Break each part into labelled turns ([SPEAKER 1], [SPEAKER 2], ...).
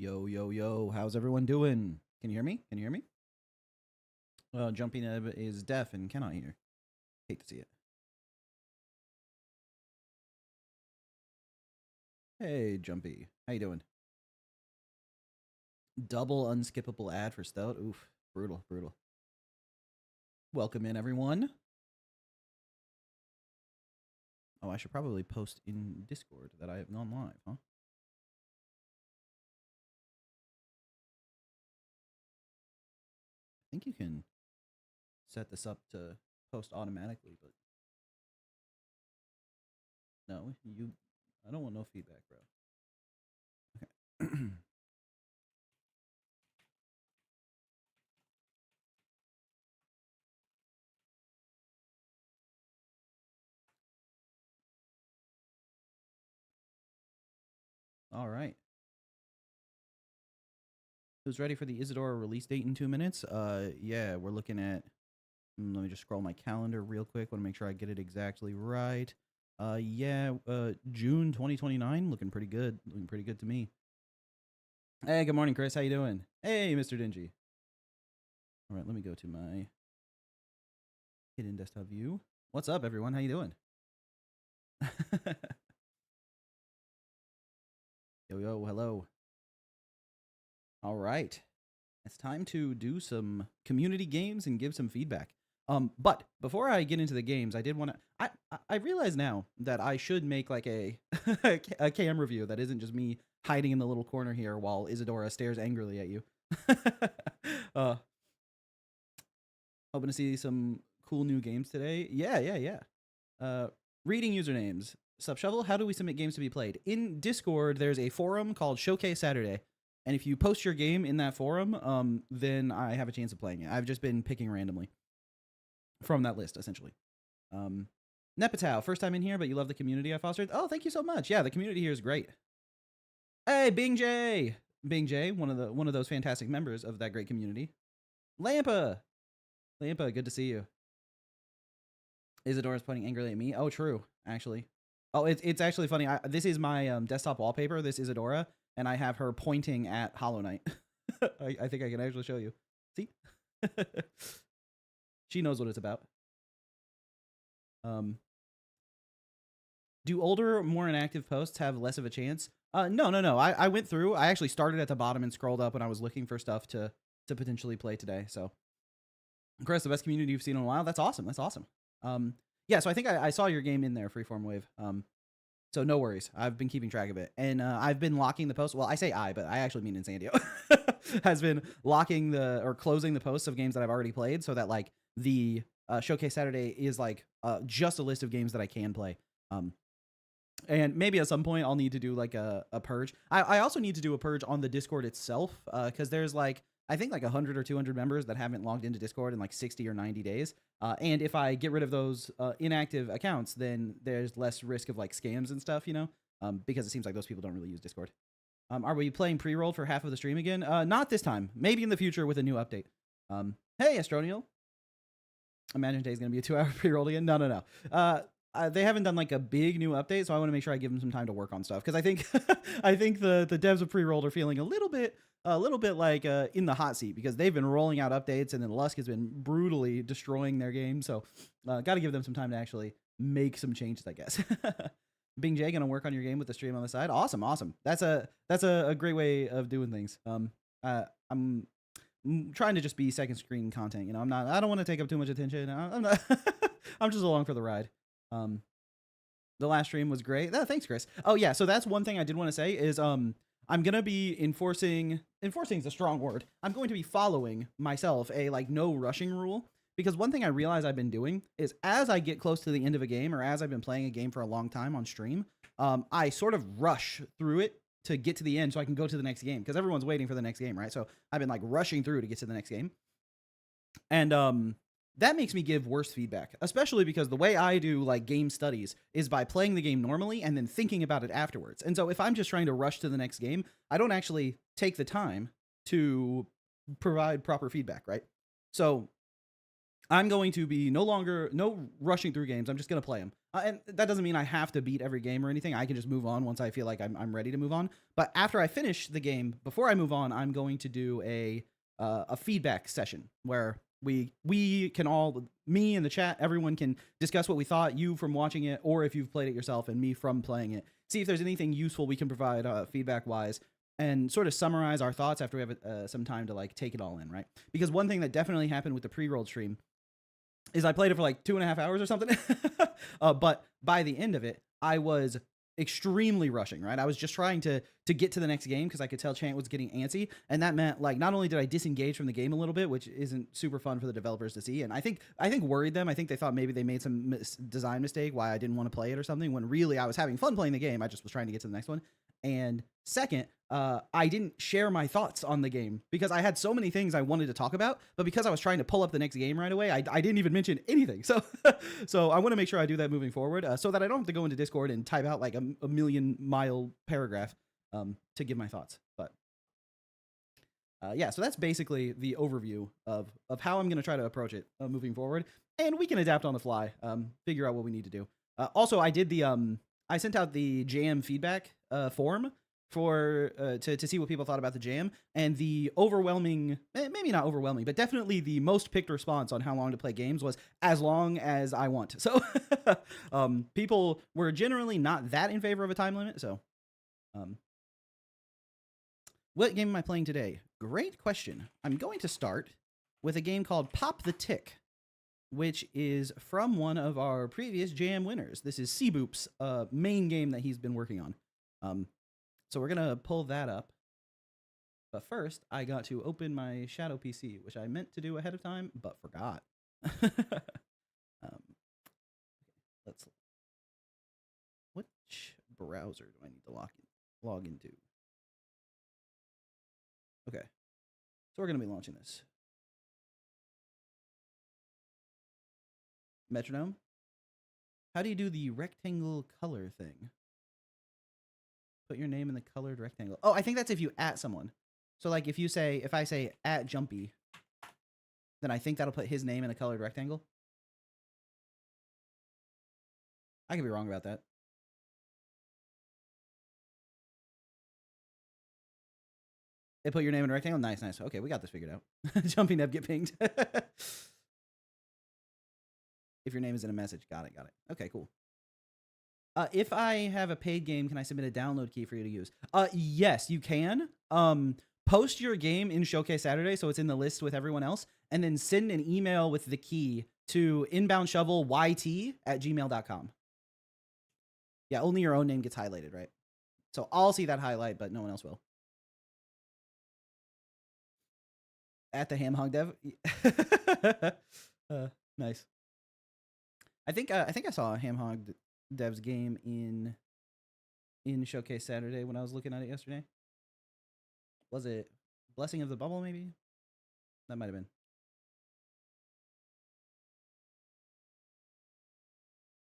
[SPEAKER 1] Yo, yo, yo, how's everyone doing? Can you hear me? Can you hear me? Jumping Ebb is deaf and cannot hear. Hate to see it. Hey, Jumpy. How you doing? Double unskippable ad for Stout? Oof. Brutal, brutal. Welcome in, everyone. Oh, I should probably post in Discord that I have gone live, huh? I think you can set this up to post automatically, but no, I don't want no feedback, bro. Okay. All right. Who's ready for the Isadora release date in 2 minutes? Yeah, we're looking at. Let me just scroll my calendar real quick. Want to make sure I get it exactly right. Yeah, June 2029. Looking pretty good. Looking pretty good to me. Hey, good morning, Chris. How you doing? Hey, Mr. Dingy. All right, let me go to my hidden desktop view. What's up, everyone? How you doing? Yo, yo, hello. All right. It's time to do some community games and give some feedback. But before I get into the games, I did want to. I realize now that I should make like a a cam review that isn't just me hiding in the little corner here while Isadora stares angrily at you. Hoping to see some cool new games today. Yeah. Reading usernames. Sup Shovel, how do we submit games to be played? In Discord, there's a forum called Showcase Saturday. And if you post your game in that forum, then I have a chance of playing it. I've just been picking randomly from that list, essentially. Nepatow, first time in here, but you love the community I fostered. Oh, thank you so much. Yeah, the community here is great. Hey, Bing J, one of those fantastic members of that great community. Lampa, good to see you. Isadora's pointing angrily at me. Oh, true, actually. Oh, it's actually funny. This is my desktop wallpaper. This Isadora, and I have her pointing at Hollow Knight. I think I can actually show you. See? She knows what it's about. Do older, more inactive posts have less of a chance? No. I went through. I actually started at the bottom and scrolled up when I was looking for stuff to potentially play today. So, Chris, the best community you've seen in a while. That's awesome. Yeah, so I think I saw your game in there, Freeform Wave. So no worries. I've been keeping track of it. And I've been locking the posts. Well, I say I, but I actually mean Insandio. Has been locking or closing the posts of games that I've already played so that like the Showcase Saturday is like just a list of games that I can play. And maybe at some point I'll need to do like a purge. I also need to do a purge on the Discord itself because there's like, I think like 100 or 200 members that haven't logged into Discord in like 60 or 90 days. And if I get rid of those inactive accounts, then there's less risk of like scams and stuff, you know, because it seems like those people don't really use Discord. Are we playing pre-roll for half of the stream again? Not this time. Maybe in the future with a new update. Hey, Astronial. Imagine today's going to be a 2-hour pre-roll again. No. They haven't done like a big new update, so I want to make sure I give them some time to work on stuff. Because I think the devs of pre-roll are feeling a little bit like in the hot seat because they've been rolling out updates and then Lusk has been brutally destroying their game. So got to give them some time to actually make some changes, I guess. Bing J gonna work on your game with the stream on the side. Awesome. That's a great way of doing things. I'm trying to just be second screen content. You know, I don't want to take up too much attention. I'm not. I'm just along for the ride. The last stream was great. Oh, thanks, Chris. Oh yeah, so that's one thing I did want to say is I'm gonna be enforcing is a strong word. I'm going to be following myself a like no rushing rule because one thing I realize I've been doing is as I get close to the end of a game or as I've been playing a game for a long time on stream, I sort of rush through it to get to the end so I can go to the next game because everyone's waiting for the next game, right? So I've been like rushing through to get to the next game. And that makes me give worse feedback, especially because the way I do like game studies is by playing the game normally and then thinking about it afterwards. And so if I'm just trying to rush to the next game, I don't actually take the time to provide proper feedback, right? So I'm going to be no rushing through games. I'm just going to play them. And that doesn't mean I have to beat every game or anything. I can just move on once I feel like I'm ready to move on. But after I finish the game, before I move on, I'm going to do a feedback session where we can all, me and the chat, everyone can discuss what we thought, you from watching it, or if you've played it yourself, and me from playing it. See if there's anything useful we can provide feedback wise, and sort of summarize our thoughts after we have some time to like take it all in, right? Because one thing that definitely happened with the pre-rolled stream is I played it for like 2.5 hours or something. But by the end of it, I was extremely rushing, right? I was just trying to get to the next game because I could tell Chant was getting antsy, and that meant like not only did I disengage from the game a little bit, which isn't super fun for the developers to see, and I think worried them. I think they thought maybe they made some design mistake why I didn't want to play it or something, when really I was having fun playing the game. I just was trying to get to the next one. And second, I didn't share my thoughts on the game because I had so many things I wanted to talk about, but because I was trying to pull up the next game right away, I didn't even mention anything. So, so I want to make sure I do that moving forward, so that I don't have to go into Discord and type out like a million-mile paragraph to give my thoughts. But yeah, so that's basically the overview of how I'm going to try to approach it moving forward, and we can adapt on the fly, figure out what we need to do. Also, I did the I sent out the jam feedback form for to see what people thought about the jam, and the overwhelming, maybe not overwhelming, but definitely the most picked response on how long to play games was as long as I want. So people were generally not that in favor of a time limit. So what game am I playing today? Great question. I'm going to start with a game called Pop the Tick, which is from one of our previous jam winners. This is Seaboop's main game that he's been working on. So we're going to pull that up. But first, I got to open my Shadow PC, which I meant to do ahead of time, but forgot. Let's. Which browser do I need to log into? Okay. So we're going to be launching this. Metronome. How do you do the rectangle color thing? Put your name in the colored rectangle. Oh, I think that's if you at someone. So like if I say at Jumpy, then I think that'll put his name in a colored rectangle. I could be wrong about that. They put your name in a rectangle? Nice, nice. Okay, we got this figured out. Jumpy Neb get pinged. If your name is in a message. Got it, got it. Okay, cool. If I have a paid game, can I submit a download key for you to use? Yes, you can. Post your game in Showcase Saturday so it's in the list with everyone else, and then send an email with the key to inboundshovelYT@gmail.com. Yeah, only your own name gets highlighted, right? So I'll see that highlight, but no one else will. At the Ham Hog Dev. Nice. I think I saw a Ham Hog Dev's game in Showcase Saturday when I was looking at it yesterday. Was it Blessing of the Bubble, maybe? That might have been.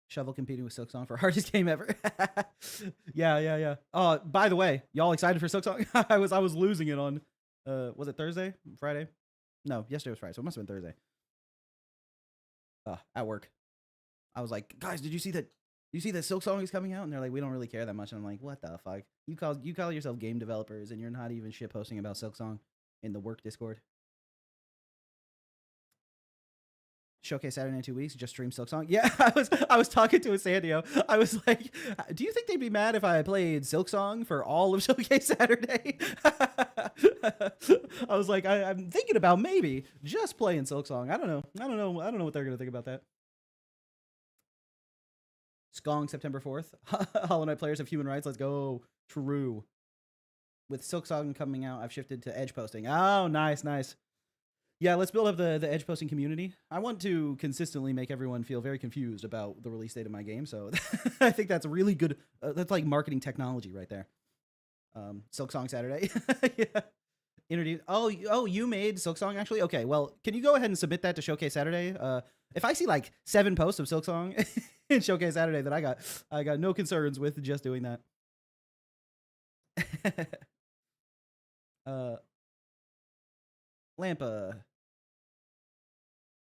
[SPEAKER 1] Shovel competing with Silksong for hardest game ever. Yeah. Oh, by the way, y'all excited for Silksong? I was losing it on was it Thursday? Friday? No, yesterday was Friday, so it must have been Thursday. At work. I was like, guys, did you see that Silksong is coming out? And they're like, we don't really care that much. And I'm like, what the fuck? You call yourself game developers and you're not even shit posting about Silksong in the work Discord. Showcase Saturday in 2 weeks, just stream Silksong. Yeah, I was talking to INSANDIO. I was like, do you think they'd be mad if I played Silksong for all of Showcase Saturday? I was like, I'm thinking about maybe just playing Silksong. I don't know what they're gonna think about that. Skong September 4th. Hollow Knight players have human rights. Let's go. True. With Silksong coming out, I've shifted to edge posting. Oh, nice. Yeah, let's build up the edge posting community. I want to consistently make everyone feel very confused about the release date of my game, so I think that's a really good. That's like marketing technology right there. Silksong Saturday. Yeah. Introduce. Oh, you made Silksong actually? Okay, well, can you go ahead and submit that to Showcase Saturday? If I see like 7 posts of Silksong in Showcase Saturday, then I got no concerns with just doing that. Lampa.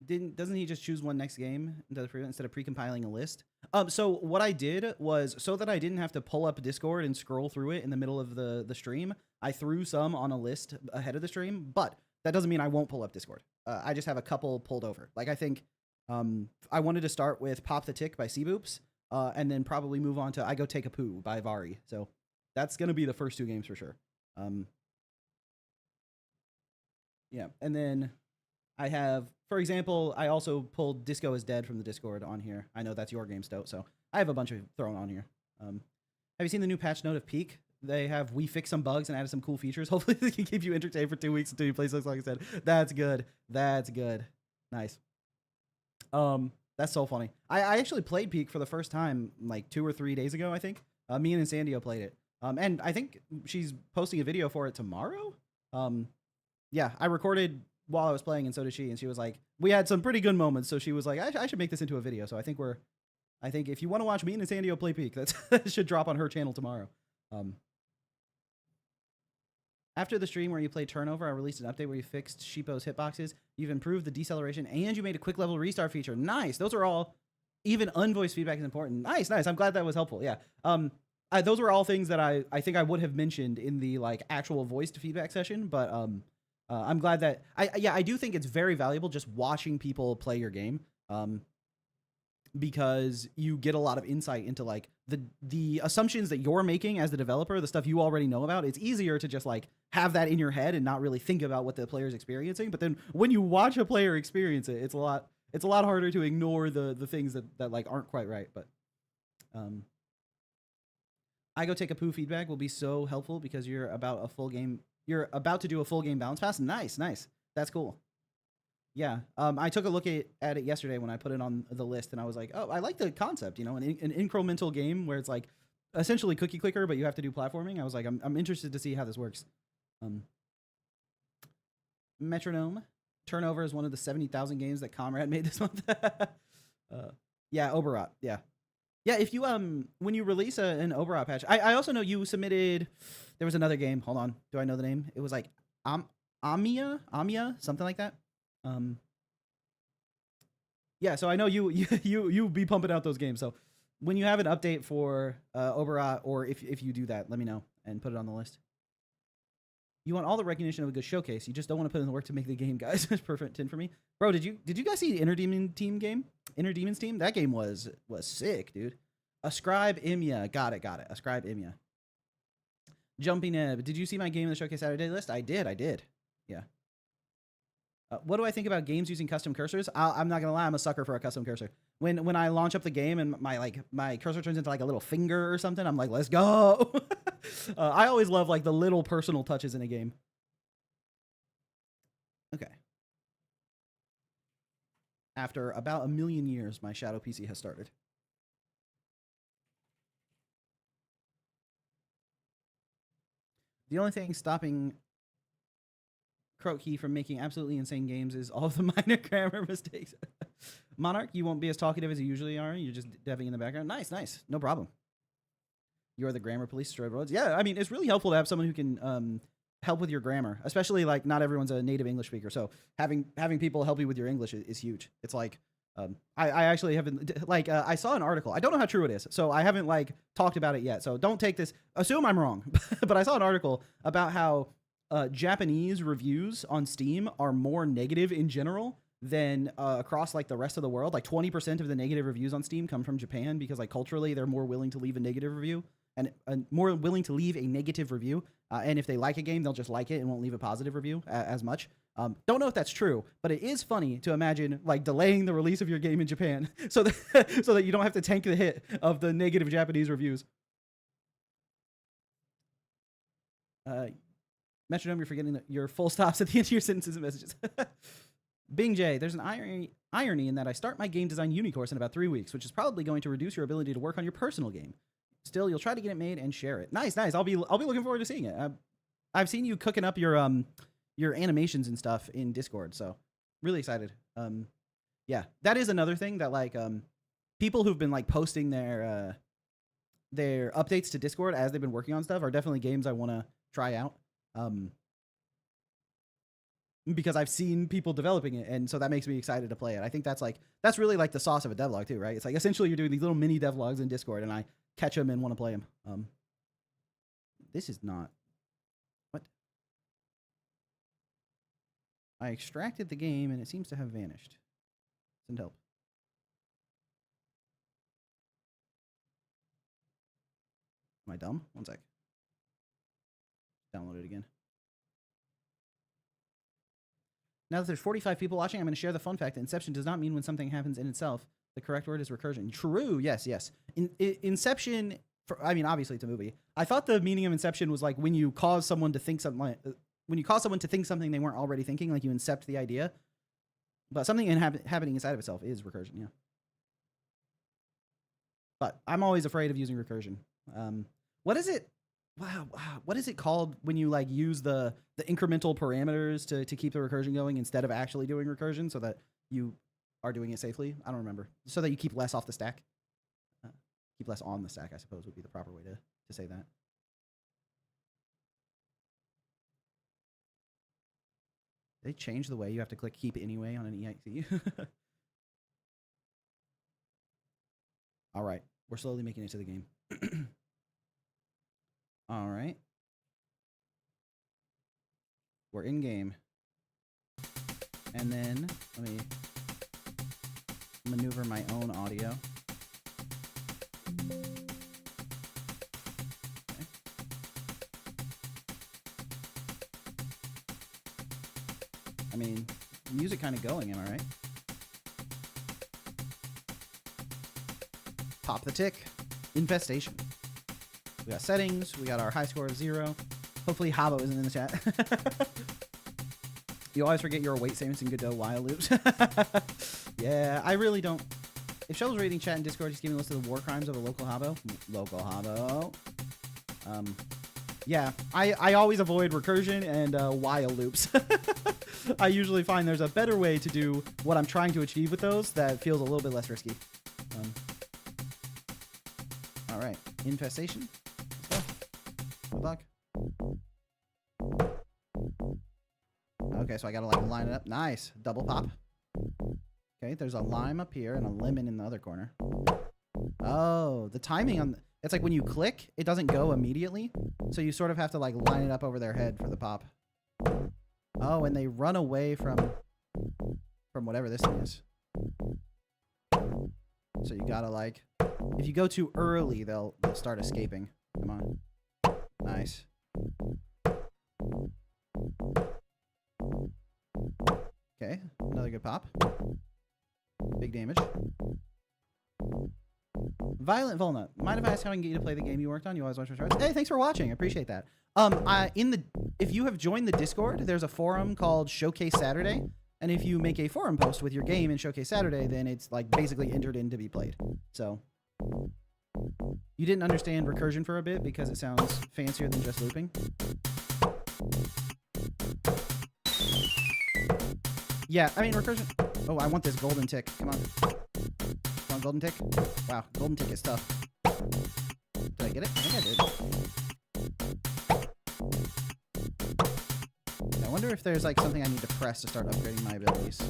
[SPEAKER 1] doesn't he just choose one next game instead of pre-compiling a list? So what I did was, so that I didn't have to pull up Discord and scroll through it in the middle of the stream, I threw some on a list ahead of the stream, but that doesn't mean I won't pull up Discord. I just have a couple pulled over. Like, I think I wanted to start with Pop the Tick by Seaboops, and then probably move on to I Go Take a Poo by Vari. So that's going to be the first 2 games for sure. Yeah, and then I have, for example, I also pulled Disco is Dead from the Discord on here. I know that's your game, Stoat, so I have a bunch of thrown on here. Have you seen the new patch note of Peak? They have we fixed some bugs and added some cool features. Hopefully this can keep you entertained for 2 weeks until you play Six, like I said. That's good. That's good. Nice. That's so funny. I actually played Peak for the first time like 2 or 3 days ago, I think. Me and Insandio played it. And I think she's posting a video for it tomorrow. Yeah, I recorded while I was playing, and so did she. And she was like, we had some pretty good moments. So she was like, I should make this into a video. So I think if you want to watch me and Insandio play Peak, that should drop on her channel tomorrow. After the stream where you played Turnover, I released an update where you fixed Sheepo's hitboxes. You've improved the deceleration, and you made a quick level restart feature. Nice. Those are all, even unvoiced feedback is important. Nice, nice. I'm glad that was helpful. Yeah. Those were all things that I think I would have mentioned in the like actual voiced feedback session, but I'm glad that I do think it's very valuable just watching people play your game, because you get a lot of insight into like the assumptions that you're making as the developer, the stuff you already know about. It's easier to just like have that in your head and not really think about what the player's experiencing. But then when you watch a player experience it, it's a lot harder to ignore the things that like aren't quite right. But I Go Take a Poo feedback will be so helpful because you're about to do a full game balance pass. Nice, nice. That's cool. Yeah. I took a look at it yesterday when I put it on the list, and I was like, oh, I like the concept, an incremental game where it's like essentially cookie clicker, but you have to do platforming. I was like, I'm interested to see how this works. Metronome. Turnover is one of the 70,000 games that Comrade made this month. Yeah, Oberot. Yeah. Yeah, if you when you release an Oberot patch, I also know you submitted. There was another game. Hold on, do I know the name? It was like Amia, something like that. Yeah, so I know you be pumping out those games. So when you have an update for Oberot, or if you do that, let me know and put it on the list. You want all the recognition of a good showcase. You just don't want to put in the work to make the game, guys. It's perfect 10 for me. Bro, did you guys see the Inner Demons team? That game was sick, dude. Ascribe Imya. Got it. Ascribe Imya. Jumping Ebb. Did you see my game in the Showcase Saturday list? I did. Yeah. What do I think about games using custom cursors? I'm not gonna lie, I'm a sucker for a custom cursor. When I launch up the game and my cursor turns into like a little finger or something, I'm like, let's go. I always love like the little personal touches in a game. Okay. After about 1 million years, my Shadow PC has started. The only thing stopping Croaky from making absolutely insane games is all of the minor grammar mistakes. Monarch, you won't be as talkative as you usually are. You're just deving in the background. Nice. No problem. You are the grammar police, Stroad Roads. Yeah, I mean, it's really helpful to have someone who can help with your grammar, especially like not everyone's a native English speaker. So having people help you with your English is huge. It's like, I actually haven't, like, I saw an article. I don't know how true it is, so I haven't like talked about it yet. So don't take this, assume I'm wrong, but I saw an article about how Japanese reviews on Steam are more negative in general than across like the rest of the world. Like 20% of the negative reviews on Steam come from Japan because like culturally they're more willing to leave a negative review and more willing to leave a negative review. And if they like a game, they'll just like it and won't leave a positive review as much. Don't know if that's true, but it is funny to imagine like delaying the release of your game in Japan so that you don't have to tank the hit of the negative Japanese reviews. Metronome, you're forgetting your full stops at the end of your sentences and messages. Bing J, there's an irony in that I start my game design uni course in about 3 weeks, which is probably going to reduce your ability to work on your personal game. Still, you'll try to get it made and share it. Nice. I'll be looking forward to seeing it. I've seen you cooking up your animations and stuff in Discord, so really excited. Yeah, that is another thing that like people who've been like posting their updates to Discord as they've been working on stuff are definitely games I want to try out. because I've seen people developing it, and so that makes me excited to play it. I think that's really like the sauce of a devlog too, right? It's like essentially you're doing these little mini devlogs in Discord, and I catch them and want to play them. This is not what I extracted the game, and it seems to have vanished. Send help. Am I dumb? One sec. Download it again. Now that there's 45 people watching, I'm going to share the fun fact that Inception does not mean when something happens in itself. The correct word is recursion. True. Yes. Inception. I mean, obviously it's a movie. I thought the meaning of Inception was like when you cause someone to think something. When you cause someone to think something they weren't already thinking, like you incept the idea. But something happening inside of itself is recursion. Yeah. But I'm always afraid of using recursion. What is it? Wow. What is it called when you like use the incremental parameters to keep the recursion going instead of actually doing recursion so that you are doing it safely? I don't remember. So that you keep less off the stack. Keep less on the stack, I suppose, would be the proper way to say that. They changed the way you have to click keep anyway on an EXE. All right. We're slowly making it to the game. All right. We're in game. And then let me maneuver my own audio. Okay. I mean, music kind of going, am I right? Pop the tick. Infestation. We got settings. We got our high score of 0. Hopefully Habo isn't in the chat. You always forget your weight savings in Godot while loops. Yeah, I really don't. If Shell's reading chat in Discord, he's giving a list of the war crimes of a local Habo. Local Habo. Yeah, I always avoid recursion and while loops. I usually find there's a better way to do what I'm trying to achieve with those that feels a little bit less risky. All right, infestation. Let's go. Good luck. Okay, so I gotta like line it up. Nice, double pop. Okay, there's a lime up here and a lemon in the other corner. Oh, the timing on it's like when you click, it doesn't go immediately, so you sort of have to like line it up over their head for the pop. Oh, and they run away from whatever this thing is. So you gotta like, if you go too early, they'll start escaping. Come on. Nice. Okay, another good pop. Big damage. Violent Volna. Mind if I ask how I can get you to play the game you worked on? You always watch my shorts. Hey, thanks for watching. I appreciate that. If you have joined the Discord, there's a forum called Showcase Saturday. And if you make a forum post with your game in Showcase Saturday, then it's like basically entered in to be played. So you didn't understand recursion for a bit because it sounds fancier than just looping. Yeah, I mean recursion. Oh, I want this golden tick. Come on. Come on, golden tick. Wow, golden tick is tough. Did I get it? I think I did. I wonder if there's like something I need to press to start upgrading my abilities.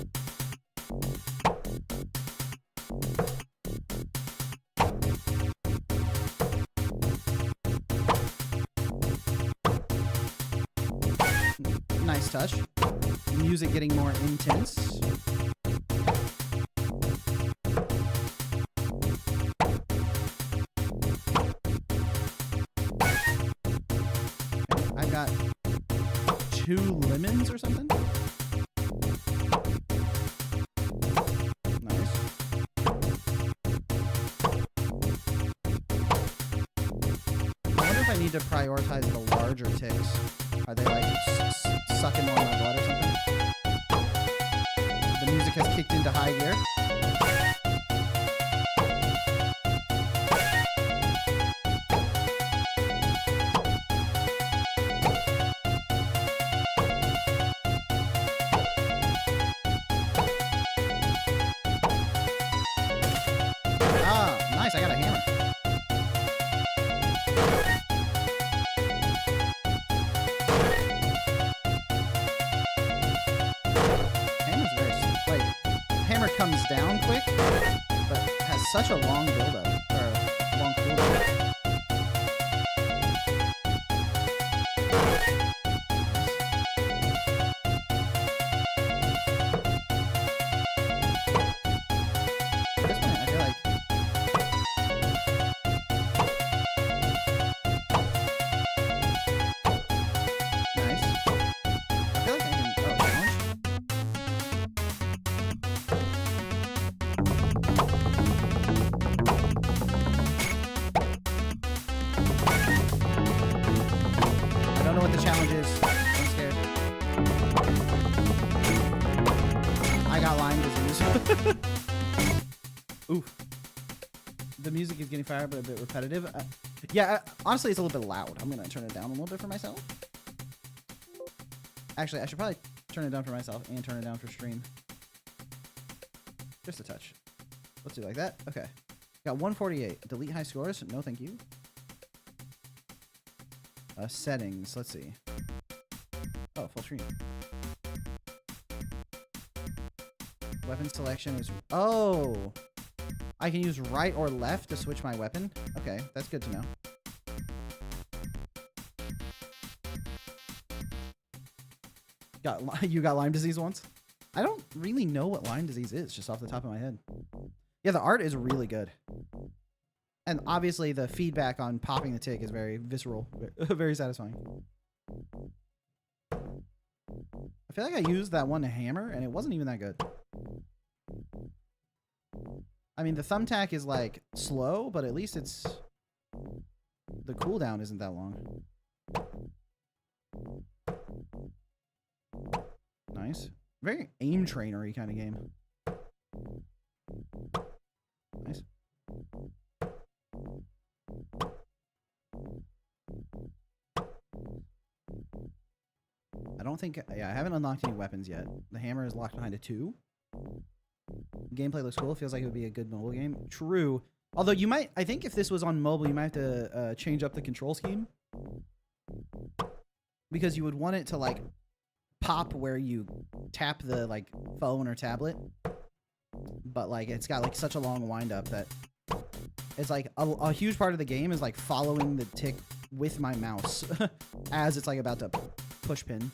[SPEAKER 1] Nice touch. Music getting more intense. I got 2 lemons or something. Nice. I wonder if I need to prioritize the larger ticks. Are they like sucking more of my blood or something? The music has kicked into high gear. Nice, I got a hammer. timer comes down quick, but has such a long build-up, or a long cooldown. Music is getting fired, but a bit repetitive. Yeah, honestly, it's a little bit loud. I'm gonna turn it down a little bit for myself. Actually, I should probably turn it down for myself and turn it down for stream. Just a touch. Let's do it like that. Okay. Got 148. Delete high scores. No, thank you. Settings. Let's see. Oh, full screen. Weapon selection is... Oh! I can use right or left to switch my weapon. Okay, that's good to know. You got Lyme disease once? I don't really know what Lyme disease is, just off the top of my head. Yeah, the art is really good. And obviously the feedback on popping the tick is very visceral, very satisfying. I feel like I used that one hammer and it wasn't even that good. I mean, the thumbtack is like slow, but at least it's... The cooldown isn't that long. Nice. Very aim trainery kind of game. Nice. I don't think... Yeah, I haven't unlocked any weapons yet. The hammer is locked behind a 2. Gameplay looks cool. Feels like it would be a good mobile game. True. Although you might... I think if this was on mobile, you might have to change up the control scheme. Because you would want it to, like, pop where you tap the, like, phone or tablet. But, like, it's got, like, such a long wind-up that... It's, like, a huge part of the game is, like, following the tick with my mouse. As it's, like, about to push pin.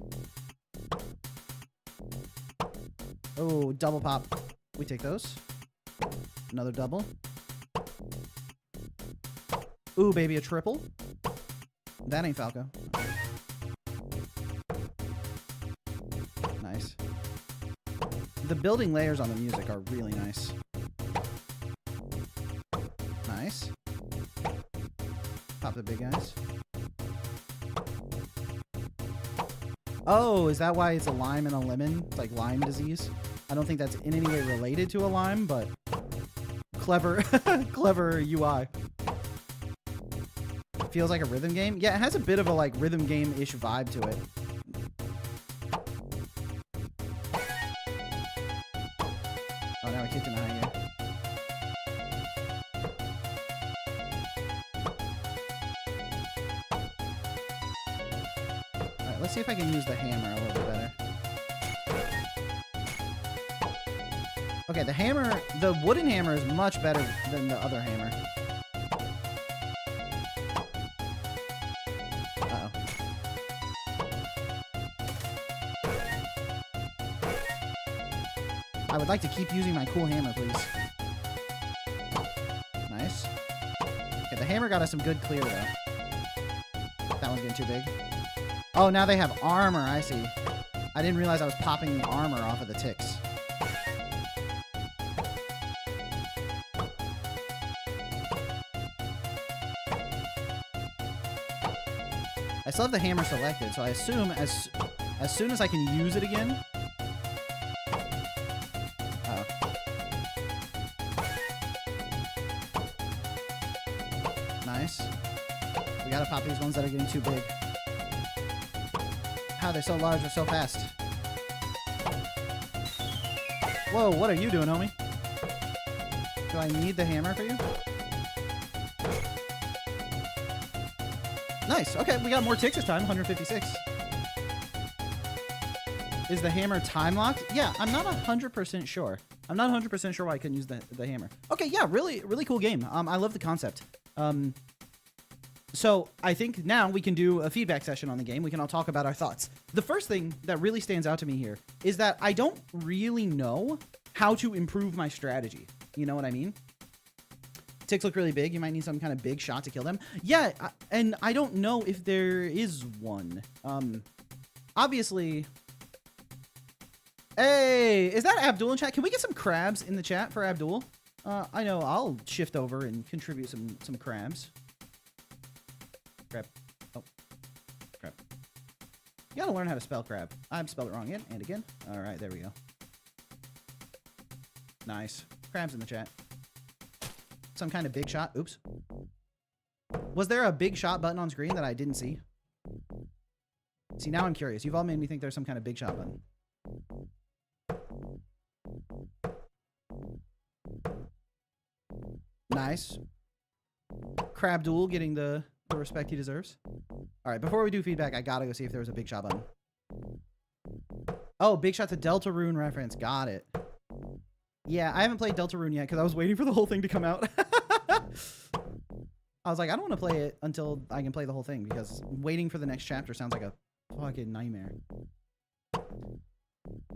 [SPEAKER 1] Oh, double pop. We take those. Another double. Ooh, baby, a triple. That ain't Falco. Nice. The building layers on the music are really nice. Nice. Pop the big guys. Oh, is that why it's a lime and a lemon? It's like Lyme disease. I don't think that's in any way related to a lime, but clever, clever UI. Feels like a rhythm game. Yeah, it has a bit of a like rhythm game-ish vibe to it. Oh, now I kicked him behind you. All right, let's see if I can use the hammer a little bit better. Okay, the hammer, the wooden hammer is much better than the other hammer. Uh-oh. I would like to keep using my cool hammer, please. Nice. Okay, the hammer got us some good clear, though. That one's getting too big. Oh, now they have armor, I see. I didn't realize I was popping the armor off of the ticks. I still have the hammer selected, so I assume as soon as I can use it again... Uh-oh. Nice. We gotta pop these ones that are getting too big. How they're so large or so fast. Whoa, what are you doing, homie? Do I need the hammer for you? Nice. Okay, we got more ticks this time. 156. Is the hammer time locked? Yeah, I'm not 100% sure. I'm not 100% sure why I couldn't use the hammer. Okay, yeah, really cool game. I love the concept. So I think now we can do a feedback session on the game. We can all talk about our thoughts. The first thing that really stands out to me here is that I don't really know how to improve my strategy. You know what I mean? Ticks look really big. You might need some kind of big shot to kill them. Yeah, and I don't know if there is one. Obviously... Hey, is that Abdul in chat? Can we get some crabs in the chat for Abdul? I know I'll shift over and contribute some crabs. Crab. Oh, crab. You gotta learn how to spell crab. I've spelled it wrong again and again. All right, there we go. Nice. Crabs in the chat. Some kind of big shot. Oops. Was there a big shot button on screen that I didn't see? See, now I'm curious. You've all made me think there's some kind of big shot button. Nice. Crab Duel getting the respect he deserves. All right, before we do feedback, I gotta go see if there was a big shot button. Oh, big shot to Deltarune reference. Got it. Yeah, I haven't played Deltarune yet because I was waiting for the whole thing to come out. I was like, I don't want to play it until I can play the whole thing because waiting for the next chapter sounds like a fucking nightmare.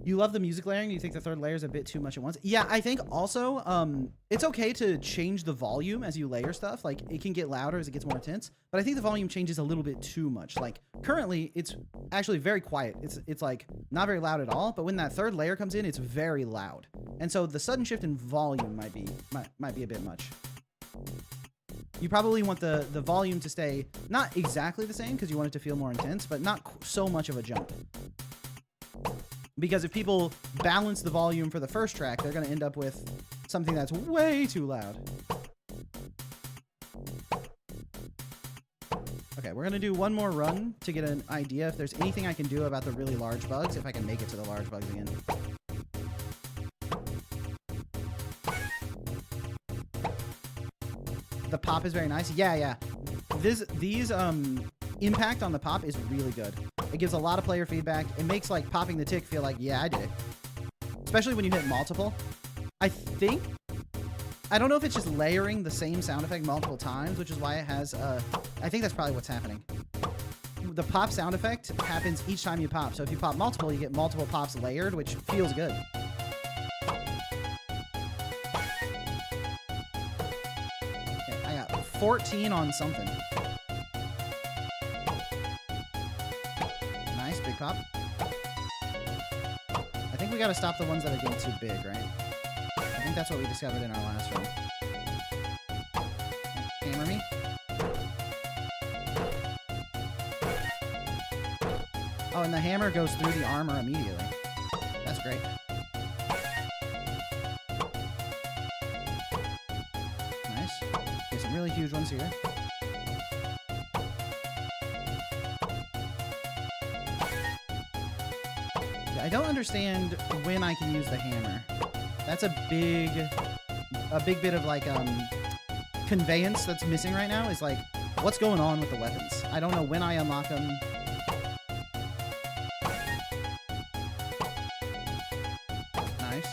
[SPEAKER 1] You love the music layering? Do you think the third layer is a bit too much at once? Yeah, I think also it's okay to change the volume as you layer stuff. Like, it can get louder as it gets more intense. But I think the volume changes a little bit too much. Like, currently, it's actually very quiet. It's like, not very loud at all. But when that third layer comes in, it's very loud. And so the sudden shift in volume might be a bit much. You probably want the volume to stay not exactly the same because you want it to feel more intense, but not so much of a jump. Because if people balance the volume for the first track, they're going to end up with something that's way too loud. Okay, we're going to do one more run to get an idea if there's anything I can do about the really large bugs, if I can make it to the large bugs again. The pop is very nice. Yeah. These impact on the pop is really good. It gives a lot of player feedback. It makes like popping the tick feel like, yeah, I did it. Especially when you hit multiple. I don't know if it's just layering the same sound effect multiple times, which is why it has, I think that's probably what's happening. The pop sound effect happens each time you pop. So if you pop multiple, you get multiple pops layered, which feels good. Okay, I got 14 on something. Big pop. I think we gotta stop the ones that are getting too big, right? I think that's what we discovered in our last run. Hammer me. Oh, and the hammer goes through the armor immediately. That's great. Nice. Okay, some really huge ones here. I don't understand when I can use the hammer. That's a big bit of like conveyance that's missing right now is like what's going on with the weapons. I don't know when I unlock them. Nice.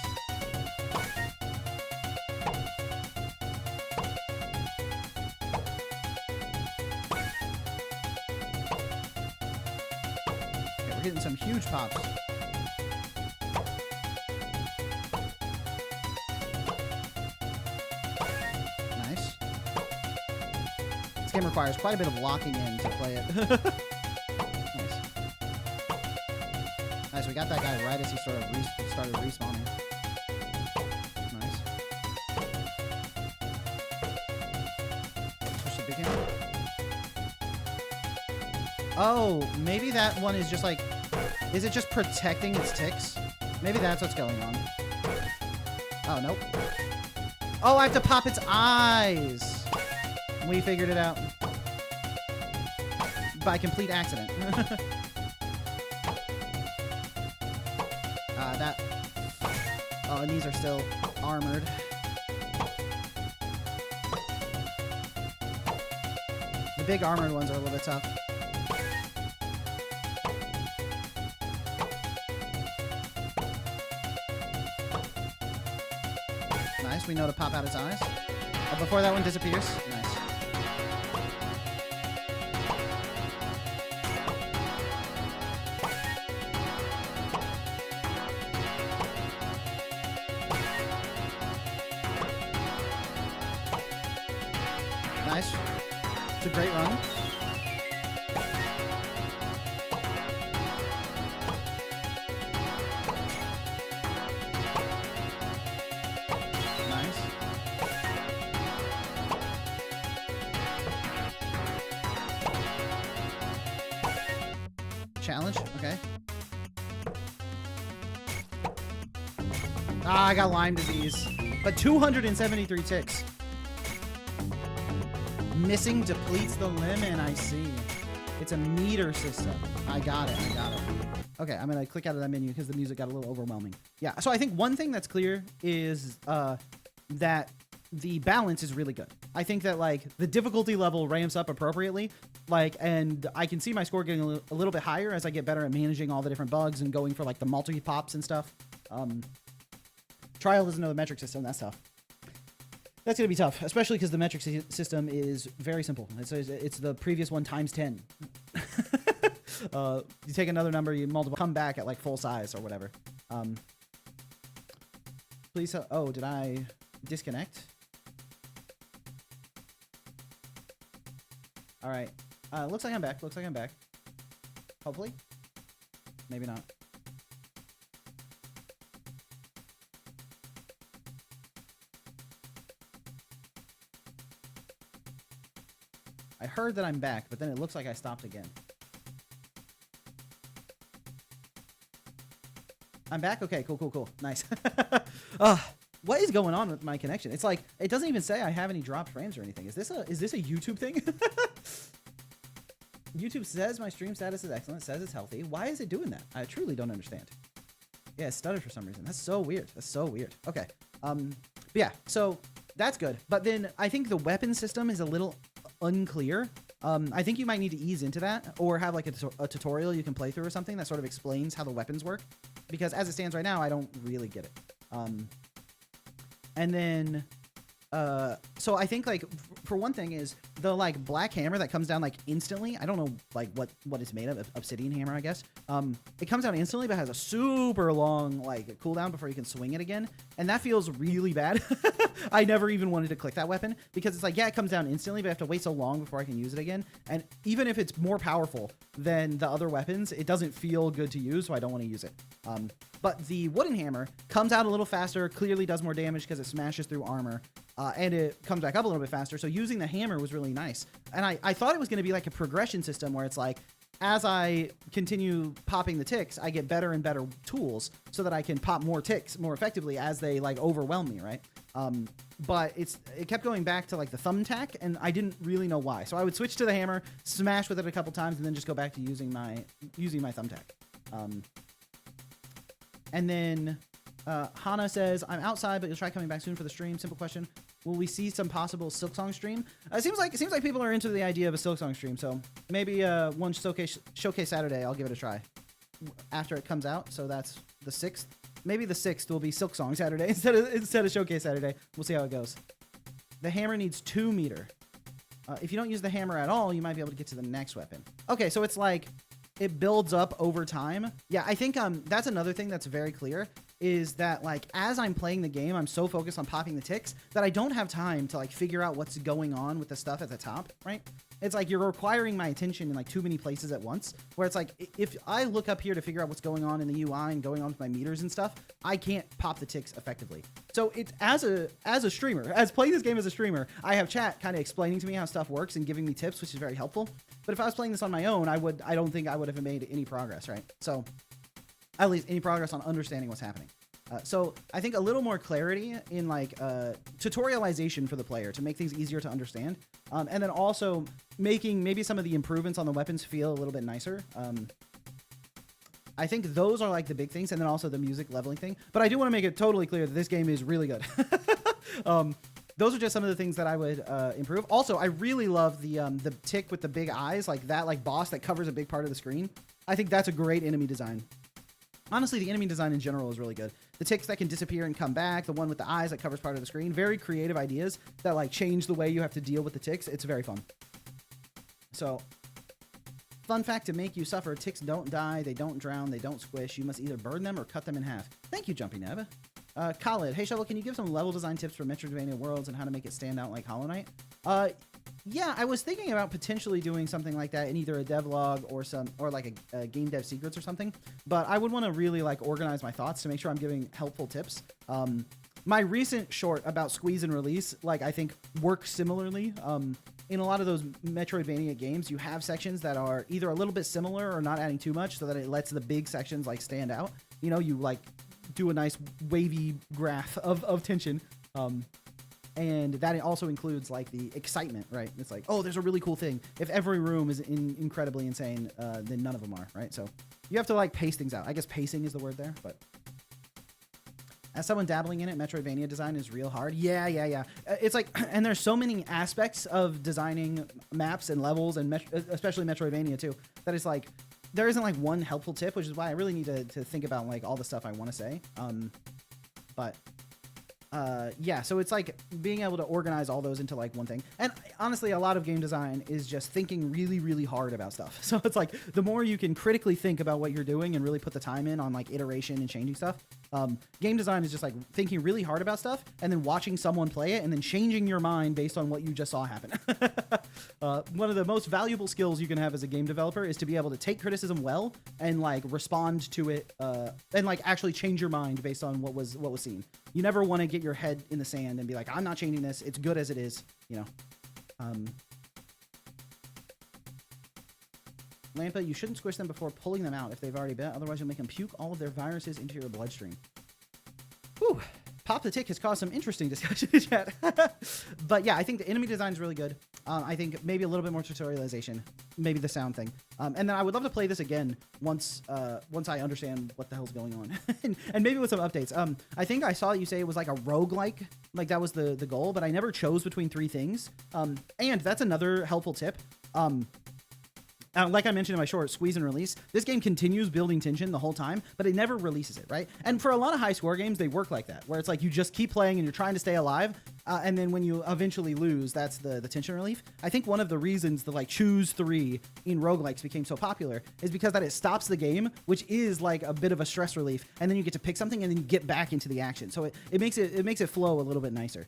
[SPEAKER 1] Okay, we're getting some huge pops. This game requires quite a bit of locking in to play it. Nice. Nice, we got that guy right as he started respawning. Nice. Push the big hammer. Oh, maybe that one is just like... Is it just protecting its ticks? Maybe that's what's going on. Oh, nope. Oh, I have to pop its eyes! We figured it out. By complete accident. Oh, and these are still armored. The big armored ones are a little bit tough. Nice. We know to pop out its eyes. Before that one disappears. Nice. Nice. It's a great run. Nice. Challenge. Okay. Ah, I got Lyme disease. But 273 ticks. Missing depletes the lemon, I see. It's a meter system. I got it. Okay, I'm gonna click out of that menu because the music got a little overwhelming. Yeah, so I think one thing that's clear is that the balance is really good. I think that like the difficulty level ramps up appropriately, like, and I can see my score getting a little bit higher as I get better at managing all the different bugs and going for like the multi-pops and stuff. Trial doesn't know the metric system, that's tough. That's going to be tough, especially because the metric system is very simple. It's the previous one times 10. You take another number, you multiply, come back at like full size or whatever. Please, oh, did I disconnect? All right. Looks like I'm back. Hopefully. Maybe not. I heard that I'm back, but then it looks like I stopped again. I'm back? Okay, cool. Nice. What is going on with my connection? It's like, it doesn't even say I have any dropped frames or anything. Is this a YouTube thing? YouTube says my stream status is excellent, says it's healthy. Why is it doing that? I truly don't understand. Yeah, it stuttered for some reason. That's so weird. Okay. But yeah, so that's good. But then I think the weapon system is a little unclear. I think you might need to ease into that or have like a tutorial you can play through or something that sort of explains how the weapons work, because as it stands right now, I don't really get it. And then, so I think like for one thing is the like black hammer that comes down like instantly. I don't know like what it's made of, obsidian hammer, I guess. It comes down instantly, but has a super long like cooldown before you can swing it again. And that feels really bad. I never even wanted to click that weapon because it's like, yeah, it comes down instantly, but I have to wait so long before I can use it again. And even if it's more powerful than the other weapons, it doesn't feel good to use, so I don't want to use it. But the wooden hammer comes out a little faster, clearly does more damage because it smashes through armor, and it comes back up a little bit faster. So using the hammer was really nice. And I thought it was going to be like a progression system where it's like, as I continue popping the ticks, I get better and better tools so that I can pop more ticks more effectively as they like overwhelm me, right? But it kept going back to like the thumbtack, and I didn't really know why. So I would switch to the hammer, smash with it a couple times, and then just go back to using my thumbtack. And then Hana says, I'm outside, but you'll try coming back soon for the stream. Simple question. Will we see some possible Silksong stream? It seems like people are into the idea of a Silksong stream. So maybe one showcase Saturday, I'll give it a try after it comes out. So that's the 6th. Maybe the 6th will be Silksong Saturday instead of showcase Saturday. We'll see how it goes. The hammer needs 2 meter. If you don't use the hammer at all, you might be able to get to the next weapon. Okay, so it's like it builds up over time. Yeah, I think that's another thing that's very clear is that like as I'm playing the game, I'm so focused on popping the ticks that I don't have time to like figure out what's going on with the stuff at the top, right? It's like you're requiring my attention in like too many places at once, where it's like if I look up here to figure out what's going on in the UI and going on with my meters and stuff, I can't pop the ticks effectively. So it's as a streamer, as playing this game as a streamer, I have chat kind of explaining to me how stuff works and giving me tips, which is very helpful. But if I was playing this on my own, I don't think I would have made any progress, right? So at least any progress on understanding what's happening. So I think a little more clarity in like tutorialization for the player to make things easier to understand. And then also making maybe some of the improvements on the weapons feel a little bit nicer. I think those are like the big things. And then also the music leveling thing. But I do want to make it totally clear that this game is really good. Those are just some of the things that I would improve. Also, I really love the tick with the big eyes, like that like boss that covers a big part of the screen. I think that's a great enemy design. Honestly, the enemy design in general is really good. the ticks that can disappear and come back, the one with the eyes that covers part of the screen. Very creative ideas that like change the way you have to deal with the ticks. It's very fun. So, fun fact to make you suffer: ticks don't die, they don't drown, they don't squish. You must either burn them or cut them in half. Thank you, Jumpy Neb. Khalid, hey Shovel, can you give some level design tips for Metroidvania worlds and how to make it stand out like Hollow Knight? Yeah, I was thinking about potentially doing something like that in either a devlog or like a game dev secrets or something. But I would want to really like organize my thoughts to make sure I'm giving helpful tips. My recent short about squeeze and release, like I think works similarly. In a lot of those Metroidvania games, you have sections that are either a little bit similar or not adding too much, so that it lets the big sections like stand out. You know, you like do a nice wavy graph of tension. And that also includes like the excitement, right? It's like, oh, there's a really cool thing. If every room is incredibly insane, then none of them are, right? So you have to like pace things out. I guess pacing is the word there, but as someone dabbling in it, Metroidvania design is real hard. Yeah. It's like, and there's so many aspects of designing maps and levels, and especially Metroidvania too, that it's like, there isn't like one helpful tip, which is why I really need to think about like all the stuff I want to say. Yeah, so it's like being able to organize all those into like one thing. And honestly, a lot of game design is just thinking really, really hard about stuff. So it's like the more you can critically think about what you're doing and really put the time in on like iteration and changing stuff. Game design is just like thinking really hard about stuff and then watching someone play it and then changing your mind based on what you just saw happen. One of the most valuable skills you can have as a game developer is to be able to take criticism well and like respond to it and like actually change your mind based on what was seen. You never want to get your head in the sand and be like, I'm not changing this. It's good as it is, you know. Lampa, you shouldn't squish them before pulling them out if they've already been. Otherwise, you'll make them puke all of their viruses into your bloodstream. Whew. Pop the Tick has caused some interesting discussion in chat. But yeah, I think the enemy design is really good. I think maybe a little bit more tutorialization, maybe the sound thing. And then I would love to play this again once I understand what the hell's going on. and maybe with some updates. I think I saw you say it was like a roguelike, like that was the goal, but I never chose between three things. And that's another helpful tip. Like I mentioned in my short, squeeze and release, this game continues building tension the whole time, but it never releases it, right? And for a lot of high score games, they work like that, where it's like you just keep playing and you're trying to stay alive, and then when you eventually lose, that's the tension relief. I think one of the reasons the like choose 3 in roguelikes became so popular is because that it stops the game, which is like a bit of a stress relief, and then you get to pick something and then you get back into the action. So it makes it flow a little bit nicer.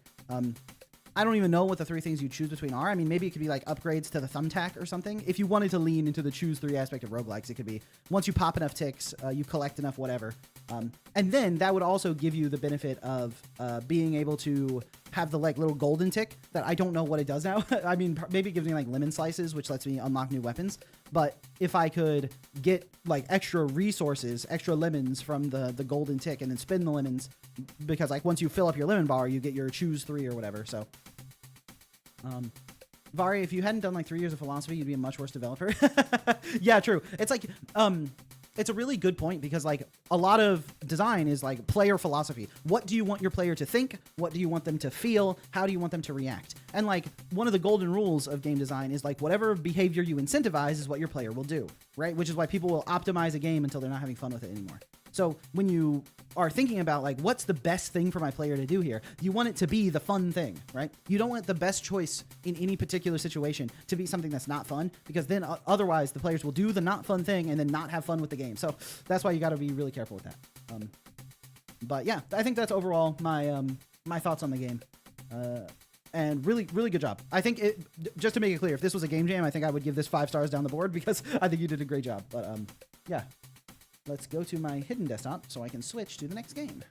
[SPEAKER 1] I don't even know what the 3 things you choose between are. I mean, maybe it could be like upgrades to the thumbtack or something. If you wanted to lean into the choose 3 aspect of roguelikes, it could be once you pop enough ticks, you collect enough whatever. And then that would also give you the benefit of being able to have the like little golden tick that I don't know what it does now. I mean, maybe it gives me like lemon slices, which lets me unlock new weapons. But if I could get like extra resources, extra lemons from the golden tick and then spin the lemons, because like once you fill up your lemon bar, you get your choose 3 or whatever. So, Vari, if you hadn't done like 3 years of philosophy, you'd be a much worse developer. Yeah, true. It's like, it's a really good point because like a lot of design is like player philosophy. What do you want your player to think? What do you want them to feel? How do you want them to react? And like one of the golden rules of game design is like whatever behavior you incentivize is what your player will do, right? Which is why people will optimize a game until they're not having fun with it anymore. So when you are thinking about like, what's the best thing for my player to do here? You want it to be the fun thing, right? You don't want the best choice in any particular situation to be something that's not fun, because then otherwise the players will do the not fun thing and then not have fun with the game. So that's why you got to be really careful with that. But yeah, I think that's overall my my thoughts on the game. And really, really good job. I think just to make it clear, if this was a game jam, I think I would give this 5 stars down the board because I think you did a great job. But yeah. Let's go to my hidden desktop so I can switch to the next game.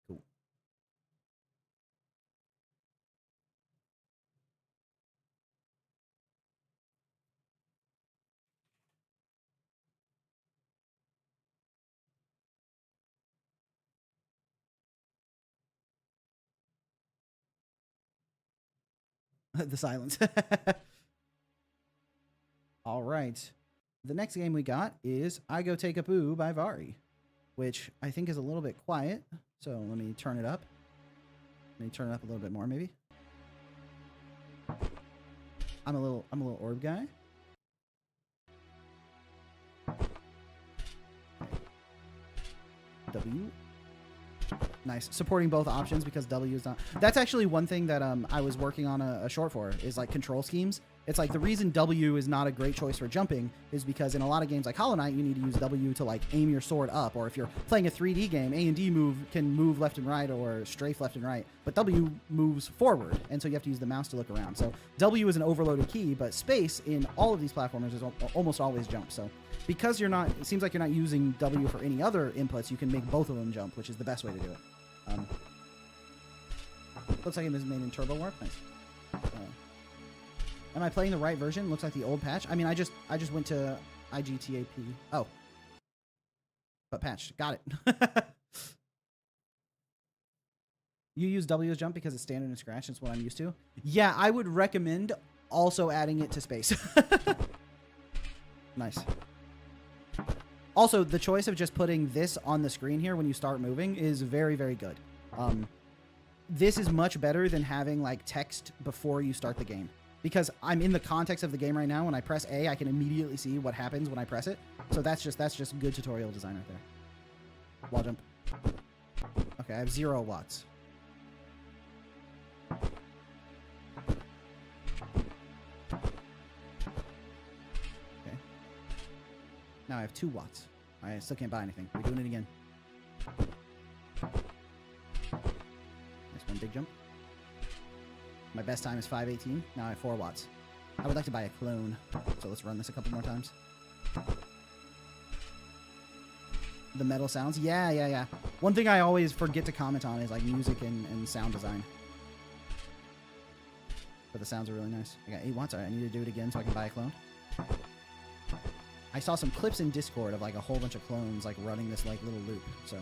[SPEAKER 1] Cool. The silence. All right. The next game we got is I Go Take a Poo by Vari, which I think is a little bit quiet. So let me turn it up. Let me turn it up a little bit more, maybe. I'm a little orb guy. W. Nice. Supporting both options because W is not... That's actually one thing that I was working on a short for, is like control schemes. It's like the reason W is not a great choice for jumping is because in a lot of games like Hollow Knight, you need to use W to like aim your sword up. Or if you're playing a 3D game, A and D can move left and right or strafe left and right. But W moves forward, and so you have to use the mouse to look around. So W is an overloaded key, but space in all of these platformers is almost always jump. So because you're not... It seems like you're not using W for any other inputs, you can make both of them jump, which is the best way to do it. Looks like it is made in Turbo Warp. Nice. Am I playing the right version? Looks like the old patch. I mean, I just went to IGTAP. Oh. But patched. Got it. You use W as jump because it's standard and scratch. That's what I'm used to. Yeah, I would recommend also adding it to space. Nice. Also, the choice of just putting this on the screen here when you start moving is very, very good. This is much better than having like text before you start the game. Because I'm in the context of the game right now. When I press A, I can immediately see what happens when I press it. So that's just good tutorial design right there. Wall jump. Okay, I have 0 watts. Okay. Now I have 2 watts. I still can't buy anything. We're doing it again. Nice one, big jump. My best time is 5:18. Now I have 4 watts. I would like to buy a clone. So let's run this a couple more times. The metal sounds. Yeah. One thing I always forget to comment on is like music and sound design. But the sounds are really nice. I got 8 watts. All right, I need to do it again so I can buy a clone. I saw some clips in Discord of like a whole bunch of clones like running this like little loop. So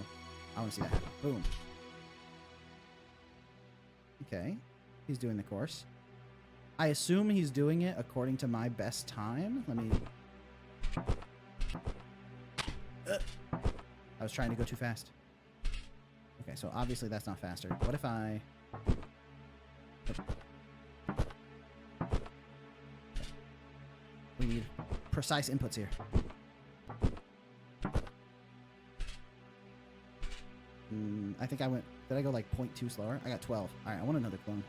[SPEAKER 1] I want to see that happen. Boom. Okay. He's doing the course. I assume he's doing it according to my best time. Let me... I was trying to go too fast. Okay, so obviously that's not faster. What if I... We need precise inputs here. I think I went... Did I go like 0.2 slower? I got 12. Alright, I want another clone.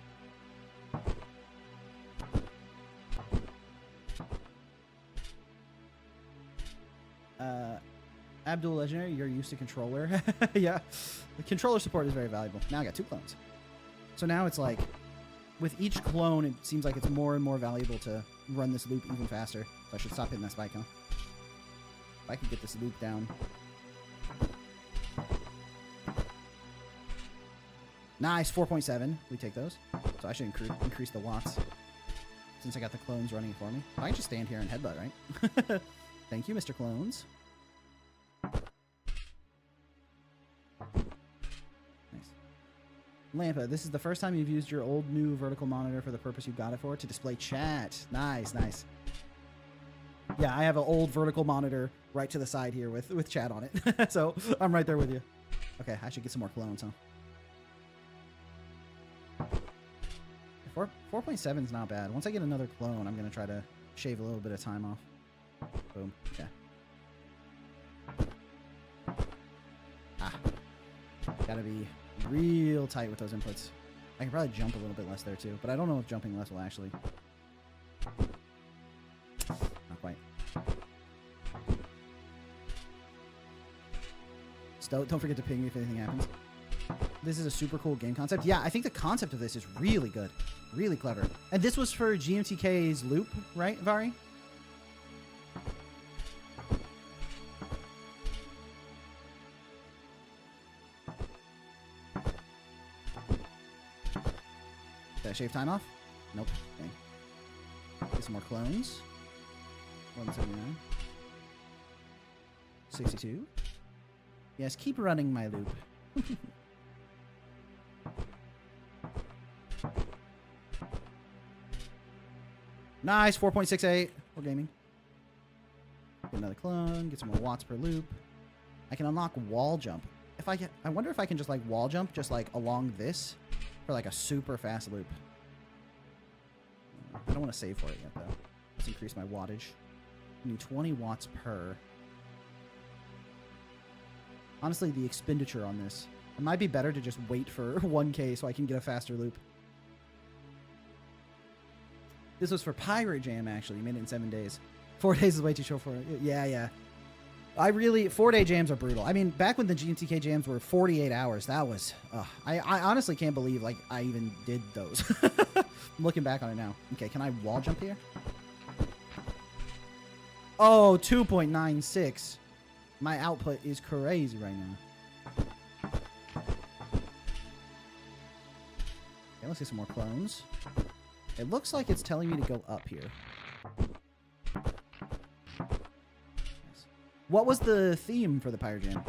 [SPEAKER 1] Abdul Legendary, you're used to controller. Yeah, the controller support is very valuable. Now I got 2 clones. So now it's like, with each clone, it seems like it's more and more valuable to run this loop even faster. So I should stop hitting that spike, huh? If I could get this loop down. Nice, 4.7. We take those. So I should increase the watts. Since I got the clones running for me. I can just stand here and headbutt, right? Thank you, Mr. Clones. Nice. Lampa, this is the first time you've used your old new vertical monitor for the purpose you got it for, to display chat. Nice. Yeah, I have an old vertical monitor right to the side here with chat on it. So I'm right there with you. Okay, I should get some more clones, huh? 4.7 is not bad. Once I get another clone, I'm going to try to shave a little bit of time off. Boom. Okay. Gotta be real tight with those inputs. I can probably jump a little bit less there too, but I don't know if jumping less will actually... Not quite. So don't forget to ping me if anything happens. This is a super cool game concept. Yeah, I think the concept of this is really good. Really clever. And this was for GMTK's loop, right, Vari? Did I shave time off? Nope. Okay. Get some more clones. 179. 62. Yes, keep running my loop. Nice, 4.68. We're gaming. Get another clone. Get some more watts per loop. I can unlock wall jump. I wonder if I can just like wall jump just like along this for like a super fast loop. I don't want to save for it yet though. Let's increase my wattage. I need 20 watts per. Honestly, the expenditure on this. It might be better to just wait for 1K so I can get a faster loop. This was for Pirate Jam, actually. You made it in 7 days. 4 days is way too short for it. Yeah, yeah. 4-day jams are brutal. I mean, back when the GTK jams were 48 hours, that was... I honestly can't believe, like, I even did those. I'm looking back on it now. Okay, can I wall jump here? Oh, 2.96. My output is crazy right now. Okay, let's get some more clones. It looks like it's telling me to go up here. What was the theme for the Pirate Jam?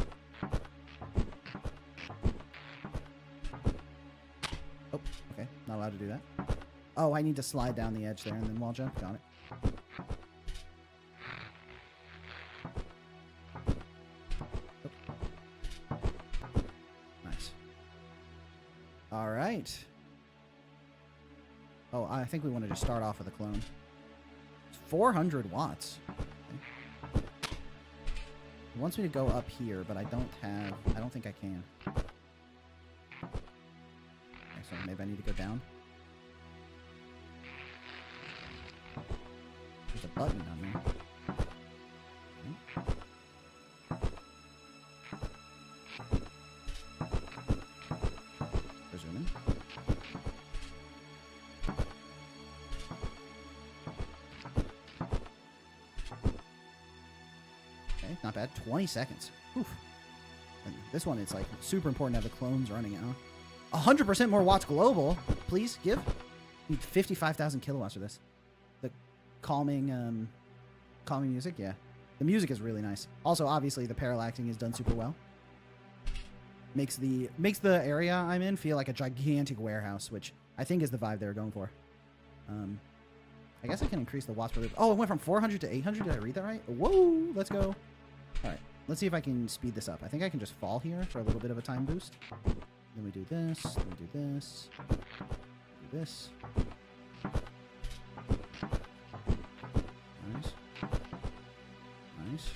[SPEAKER 1] Oh, okay. Not allowed to do that. Oh, I need to slide down the edge there and then wall jump. Got it. Oh. Nice. All right. Oh, I think we want to just start off with a clone. It's 400 watts. Okay. It wants me to go up here, but I don't think I can. Okay, so maybe I need to go down. There's a button down there. Okay. Presuming. Okay, not bad. 20 seconds. Oof. And this one, it's like super important to have the clones running it, huh? 100% more watts global. Please give. Need 55,000 kilowatts for this. The calming music, yeah. The music is really nice. Also, obviously, the parallaxing is done super well. Makes the area I'm in feel like a gigantic warehouse, which I think is the vibe they were going for. I guess I can increase the watts per loop. Oh, it went from 400 to 800. Did I read that right? Whoa, let's go. All right, let's see if I can speed this up. I think I can just fall here for a little bit of a time boost. Then we do this, then we do this, do this. Nice. Nice.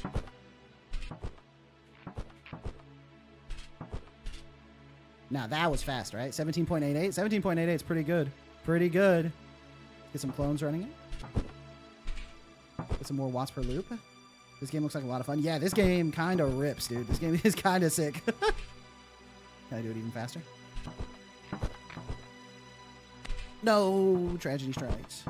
[SPEAKER 1] Now that was fast, right? 17.88? 17.88 is pretty good. Pretty good. Get some clones running it. Get some more watts per loop. This game looks like a lot of fun. Yeah, this game kind of rips, dude. This game is kind of sick. Can I do it even faster? No! Tragedy strikes.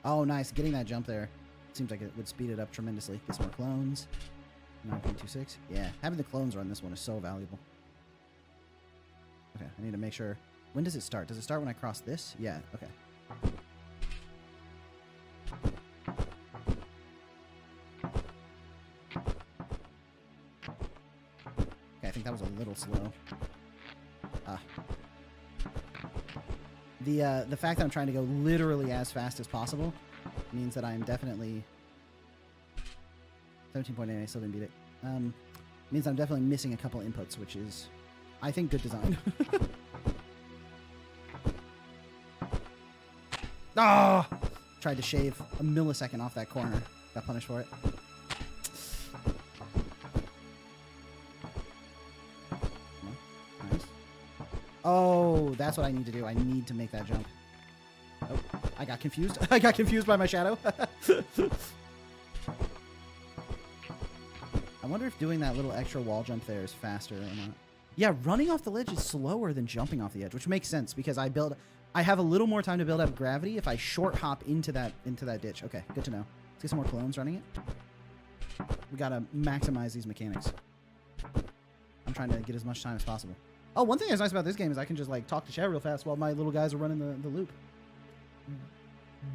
[SPEAKER 1] Oh, nice. Getting that jump there seems like it would speed it up tremendously. Get some more clones. 9.26. Yeah, having the clones run this one is so valuable. Okay, I need to make sure. When does it start? Does it start when I cross this? Yeah, okay. Okay, I think that was a little slow. The fact that I'm trying to go literally as fast as possible means that I'm definitely 17.8. I still didn't beat it. Means I'm definitely missing a couple inputs, which is, I think, good design. Ah! Oh! Tried to shave a millisecond off that corner. Got punished for it. Nice. Oh, that's what I need to do. I need to make that jump. Oh, I got confused. I got confused by my shadow. I wonder if doing that little extra wall jump there is faster or not. Yeah, running off the ledge is slower than jumping off the edge, which makes sense because I have a little more time to build up gravity if I short hop into that ditch. Okay, good to know. Let's get some more clones running it. We gotta maximize these mechanics. I'm trying to get as much time as possible. Oh, one thing that's nice about this game is I can just like talk to chat real fast while my little guys are running the loop.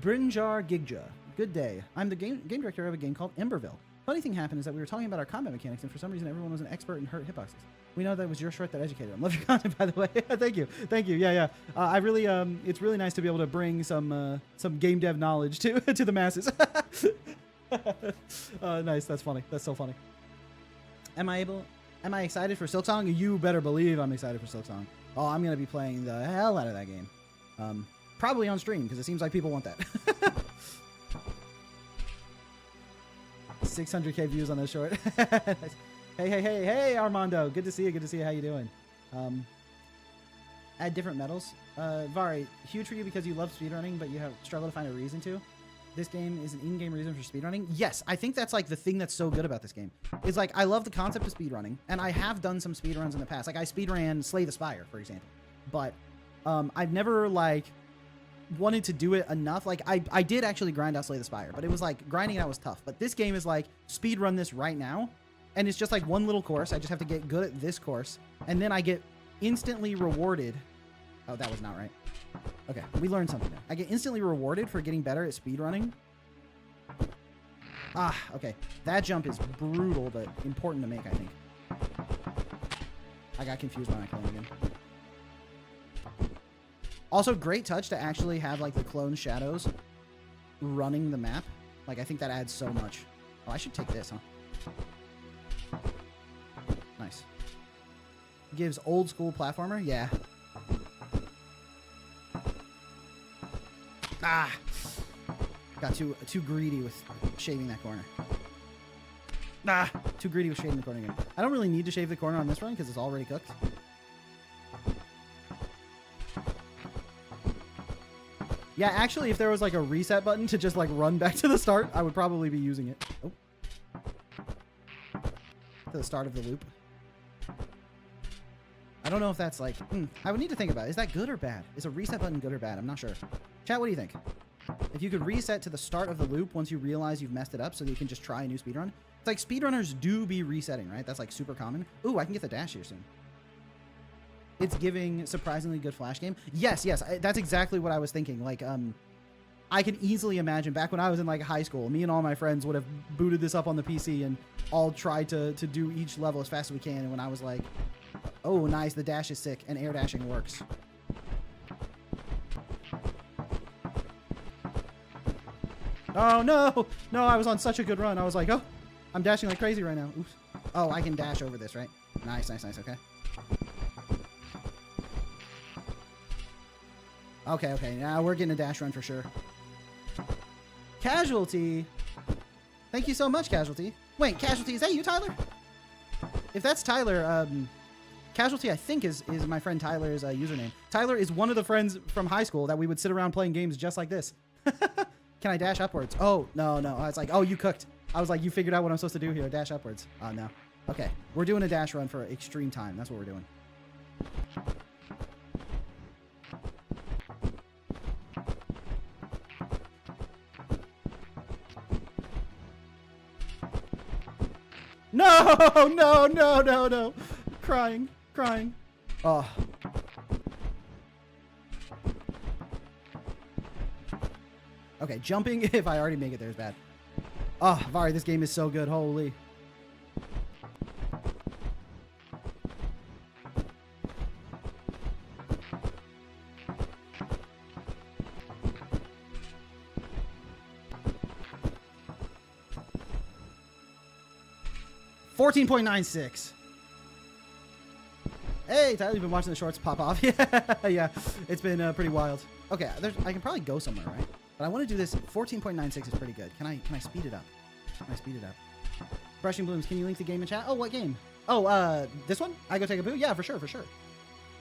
[SPEAKER 1] Brinjar Gigja. Good day. I'm the game director of a game called Emberville. Funny thing happened is that we were talking about our combat mechanics, and for some reason everyone was an expert in hurt hitboxes. We know that it was your short that educated them. Love your content, by the way. Thank you. Thank you. Yeah, yeah. I really, it's really nice to be able to bring some game dev knowledge to the masses. Nice. That's funny. That's so funny. Am I able Am I excited for Silksong? You better believe I'm excited for Silksong. Oh, I'm going to be playing the hell out of that game. Probably on stream, because it seems like people want that. 600K views on this short. Nice. Hey, Armando. Good to see you. Good to see you. How you doing? Add different medals. Vari, huge for you because you love speedrunning, but you have struggled to find a reason to. This game is an in-game reason for speedrunning. Yes, I think that's like the thing that's so good about this game. Is like I love the concept of speedrunning, and I have done some speedruns in the past. Like I speedran Slay the Spire, for example. But I've never like wanted to do it enough. Like I did actually grind out Slay the Spire, but it was like grinding out was tough. But this game is like speedrun this right now, and it's just like one little course. I just have to get good at this course, and then I get instantly rewarded. Oh, that was not right. Okay, we learned something there. I get instantly rewarded for getting better at speedrunning. Ah, okay. That jump is brutal, but important to make, I think. I got confused when I cloned again. Also, great touch to actually have, like, the clone shadows running the map. Like, I think that adds so much. Oh, I should take this, huh? Nice. Gives old school platformer? Yeah. Ah! Got too greedy with shaving that corner. Ah! Too greedy with shaving the corner again. I don't really need to shave the corner on this run because it's already cooked. Yeah, actually, if there was like a reset button to just like run back to the start, I would probably be using it. Oh. To the start of the loop. I don't know if that's like... I would need to think about it. Is that good or bad? Is a reset button good or bad? I'm not sure. Chat, what do you think? If you could reset to the start of the loop once you realize you've messed it up so that you can just try a new speedrun. It's like speedrunners do be resetting, right? That's like super common. Ooh, I can get the dash here soon. It's giving surprisingly good flash game. Yes, that's exactly what I was thinking. Like, I can easily imagine back when I was in like high school, me and all my friends would have booted this up on the PC and all tried to do each level as fast as we can. And when I was like, oh, nice, the dash is sick and air dashing works. Oh, no. No, I was on such a good run. I was like, oh, I'm dashing like crazy right now. Oops. Oh, I can dash over this, right? Nice. Okay. Okay. Now we're getting a dash run for sure. Casualty. Thank you so much, Casualty. Wait, Casualty, is that you, Tyler? If that's Tyler, Casualty, I think, is my friend Tyler's username. Tyler is one of the friends from high school that we would sit around playing games just like this. Can I dash upwards? Oh, no. I was like, oh, you cooked. I was like, you figured out what I'm supposed to do here. Dash upwards. Oh, no. Okay. We're doing a dash run for extreme time. That's what we're doing. No. Crying. Oh. Okay, jumping, if I already make it there, is bad. Oh, Vari, this game is so good. Holy. $14.96. Hey, Tyler, you've been watching the shorts pop off. Yeah, it's been pretty wild. Okay, I can probably go somewhere, right? But I want to do this. 14.96 is pretty good. Can I speed it up? Brushing Blooms, can you link the game in chat? Oh, what game? Oh, this one? I Go Take a Boo? Yeah, for sure.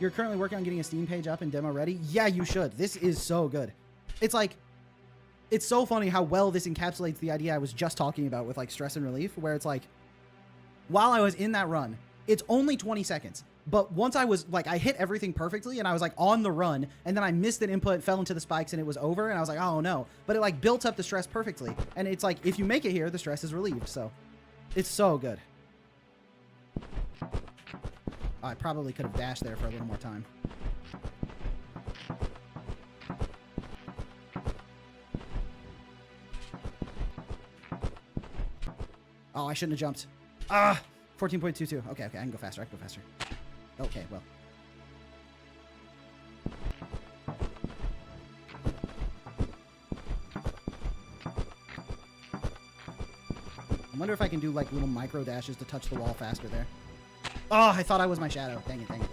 [SPEAKER 1] You're currently working on getting a Steam page up and demo ready? Yeah, you should. This is so good. It's like, it's so funny how well this encapsulates the idea I was just talking about with like stress and relief, where it's like, while I was in that run, it's only 20 seconds. But once I was like, I hit everything perfectly and I was like on the run, and then I missed an input, fell into the spikes, and it was over. And I was like, oh no. But it like built up the stress perfectly. And it's like, if you make it here, the stress is relieved. So it's so good. Oh, I probably could have dashed there for a little more time. Oh, I shouldn't have jumped. 14.22. Okay, I can go faster. Okay, well. I wonder if I can do like little micro dashes to touch the wall faster there. Oh, I thought I was my shadow. Dang it, dang it.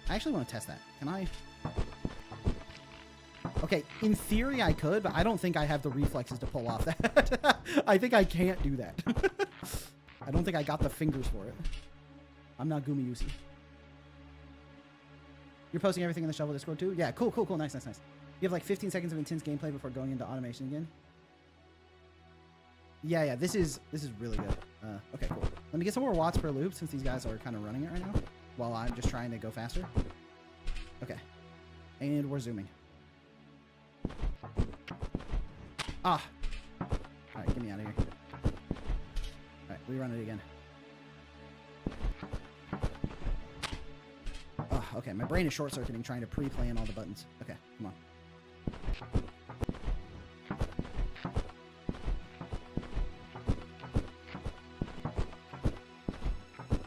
[SPEAKER 1] I actually want to test that. Can I? Okay, in theory I could, but I don't think I have the reflexes to pull off that. I think I can't do that. I don't think I got the fingers for it. I'm not Gumayusi. You're posting everything in the Shovel Discord too? Yeah, cool, cool, cool. Nice, nice, nice. You have like 15 seconds of intense gameplay before going into automation again. Yeah, yeah, this is really good. Okay, cool. Let me get some more watts per loop since these guys are kind of running it right now while I'm just trying to go faster. Okay. And we're zooming. Ah. All right, get me out of here. All right, we run it again. Oh, okay, my brain is short-circuiting trying to pre-plan all the buttons. Okay, come on.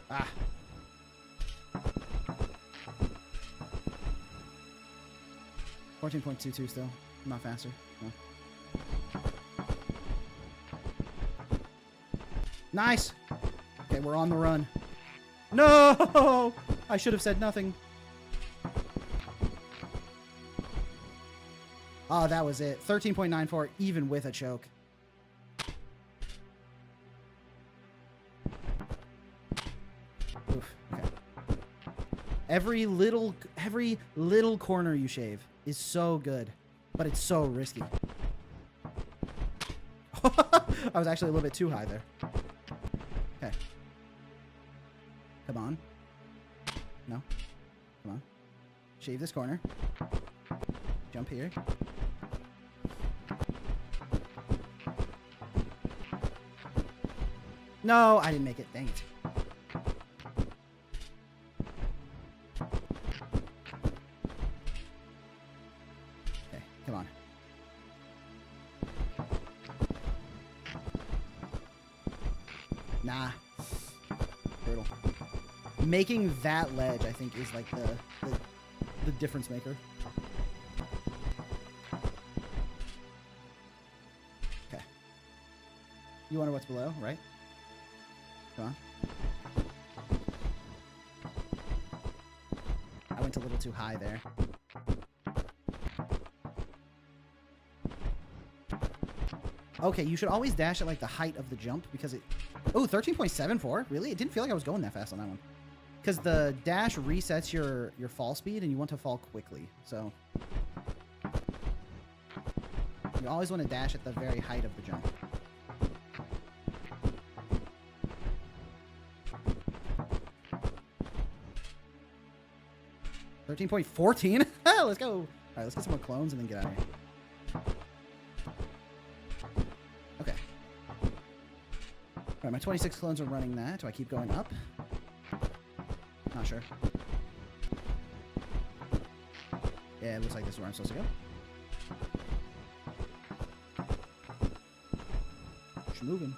[SPEAKER 1] Ah. .22 still. I'm not faster. No. Nice! Okay, we're on the run. No! I should have said nothing. Oh, that was it. 13.94 even with a choke. Oof, okay. Every little corner you shave is so good, but it's so risky. I was actually a little bit too high there. Okay. Come on. No. Come on. Shave this corner. Jump here. No, I didn't make it. Dang it. Okay, come on. Nah. Brutal. Making that ledge, I think, is like the difference maker. Okay. You wonder what's below, right? Come on. I went a little too high there. Okay, you should always dash at like the height of the jump because it... Oh, 13.74? Really? It didn't feel like I was going that fast on that one. Because the dash resets your fall speed and you want to fall quickly. So you always want to dash at the very height of the jump. $13.14? Let's go. All right, let's get some more clones and then get out of here. Okay. All right, my 26 clones are running that. Do I keep going up? Not sure. Yeah, it looks like this is where I'm supposed to go. She's moving.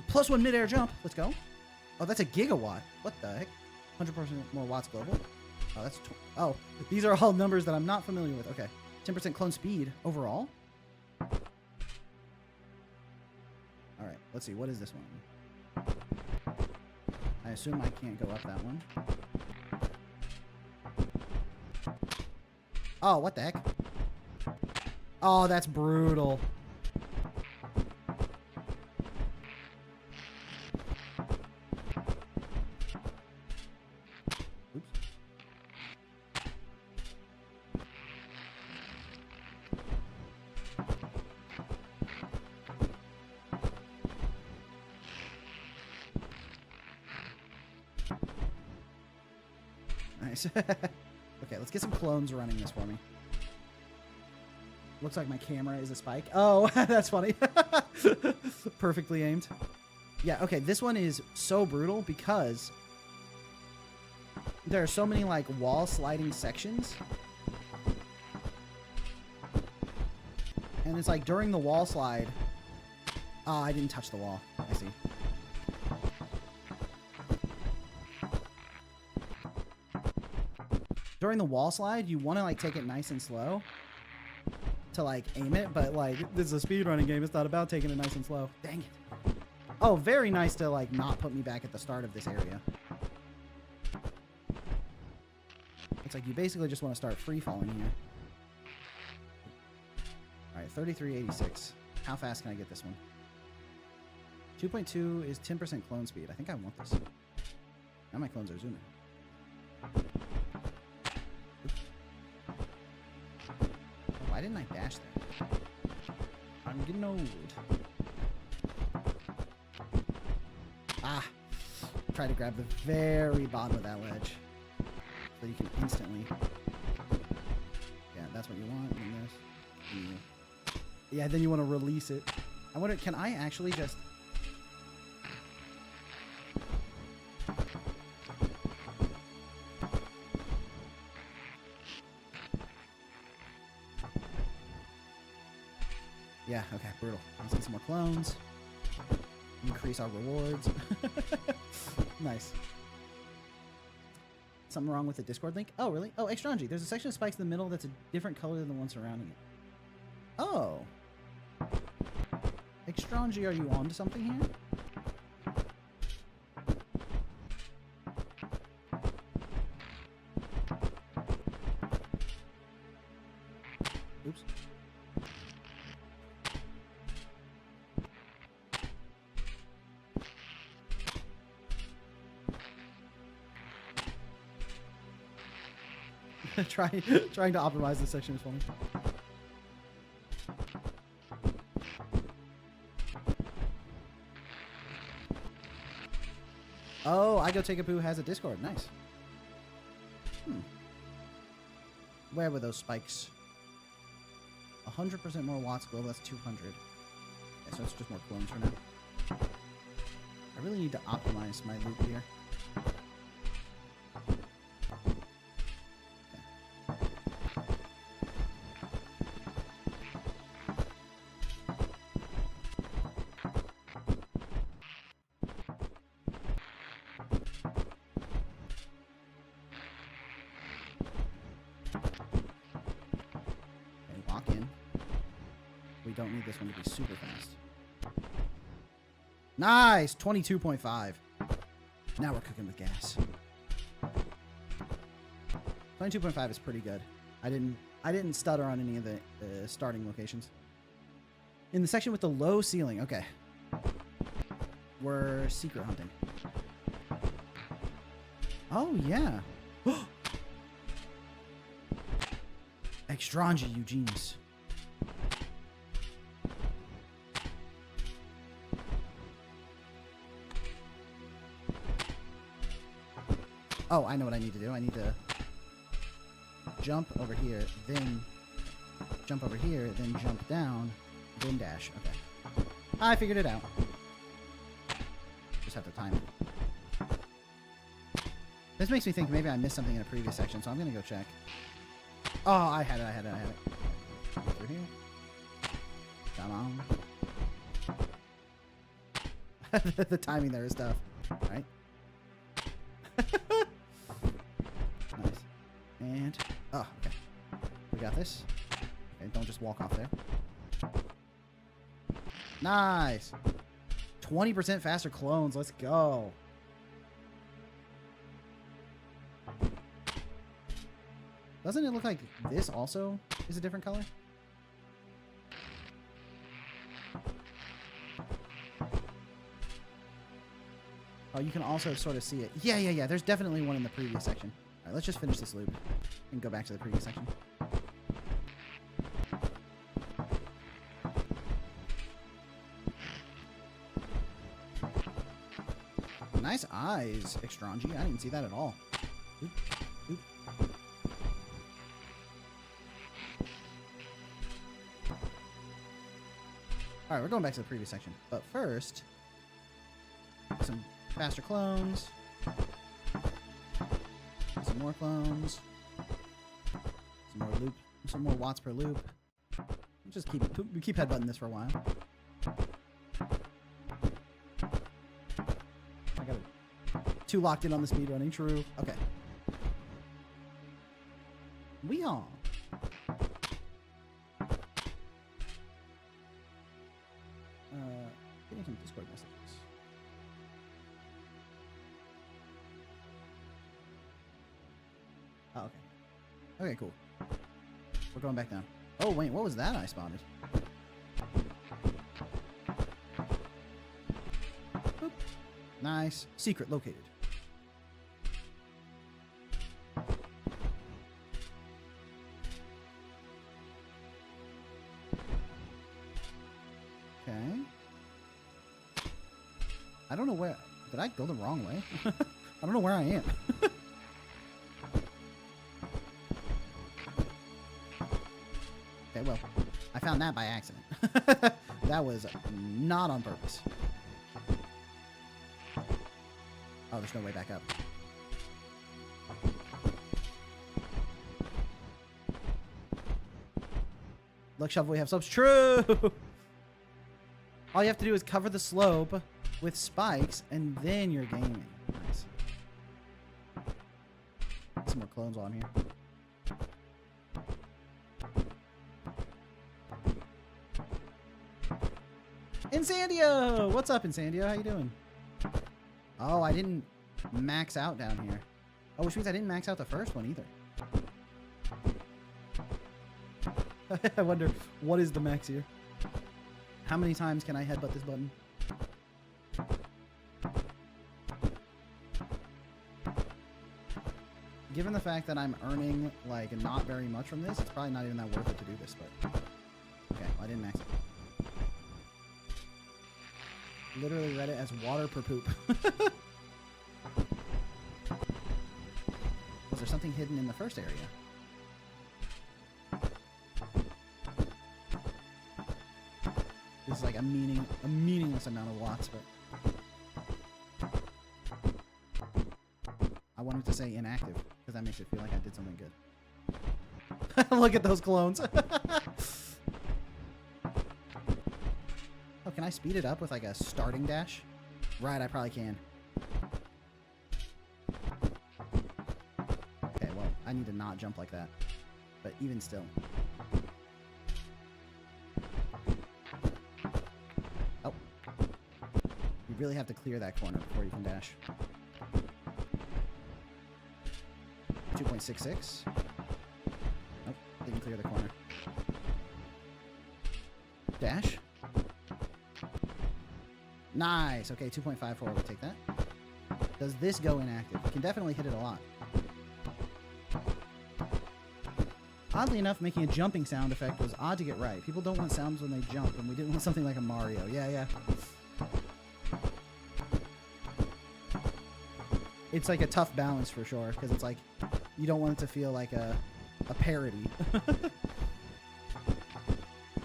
[SPEAKER 1] +1 mid-air jump. Let's go. Oh, that's a gigawatt. What the heck? 100% more watts global. Oh, that's... Oh, these are all numbers that I'm not familiar with. Okay. 10% clone speed overall. All right. Let's see. What is this one? I assume I can't go up that one. Oh, what the heck? Oh, that's brutal. Nice. Okay, let's get some clones running this for me. Looks like my camera is a spike. Oh, that's funny. Perfectly aimed. Yeah, okay, this one is so brutal because there are so many, like, wall sliding sections. And it's like during the wall slide... Oh, I didn't touch the wall. I see. during the wall slide, you want to like take it nice and slow to like aim it, but like this is a speedrunning game. It's not about taking it nice and slow. Dang it. Oh, very nice to like not put me back at the start of this area. It's like you basically just want to start free falling here. All right, 3386. How fast can I get this one? 2.2 is 10% clone speed. I think I want this. Now my clones are zooming. Why didn't I dash there? I'm getting old. Ah! Try to grab the very bottom of that ledge. So you can instantly... Yeah, that's what you want. And this. Yeah, then you want to release it. I wonder, can I actually just... Yeah, okay, brutal. Let's get some more clones. Increase our rewards. Nice. Something wrong with the Discord link? Oh, really? Oh, Extranji. There's a section of spikes in the middle that's a different color than the one surrounding it. Oh. Extranji, are you on to something here? Oops. Trying to optimize this section is funny. Oh, I Go Take a Poo has a Discord. Nice. Where were those spikes? 100% more watts glow. That's 200. Okay, so it's just more clones for now. I really need to optimize my loop here. Don't need this one to be super fast. Nice! 22.5. Now we're cooking with gas. 22.5 is pretty good. I didn't stutter on any of the starting locations. In the section with the low ceiling, okay. We're secret hunting. Oh yeah. Extranji, you genius. Oh, I know what I need to do. I need to jump over here, then jump over here, then jump down, then dash. Okay. I figured it out. Just have to time it. This makes me think maybe I missed something in a previous section, so I'm going to go check. Oh, I had it. Over here. Come on. The timing there is tough. All right. Nice. And, oh, okay. We got this. Okay, don't just walk off there. Nice. 20% faster clones. Let's go. Doesn't it look like this also is a different color? Oh, you can also sort of see it. Yeah. There's definitely one in the previous section. All right, let's just finish this loop and go back to the previous section. Nice eyes, Extranji. I didn't see that at all. Oop, oop. All right, we're going back to the previous section. But first, some faster clones. Some more clones. Some more loop. Some more watts per loop. We'll just keep headbutting this for a while. I got it too locked in on the speedrunning. True. Okay. We are. Getting some Discord messages. Oh, okay. Okay, cool. We're going back down. Oh, wait, what was that I spotted? Boop. Nice. Secret located. Okay. I don't know where... Did I go the wrong way? I don't know where I am. Okay, well, I found that by accident. That was not on purpose. Oh, there's no way back up. Look, Shovel, we have slopes. True! All you have to do is cover the slope with spikes, and then you're gaming. Nice. Get some more clones while I'm here. Insandio! What's up, Insandio? How you doing? Oh, I didn't max out down here. Oh, which means I didn't max out the first one either. I wonder, what is the max here? How many times can I headbutt this button? Given the fact that I'm earning, like, not very much from this, it's probably not even that worth it to do this, but... Okay, well, I didn't max it. Literally read it as water per poop. Was there something hidden in the first area? This is like a meaningless amount of watts, but I wanted to say inactive because that makes it feel like I did something good. Look at those clones. Oh, can I speed it up with like a starting dash? Right, I probably can. Okay, well, I need to not jump like that. But even still. Oh. You really have to clear that corner before you can dash. 2.66. Nope, didn't clear the corner. Dash. Nice. Okay, 2.54. We'll take that. Does this go inactive? You can definitely hit it a lot. Oddly enough, making a jumping sound effect was odd to get right. People don't want sounds when they jump, and we didn't want something like a Mario. Yeah. It's like a tough balance for sure, because it's like, you don't want it to feel like a parody.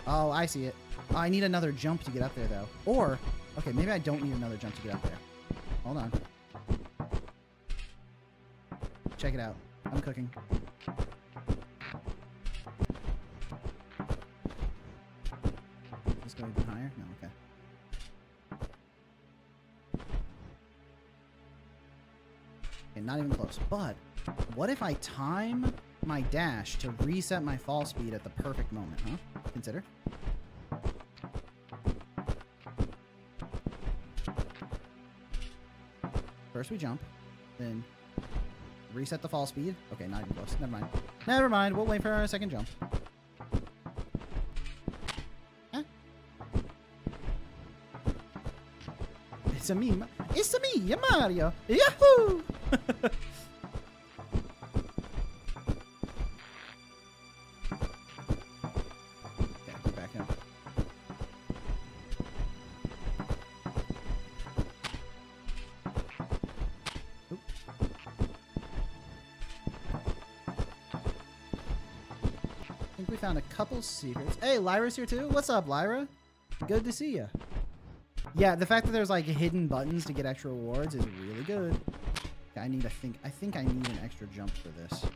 [SPEAKER 1] Oh, I see it. Oh, I need another jump to get up there, though. Or... Okay, maybe I don't need another jump to get up there. Hold on. Check it out. I'm cooking. Is this going even higher? No, okay. Okay, not even close. But, what if I time my dash to reset my fall speed at the perfect moment, huh? Consider. First we jump, then reset the fall speed. Okay, not even close. Never mind. Never mind. We'll wait for our second jump. Huh? It's a me. It's a me, Mario. Yahoo! Okay, back up. Found a couple secrets. Hey, Lyra's here too. What's up, Lyra? Good to see ya. Yeah, the fact that there's like hidden buttons to get extra rewards is really good. Okay, I think I need an extra jump for this.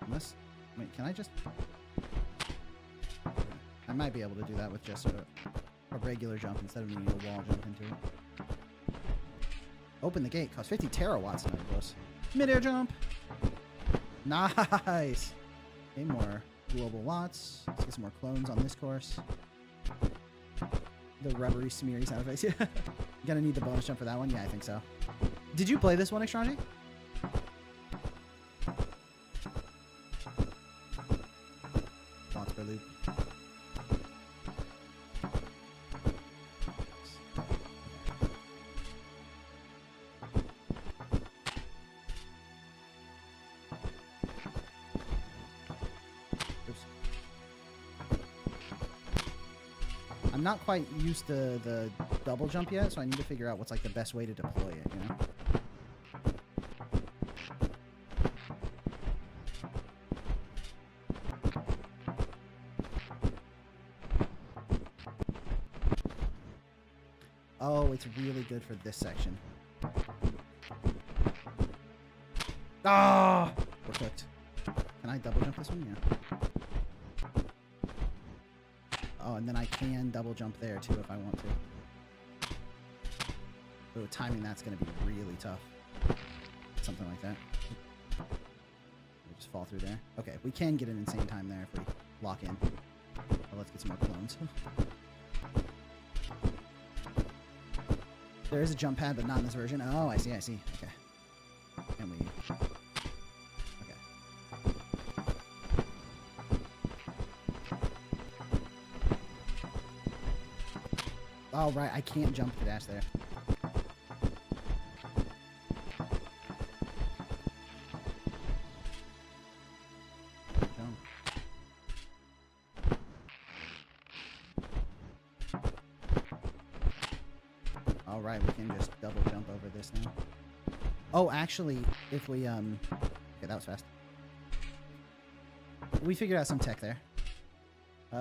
[SPEAKER 1] Unless, wait, can I just? I might be able to do that with just a regular jump instead of needing a wall jump into it. Open the gate. Costs 50 terawatts in boss. Mid-air jump. Nice. Okay, more global lots. Let's get some more clones on this course. The rubbery, smeary sound effects. Yeah. Gonna need the bonus jump for that one? Yeah, I think so. Did you play this one, Extranji? Lots per loop. I'm not quite used to the double jump yet, so I need to figure out what's like the best way to deploy it, you know? Oh, it's really good for this section. Ah! Oh, we're cooked. Can I double jump this one? Yeah. Oh, and then I can double jump there too if I want to. Oh, timing that's going to be really tough. Something like that. We'll just fall through there. Okay, we can get an insane time there if we lock in. Oh, let's get some more clones. There is a jump pad, but not in this version. Oh, I see, I see. Okay. And we... Oh, right. I can't jump to dash there. Jump. All right. We can just double jump over this now. Oh, actually, if we, okay, that was fast. We figured out some tech there.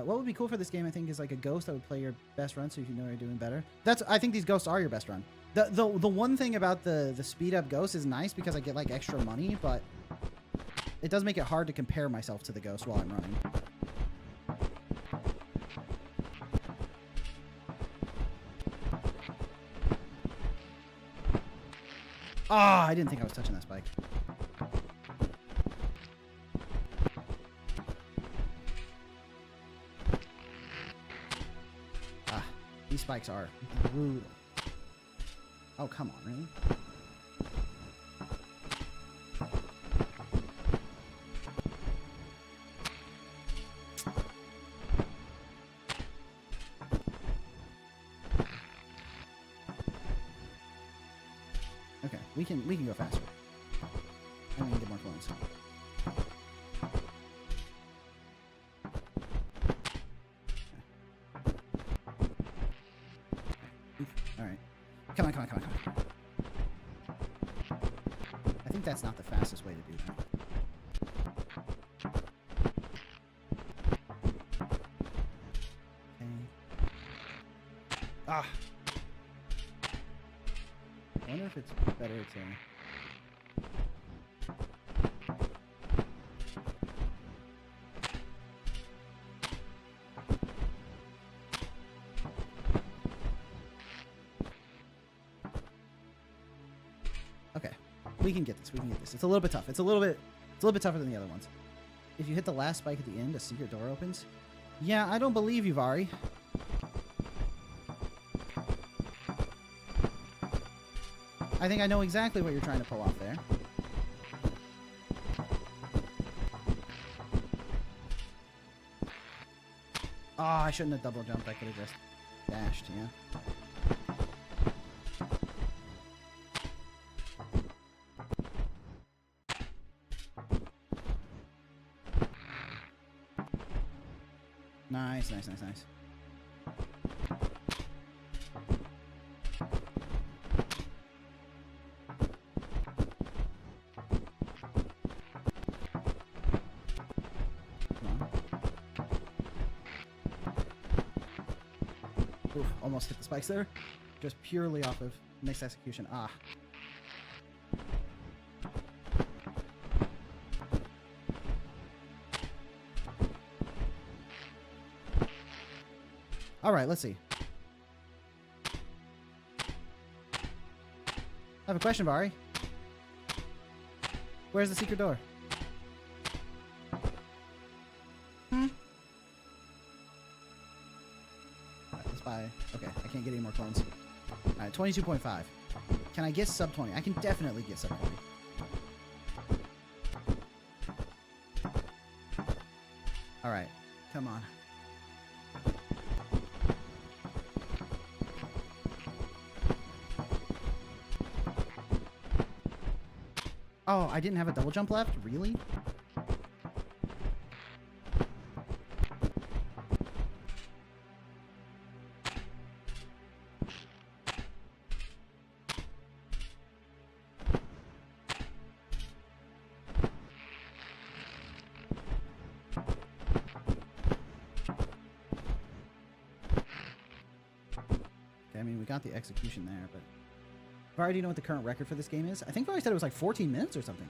[SPEAKER 1] What would be cool for this game, I think, is like a ghost that would play your best run, so you know you're doing better. I think these ghosts are your best run. The one thing about the speed up ghost is nice because I get like extra money, but it does make it hard to compare myself to the ghost while I'm running. Ah, I didn't think I was touching that spike. These spikes are brutal. Oh, come on, really? Okay, we can go faster. And we can get more clones. Alright. Come on, come on, come on, come on. I think that's not the fastest way to do that. Okay. Ah! I wonder if it's better to... Okay, we can get this. We can get this. It's a little bit tough. It's a little bit tougher than the other ones. If you hit the last spike at the end, a secret door opens. Yeah, I don't believe you, Vari. I think I know exactly what you're trying to pull off there. Oh, I shouldn't have double jumped. I could have just dashed, yeah. Nice, nice, nice, nice. Oof, almost hit the spikes there. Just purely off of mixed execution. Ah. All right, let's see. I have a question, Vari. Where's the secret door? Alright, let's buy... Okay, I can't get any more clones. Alright, 22.5. Can I get sub 20? I can definitely get sub 20. Alright, come on. Oh, I didn't have a double jump left? Really? I mean, we got the execution there, but... Vari, do you know what the current record for this game is? I think Vari said it was like 14 minutes or something.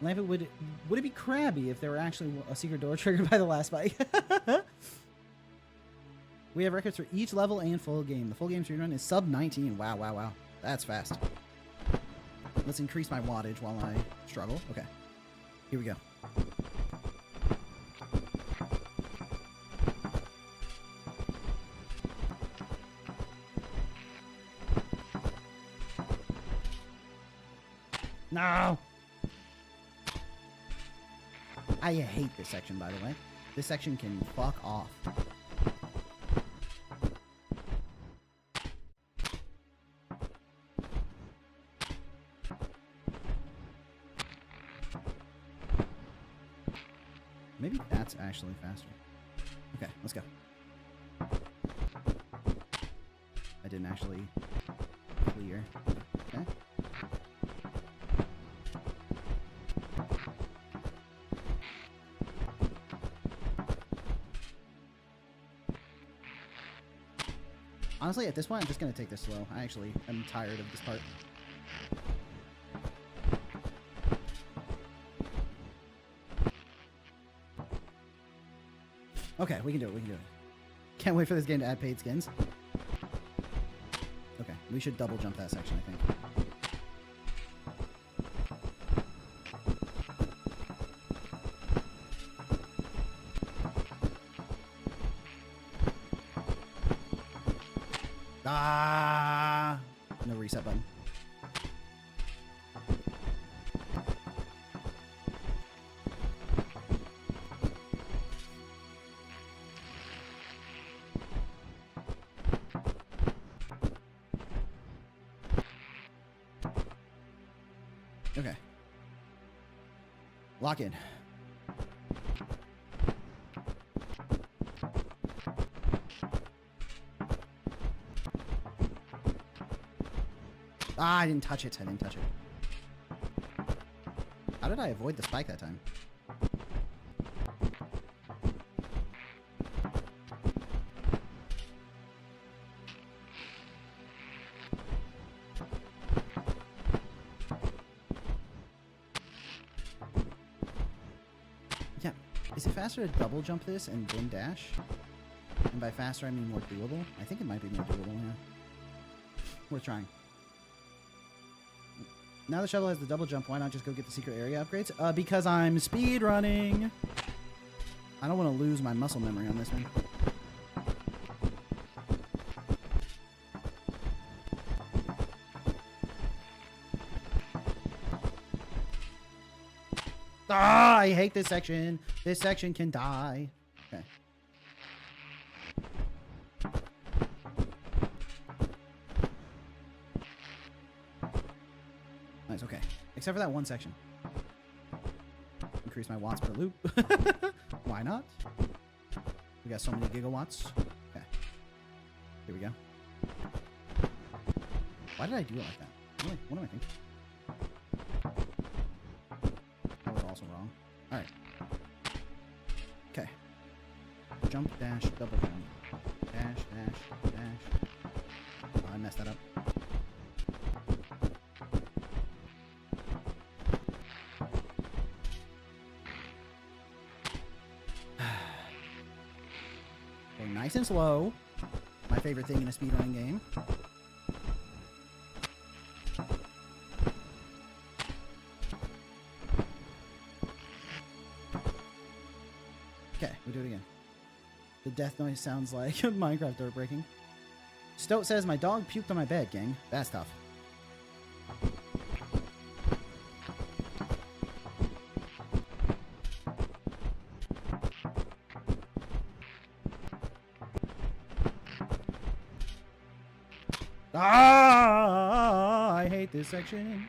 [SPEAKER 1] Lampet, would it be crabby if there were actually a secret door triggered by the last spike? We have records for each level and full game. The full game speedrun is sub 19. Wow, wow, wow. That's fast. Let's increase my wattage while I struggle. Okay. Here we go. No! I hate this section, by the way. This section can fuck off. Maybe that's actually faster. Okay, let's go. I didn't actually clear. Okay. Honestly, at this point, I'm just going to take this slow. I actually am tired of this part. Okay, we can do it. We can do it. Can't wait for this game to add paid skins. Okay, we should double jump that section, I think. Ah! No reset button. Okay. Lock in. Ah, I didn't touch it. I didn't touch it. How did I avoid the spike that time? Yeah. Is it faster to double jump this and then dash? And by faster, I mean more doable? I think it might be more doable, yeah. Worth trying. Now the shovel has the double jump, why not just go get the secret area upgrades? Because I'm speed running. I don't want to lose my muscle memory on this one. Ah, I hate this section. This section can die. Okay. Nice, okay. Except for that one section. Increase my watts per loop. Why not? We got so many gigawatts. Okay. Here we go. Why did I do it like that? What am I thinking? That was also wrong. Alright. Okay. Jump, dash, double jump. Dash, dash, dash. Oh, I messed that up. Nice and slow. My favorite thing in a speedrunning game. Okay, we do it again. The death noise sounds like Minecraft door breaking. Stoat says, my dog puked on my bed, gang. That's tough. Ah, I hate this section.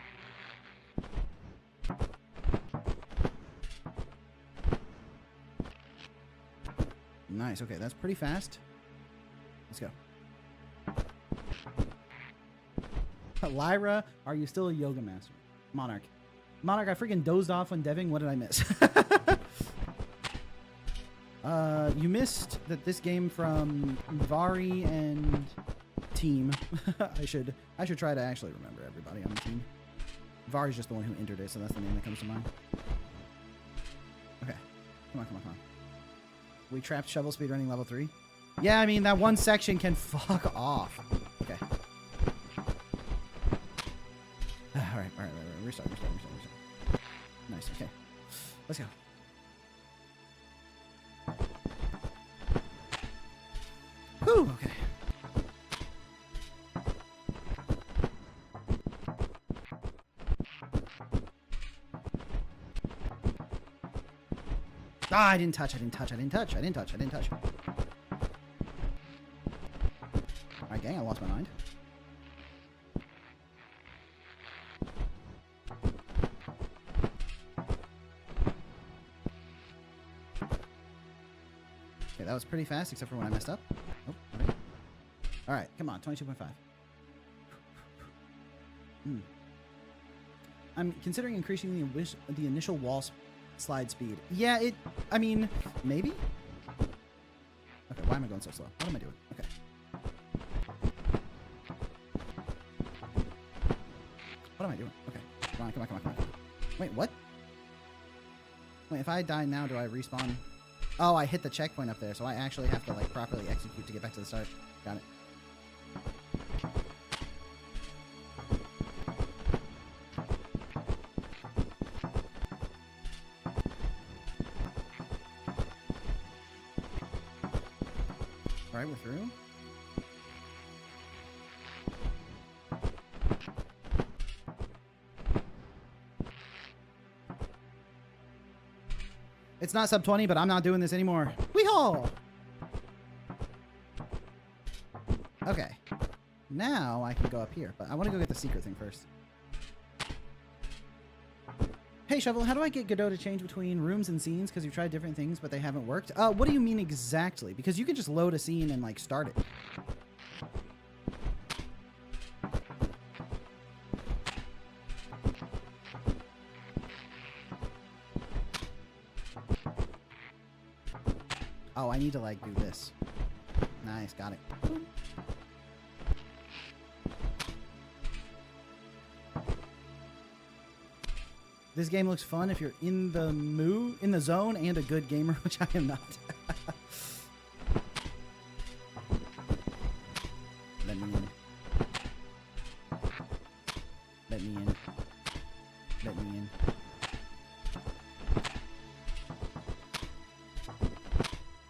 [SPEAKER 1] Nice. Okay, that's pretty fast. Let's go. Lyra, are you still a yoga master? Monarch. Monarch, I freaking dozed off when deving. What did I miss? You missed that this game from Vari and team. I should try to actually remember everybody on the team. Vari's just the one who entered it, so that's the name that comes to mind. Okay. Come on, come on, come on. We trapped shovel speedrunning level 3. Yeah, I mean, that one section can fuck off. Okay. Alright. Restart. Nice, okay. Let's go. Whew, okay. Ah, I didn't touch. Alright, gang, I lost my mind. Okay, that was pretty fast, except for when I messed up. Oh, okay. Alright, come on, 22.5. I'm considering increasing the initial wall slide speed. Yeah, I mean, maybe? Okay, why am I going so slow? What am I doing? Okay. What am I doing? Okay. Come on. Wait, what? Wait, if I die now, do I respawn? Oh, I hit the checkpoint up there, so I actually have to, like, properly execute to get back to the start. Got it. Alright, we're through. It's not sub 20, but I'm not doing this anymore. Weehaw! Okay. Now I can go up here, but I want to go get the secret thing first. Hey, Shovel, how do I get Godot to change between rooms and scenes? Because you've tried different things, but they haven't worked. What do you mean exactly? Because you can just load a scene and, like, start it. Oh, I need to, like, do this. Nice, got it. This game looks fun if you're in the zone and a good gamer, which I am not. Let me in.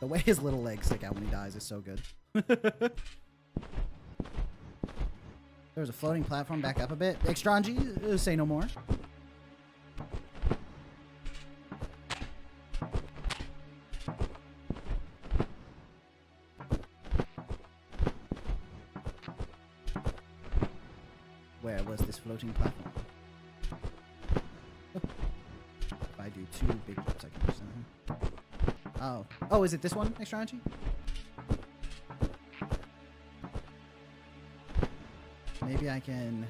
[SPEAKER 1] The way his little legs stick out when he dies is so good. There's a floating platform back up a bit. Extranji, say no more. Where was this floating platform? Oh. If I do 2 big jumps, I can do something. Oh. Oh, is it this one, Extranji? Maybe I can...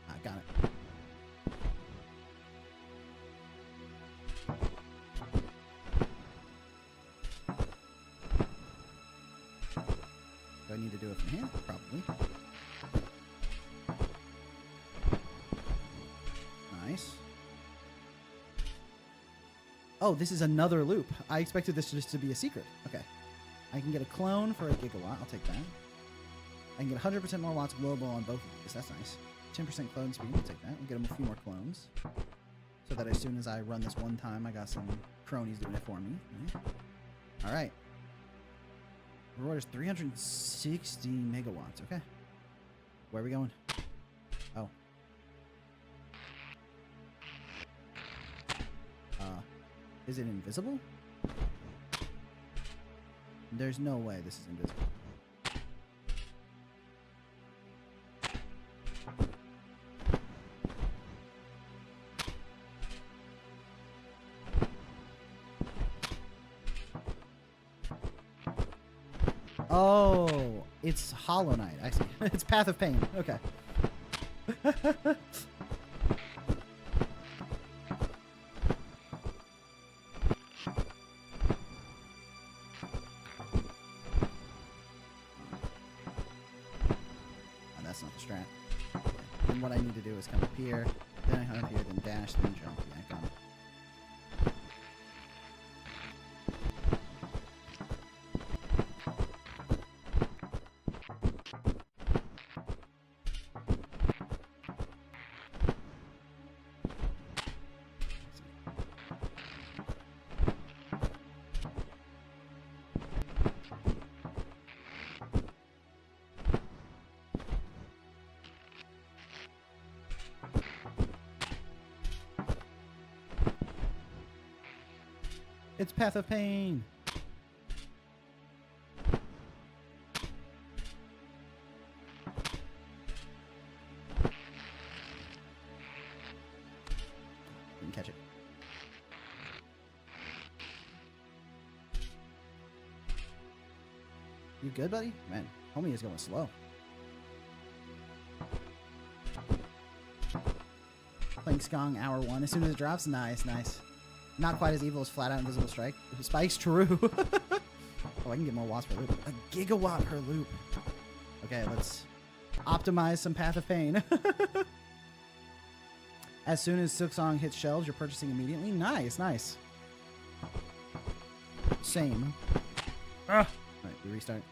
[SPEAKER 1] I got it. Do I need to do it from here? Probably. Nice. Oh, this is another loop. I expected this just to be a secret. Okay. I can get a clone for a gigawatt. I'll take that. I can get 100% more watts global on both of these. That's nice. 10% clone speed. I'll take that. We'll get them a few more clones. So that as soon as I run this one time, I got some cronies doing it for me. All right. Reward is 360 megawatts. Okay. Where are we going? Oh. Is it invisible? There's no way this is invisible. Oh, it's Hollow Knight. I see. It's Path of Pain. Okay. That's not the strat. Okay. And what I need to do is come up here, then I come up here, then dash, then jump. Yeah, got it. It's Path of Pain. Didn't catch it. You good, buddy? Man, homie is going slow. Playing Skong hour 1. As soon as it drops, nice, nice. Not quite as evil as Flat Out Invisible Strike. Spike's true. Oh, I can get more watts per loop. A gigawatt per loop. Okay, let's optimize some Path of Pain. As soon as Silksong hits shelves, you're purchasing immediately. Nice, nice. Same. Alright, we restart.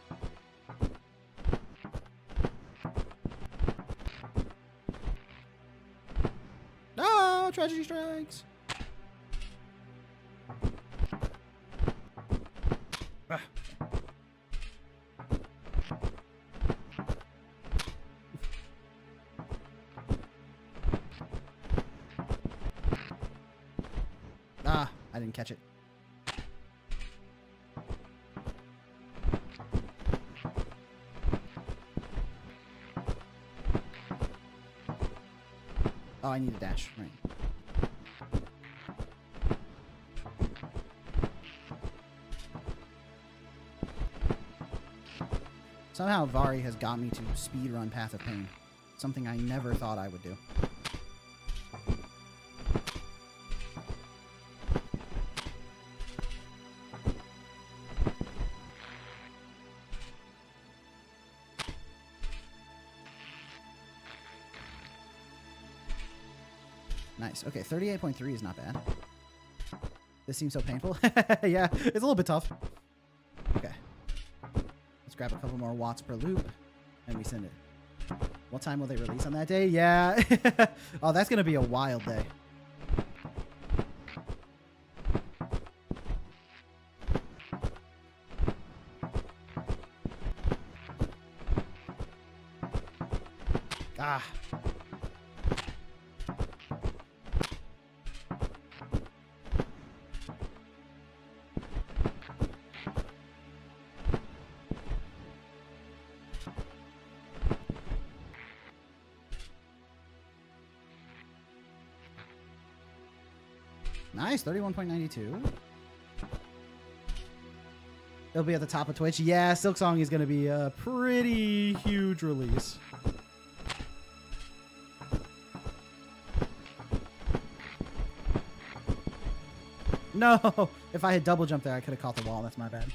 [SPEAKER 1] No, tragedy strikes. I didn't catch it. Oh, I need a dash. Right. Somehow Vari has got me to speedrun Path of Pain. Something I never thought I would do. Nice. Okay, 38.3 is not bad. This seems so painful. Yeah, it's a little bit tough. Okay. Let's grab a couple more watts per loop, and we send it. What time will they release on that day? Yeah. Oh, that's going to be a wild day. Ah. Nice, 31.92. It'll be at the top of Twitch. Yeah, Silksong is going to be a pretty huge release. No! If I had double jumped there, I could have caught the wall. That's my bad.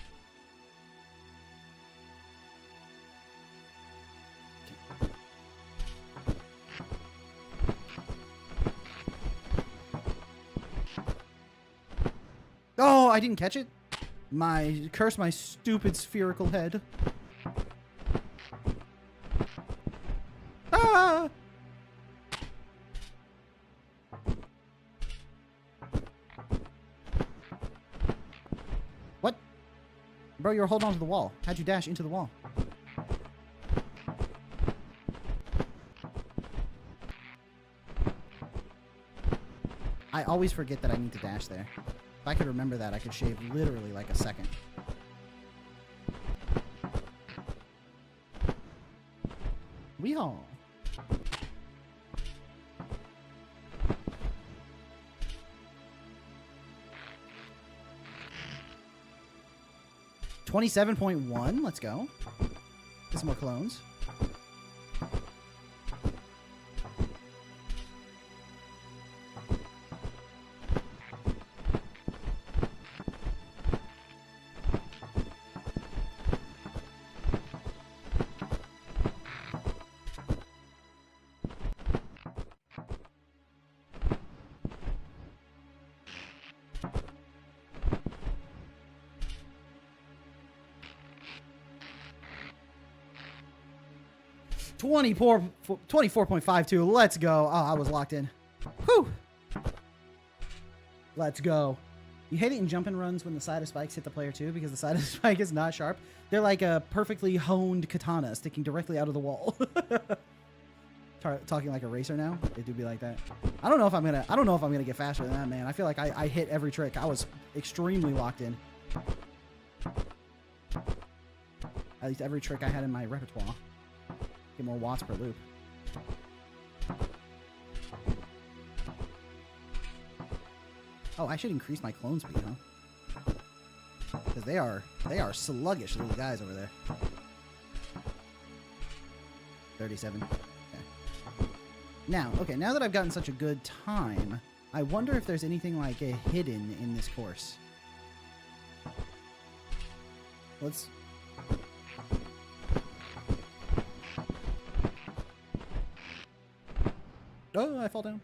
[SPEAKER 1] I didn't catch it. Curse my stupid spherical head. Ah! What? Bro, you were holding on to the wall. How'd you dash into the wall? I always forget that I need to dash there. If I could remember that, I could shave literally like a second. Weehaw. $27.1. Let's go. Get some more clones. $24.52. Let's go. Oh, I was locked in. Whew. Let's go. You hate it in jump and runs when the side of spikes hit the player too, because the side of spike is not sharp. They're like a perfectly honed katana sticking directly out of the wall. Talking like a racer now. It do be like that. I don't know if I'm gonna get faster than that, man. I feel like I hit every trick. I was extremely locked in. At least every trick I had in my repertoire. Get more watts per loop. Oh, I should increase my clone speed, huh? Because they are sluggish little guys over there. 37. Okay. Now that I've gotten such a good time, I wonder if there's anything like a hidden in this course. Let's. Oh, I fall down.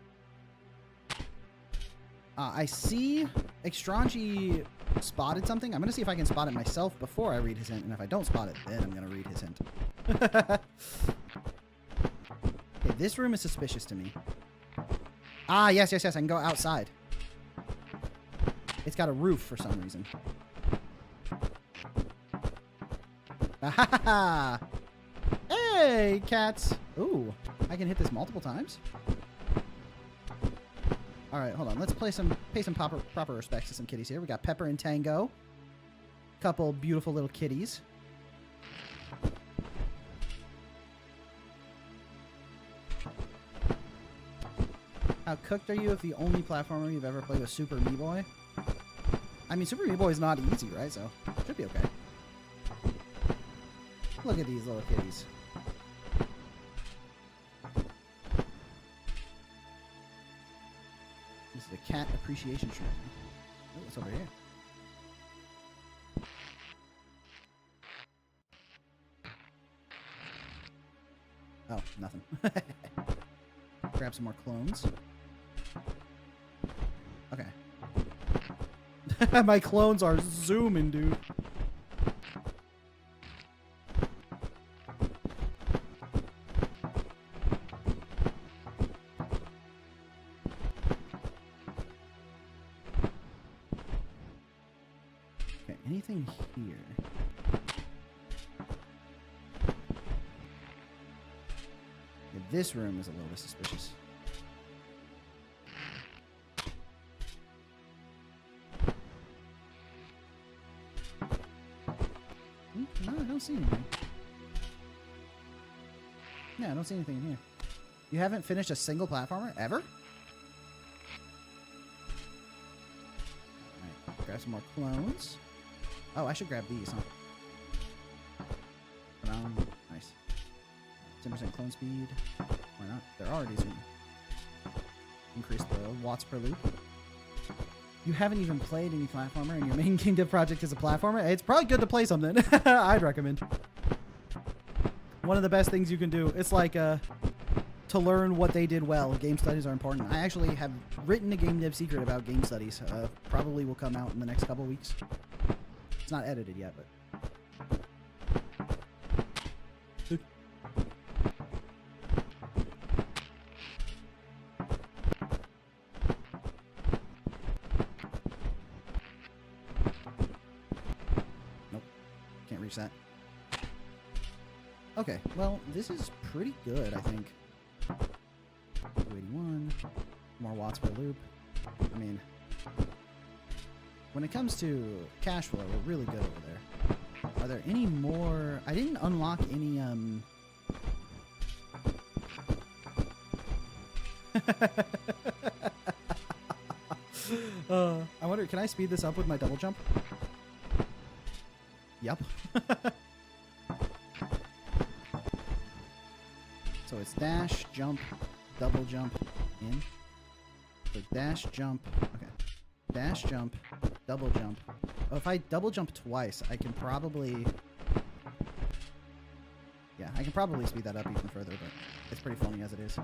[SPEAKER 1] I see Extranji spotted something. I'm going to see if I can spot it myself before I read his hint. And if I don't spot it, then I'm going to read his hint. Okay, this room is suspicious to me. Ah, yes. I can go outside. It's got a roof for some reason. Ah, hey, cats. Ooh, I can hit this multiple times. All right, hold on. Let's pay some proper respects to some kitties here. We got Pepper and Tango. Couple beautiful little kitties. How cooked are you if the only platformer you've ever played was Super Meat Boy? I mean, Super Meat Boy is not easy, right? So, should be okay. Look at these little kitties. This is a cat appreciation stream. Oh, what's over here? Oh, nothing. Grab some more clones. Okay. My clones are zooming, dude. Okay, anything here? Yeah, this room is a little bit suspicious. No, I don't see anything. Yeah, I don't see anything in here. You haven't finished a single platformer ever? Alright, grab some more clones. Oh, I should grab these, huh? Nice. 10% clone speed. Why not? They're already zooming. Increase the watts per loop. You haven't even played any platformer, and your main game dev project is a platformer? It's probably good to play something. I'd recommend. One of the best things you can do. It's like to learn what they did well. Game studies are important. I actually have written a game dev secret about game studies. Probably will come out in the next couple weeks. It's not edited yet, but... Nope. Can't reach that. Okay, well, this is pretty good, I think. 281. More watts per loop. I mean, when it comes to cash flow, we're really good over there. Are there any more? I didn't unlock any, I wonder, can I speed this up with my double jump? Yep. So it's dash, jump, double jump, in. So dash, jump, okay. Dash, jump, double jump. Oh, if I double jump twice, I can probably... Yeah, I can probably speed that up even further, but it's pretty funny as it is.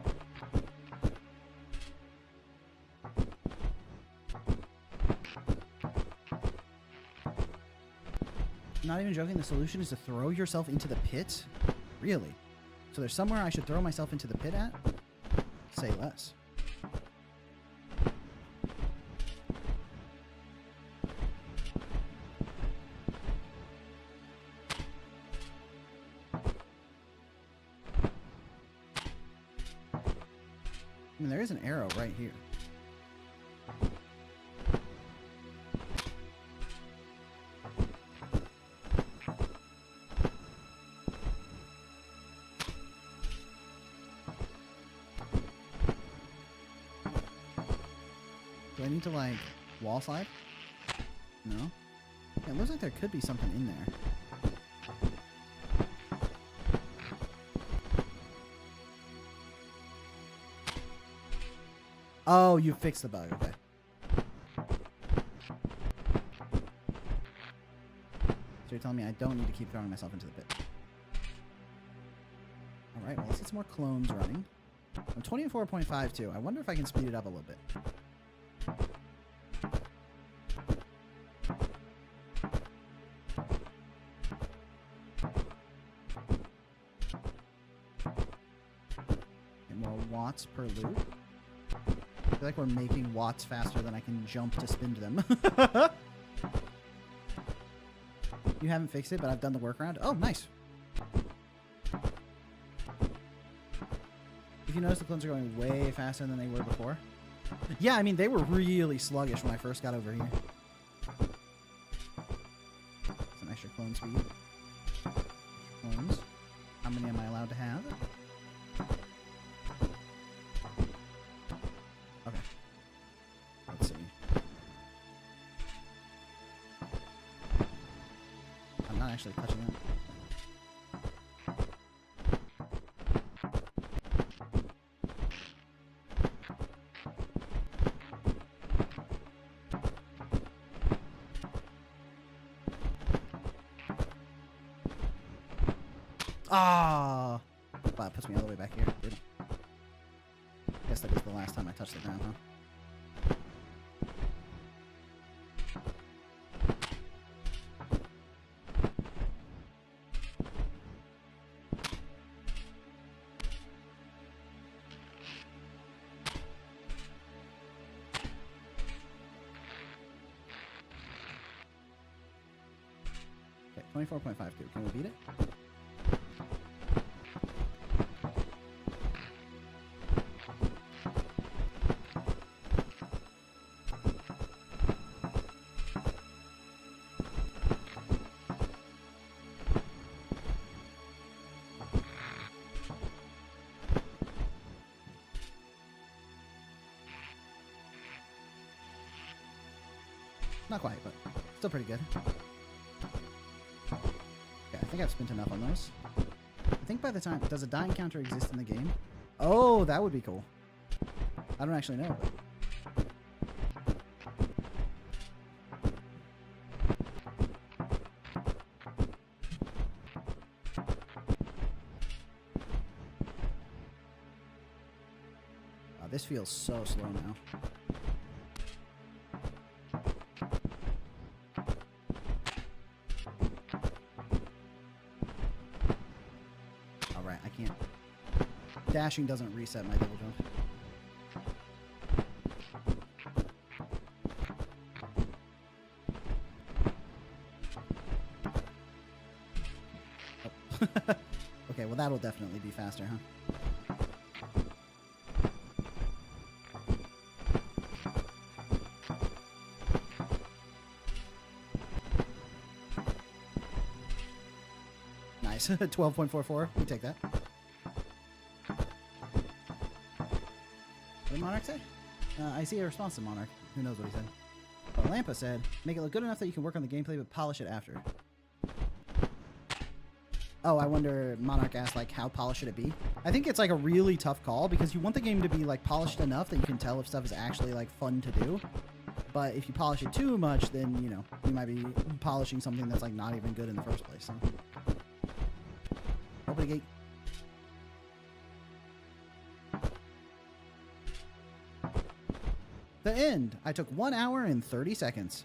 [SPEAKER 1] I'm not even joking, the solution is to throw yourself into the pit? Really? So there's somewhere I should throw myself into the pit at? Say less. I mean, there is an arrow right here. Do I need to, like, wall slide? No? Yeah, it looks like there could be something in there. Oh, you fixed the bug. Okay. So you're telling me I don't need to keep throwing myself into the pit. Alright, well, let's get some more clones running. I'm 24.52. I wonder if I can speed it up a little bit. Get more watts per loop. I feel like we're making watts faster than I can jump to spin to them. You haven't fixed it, but I've done the workaround. Oh, nice. If you notice, the clones are going way faster than they were before. Yeah, I mean, they were really sluggish when I first got over here. Some extra clone speed. Clones. How many am I allowed to have? Okay. Let's see. I'm not actually touching it. Ah! Wow, it puts me all the way back here. Good. Guess that was the last time I touched the ground, huh? Okay, 24.52. Can we beat it? Not quite, but still pretty good. Okay, I think I've spent enough on those. I think by the time... Does a dying counter exist in the game? Oh, that would be cool. I don't actually know, but... this feels so slow now. All right, I can't. Dashing doesn't reset my double jump. Oh. Okay, well that'll definitely be faster, huh? Nice. 12.44. We take that. What did Monarch say? I see a response to Monarch. Who knows what he said? But Lampa said, make it look good enough that you can work on the gameplay but polish it after. Oh, I wonder, Monarch asked, like, how polished should it be? I think it's, like, a really tough call because you want the game to be, like, polished enough that you can tell if stuff is actually, like, fun to do. But if you polish it too much, then, you know, you might be polishing something that's, like, not even good in the first place. So. Open the gate. The end. I took 1 hour and 30 seconds.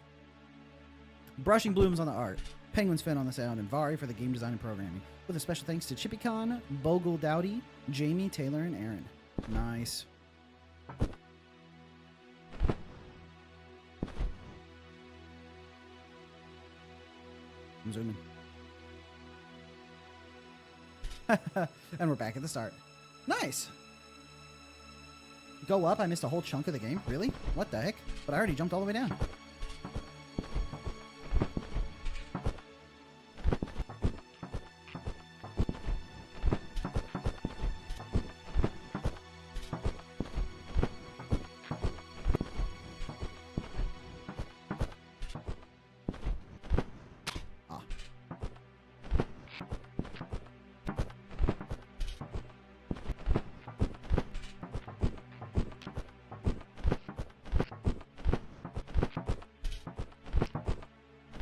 [SPEAKER 1] Brushing blooms on the art. Penguin's Fin on the sound, and Vari for the game design and programming. With a special thanks to ChippyCon, Bogle Dowdy, Jamie, Taylor, and Aaron. Nice. I'm zooming. And we're back at the start. Nice! Go up, I missed a whole chunk of the game. Really? What the heck? But I already jumped all the way down.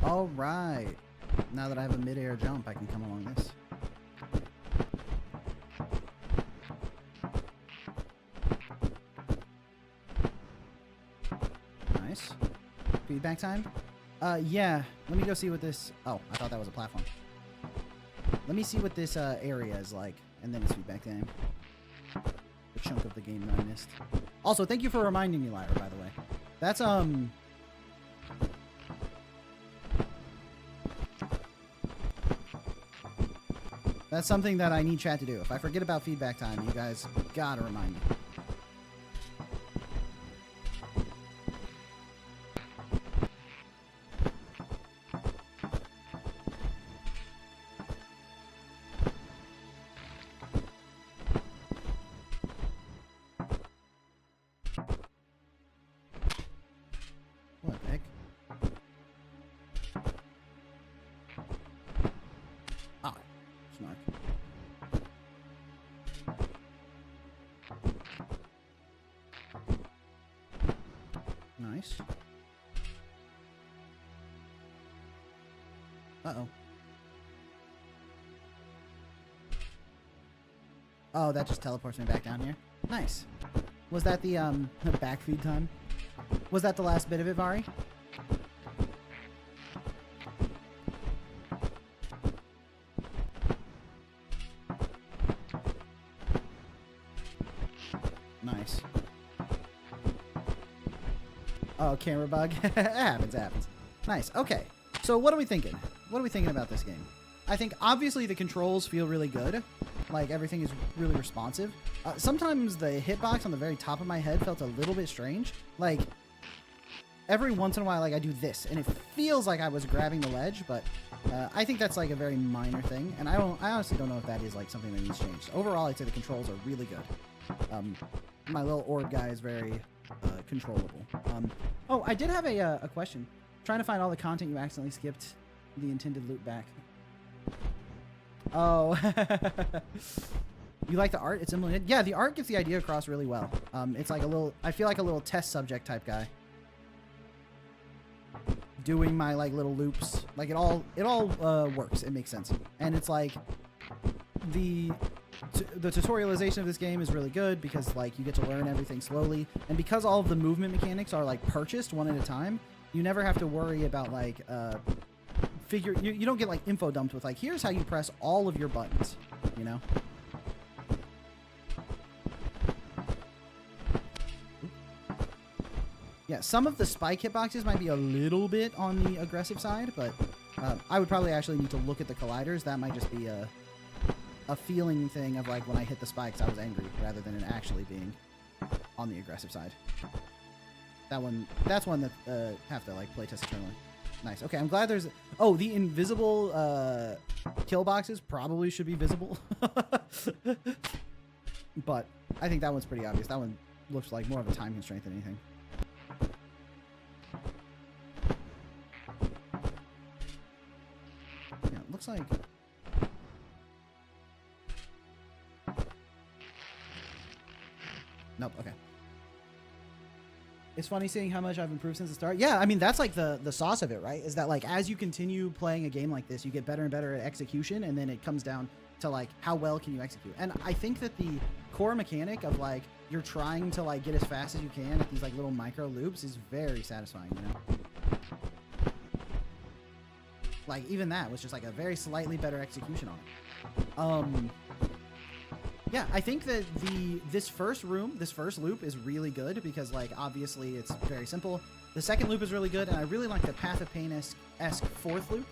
[SPEAKER 1] All right. Now that I have a mid-air jump, I can come along this. Nice. Feedback time? Yeah. Let me go see what this... Oh, I thought that was a platform. Let me see what this area is like, and then it's feedback time. The chunk of the game that I missed. Also, thank you for reminding me, Lyra, by the way. That's, That's something that I need chat to do. If I forget about feedback time, you guys gotta remind me. What the heck? Ah, snark. Nice. Uh-oh. Oh, that just teleports me back down here. Nice. Was that the backfeed time? Was that the last bit of it, Vari? Nice. Oh, camera bug. It happens, it happens. Nice. Okay. So what are we thinking? What are we thinking about this game? I think obviously the controls feel really good. Like everything is really responsive. Sometimes the hitbox on the very top of my head felt a little bit strange. Like every once in a while, like I do this and it feels like I was grabbing the ledge, but I think that's like a very minor thing. And I honestly don't know if that is like something that needs changed. Overall, I'd say the controls are really good. My little orb guy is very controllable. Oh, I did have a question. Trying to find all the content you accidentally skipped the intended loop back. Oh. You like the art? It's similar. Yeah, the art gets the idea across really well. It's like a little, I feel like a little test subject type guy. Doing my like little loops. Like it all works. It makes sense. And it's like the tutorialization of this game is really good because like you get to learn everything slowly, and because all of the movement mechanics are like purchased one at a time, you never have to worry about like you don't get like info dumped with like here's how you press all of your buttons, you know. Yeah, some of the spike hitboxes might be a little bit on the aggressive side, but I would probably actually need to look at the colliders. That might just be a feeling thing of like when I hit the spikes I was angry rather than it actually being on the aggressive side. That's one that have to like playtest eternally. Nice. Okay, I'm glad there's the invisible kill boxes probably should be visible. But I think that one's pretty obvious. That one looks like more of a time constraint than anything. Yeah, it looks like nope, okay. It's funny seeing how much I've improved since the start. Yeah, I mean, that's like the sauce of it, right? Is that like as you continue playing a game like this, you get better and better at execution, and then it comes down to like how well can you execute. And I think that the core mechanic of like you're trying to like get as fast as you can at these like little micro loops is very satisfying, you know? Like even that was just like a very slightly better execution on it. Yeah, I think that this first loop is really good because like obviously it's very simple. The second loop is really good, and I really like the Path of Pain-esque fourth loop.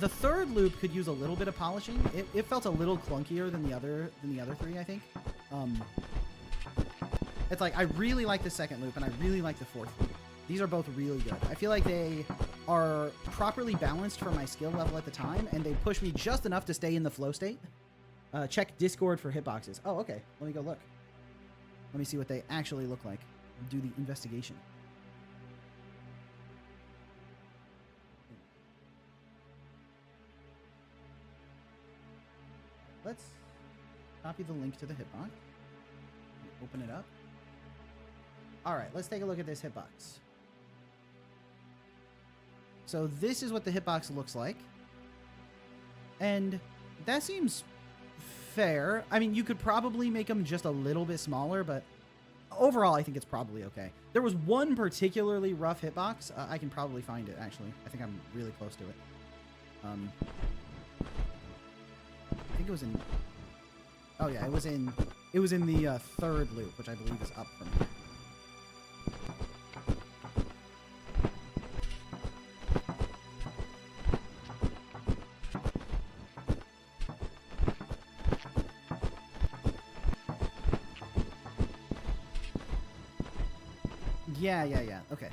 [SPEAKER 1] The third loop could use a little bit of polishing. It felt a little clunkier than the other three, I think. It's like I really like the second loop and I really like the fourth loop. These are both really good. I feel like they are properly balanced for my skill level at the time, and they push me just enough to stay in the flow state. Check Discord for hitboxes. Oh, okay. Let me go look. Let me see what they actually look like. Do the investigation. Let's copy the link to the hitbox. Open it up. All right, let's take a look at this hitbox. So this is what the hitbox looks like. And that seems fair. I mean, you could probably make them just a little bit smaller, but overall, I think it's probably okay. There was one particularly rough hitbox. I can probably find it, actually. I think I'm really close to it. I think it was in... Oh, yeah, it was in the third loop, which I believe is up from here. Yeah. Okay.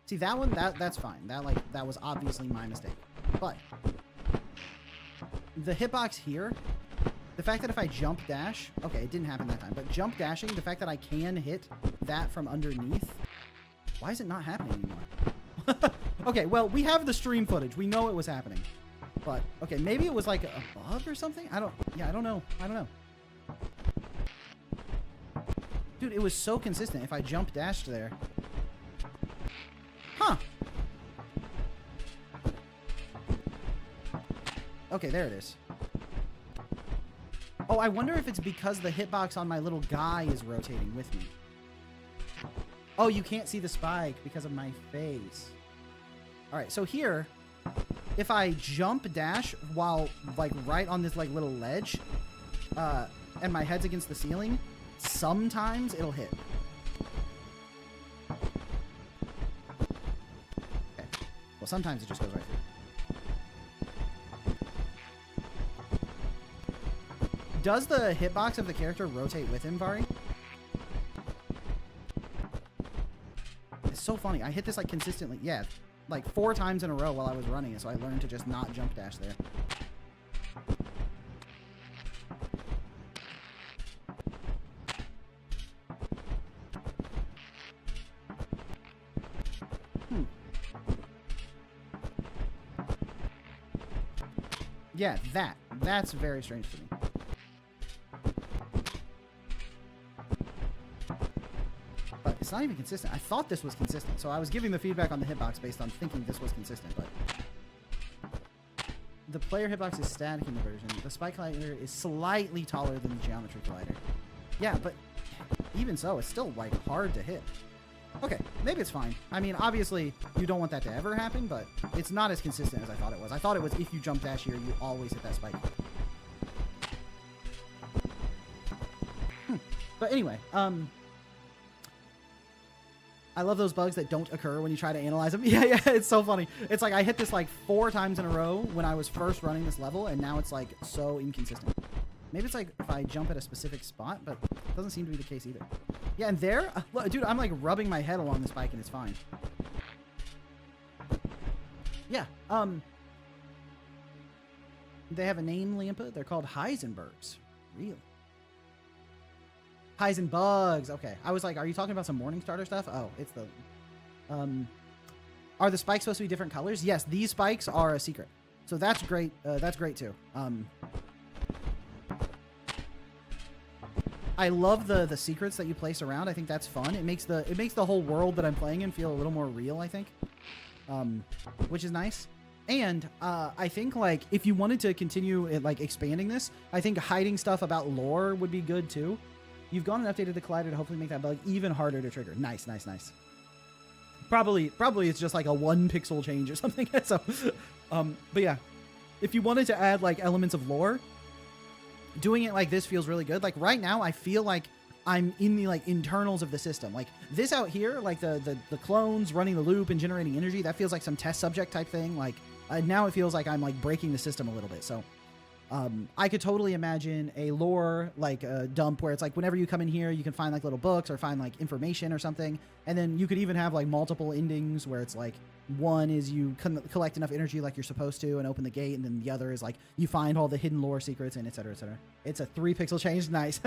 [SPEAKER 1] See that one? That's fine. That was obviously my mistake. But the hitbox here, the fact that if I jump dash, okay, it didn't happen that time, but jump dashing, the fact that I can hit that from underneath, why is it not happening anymore? Okay, well, we have the stream footage. We know it was happening. But okay, maybe it was like above or something? I don't know. Dude, it was so consistent. If I jump dashed there. Huh. Okay, there it is. Oh, I wonder if it's because the hitbox on my little guy is rotating with me. Oh, you can't see the spike because of my face. All right, so here, if I jump dash while like right on this like little ledge, and my head's against the ceiling, sometimes it'll hit. Okay. Well, sometimes it just goes right through. Does the hitbox of the character rotate with him, Vari? It's so funny. I hit this like consistently. Yeah, like 4 times in a row while I was running it, so I learned to just not jump dash there. Yeah, that's very strange to me. But it's not even consistent. I thought this was consistent, so I was giving the feedback on the hitbox based on thinking this was consistent, but the player hitbox is static in the version. The spike collider is slightly taller than the geometry collider. Yeah, but even so, it's still like hard to hit. Okay, maybe it's fine. I mean, obviously, you don't want that to ever happen, but it's not as consistent as I thought it was. I thought it was if you jump dash here, you always hit that spike. But anyway, I love those bugs that don't occur when you try to analyze them. Yeah, it's so funny. It's like I hit this like 4 times in a row when I was first running this level, and now it's like so inconsistent. Maybe it's like if I jump at a specific spot, but it doesn't seem to be the case either. Yeah, and there, look, dude, I'm like rubbing my head along this bike and it's fine. Yeah, they have a name, Lampa. They're called Heisenbergs. Really? Heisenbugs. Okay. I was like, are you talking about some Morningstar stuff? Oh, it's the... Are the spikes supposed to be different colors? Yes, these spikes are a secret. So that's great. That's great too. I love the secrets that you place around. I think that's fun. It makes the whole world that I'm playing in feel a little more real, I think. Which is nice. And I think like if you wanted to continue like expanding this, I think hiding stuff about lore would be good too. You've gone and updated the collider to hopefully make that bug even harder to trigger. Nice, nice, nice. Probably it's just like a 1 pixel change or something. So, but yeah, if you wanted to add like elements of lore, doing it like this feels really good. Like right now, I feel like I'm in the like internals of the system. Like this out here, like the clones running the loop and generating energy, that feels like some test subject type thing. Like now it feels like I'm like breaking the system a little bit. So I could totally imagine a lore like dump where it's like whenever you come in here, you can find like little books or find like information or something. And then you could even have like multiple endings where it's like one is you collect enough energy like you're supposed to and open the gate. And then the other is like you find all the hidden lore secrets and et cetera, et cetera. It's a 3 pixel change. Nice.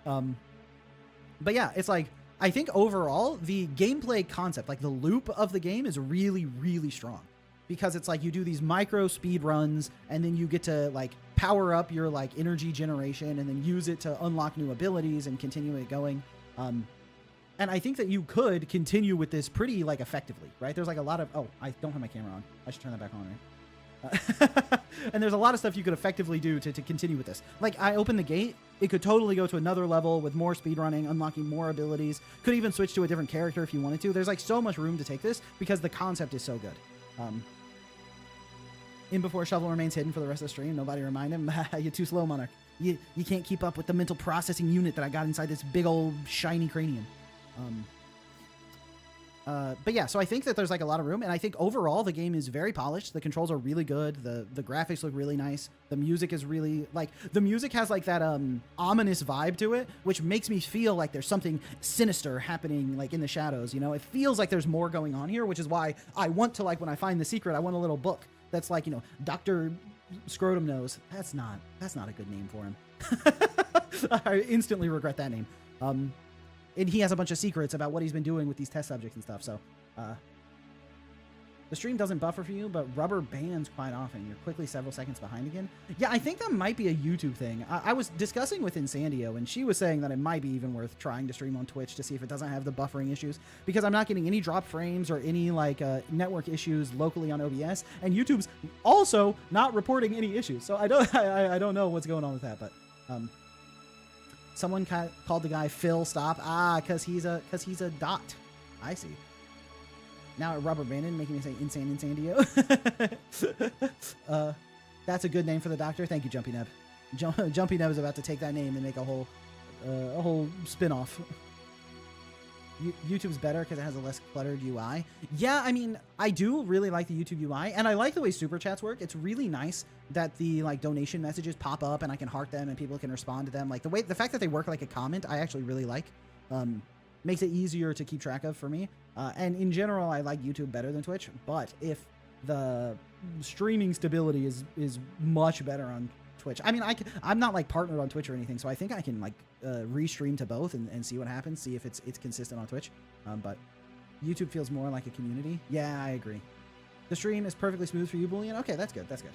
[SPEAKER 1] But yeah, it's like, I think overall the gameplay concept, like the loop of the game is really, really strong. Because it's like you do these micro speed runs and then you get to like power up your like energy generation and then use it to unlock new abilities and continue it going. And I think that you could continue with this pretty like effectively, right? There's like a lot of, oh, I don't have my camera on. I should turn that back on, right? And there's a lot of stuff you could effectively do to continue with this. Like I open the gate, it could totally go to another level with more speed running, unlocking more abilities. Could even switch to a different character if you wanted to. There's like so much room to take this because the concept is so good. In before Shovel remains hidden for the rest of the stream. Nobody remind him. You're too slow, Monarch. You can't keep up with the mental processing unit that I got inside this big old shiny cranium. But yeah, so I think that there's like a lot of room, and I think overall the game is very polished. The controls are really good. The graphics look really nice. The music is really like the music has like that ominous vibe to it, which makes me feel like there's something sinister happening like in the shadows. You know, it feels like there's more going on here, which is why I want to like when I find the secret, I want a little book. That's like, you know, Dr. Scrotum Nose. That's not a good name for him. I instantly regret that name. And he has a bunch of secrets about what he's been doing with these test subjects and stuff. So, the stream doesn't buffer for you, but rubber bands quite often. You're quickly several seconds behind again. Yeah, I think that might be a YouTube thing. I was discussing with Insandio, and she was saying that it might be even worth trying to stream on Twitch to see if it doesn't have the buffering issues, because I'm not getting any drop frames or any like network issues locally on OBS, and YouTube's also not reporting any issues. So I don't know what's going on with that, but someone called the guy Phil Stop. Because he's a dot. I see. Now at Rubber Banded, making me say Insandio. That's a good name for the doctor. Thank you, Jumpy Neb. Jumpy Neb is about to take that name and make a whole spin-off. YouTube's better because it has a less cluttered UI. Yeah, I mean, I do really like the YouTube UI, and I like the way Super Chats work. It's really nice that the like donation messages pop up and I can heart them and people can respond to them. Like the fact that they work like a comment, I actually really like. Makes it easier to keep track of for me. And in general, I like YouTube better than Twitch, but if the streaming stability is much better on Twitch. I mean, I'm not like partnered on Twitch or anything, so I think I can like restream to both and see what happens, see if it's consistent on Twitch. But YouTube feels more like a community. Yeah, I agree. The stream is perfectly smooth for you, Boolean. Okay, that's good. That's good.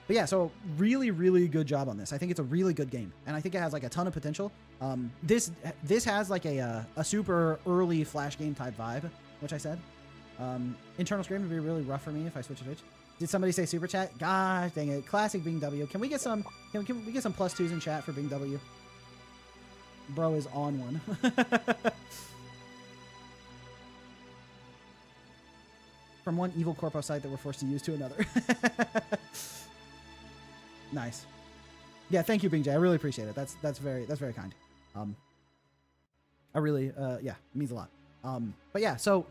[SPEAKER 1] But yeah, so really, really good job on this. I think it's a really good game, and I think it has like a ton of potential. This has like a super early Flash game type vibe, which I said. Internal screen would be really rough for me if I switch to Twitch. Did somebody say super chat? God dang it. Classic Bing W. Can we get some can we get some +2s in chat for Bing W? Bro is on one. From one evil corpo site that we're forced to use to another. Nice. Yeah, thank you, Bing J. I really appreciate it. That's very kind. I really yeah, it means a lot. But yeah, so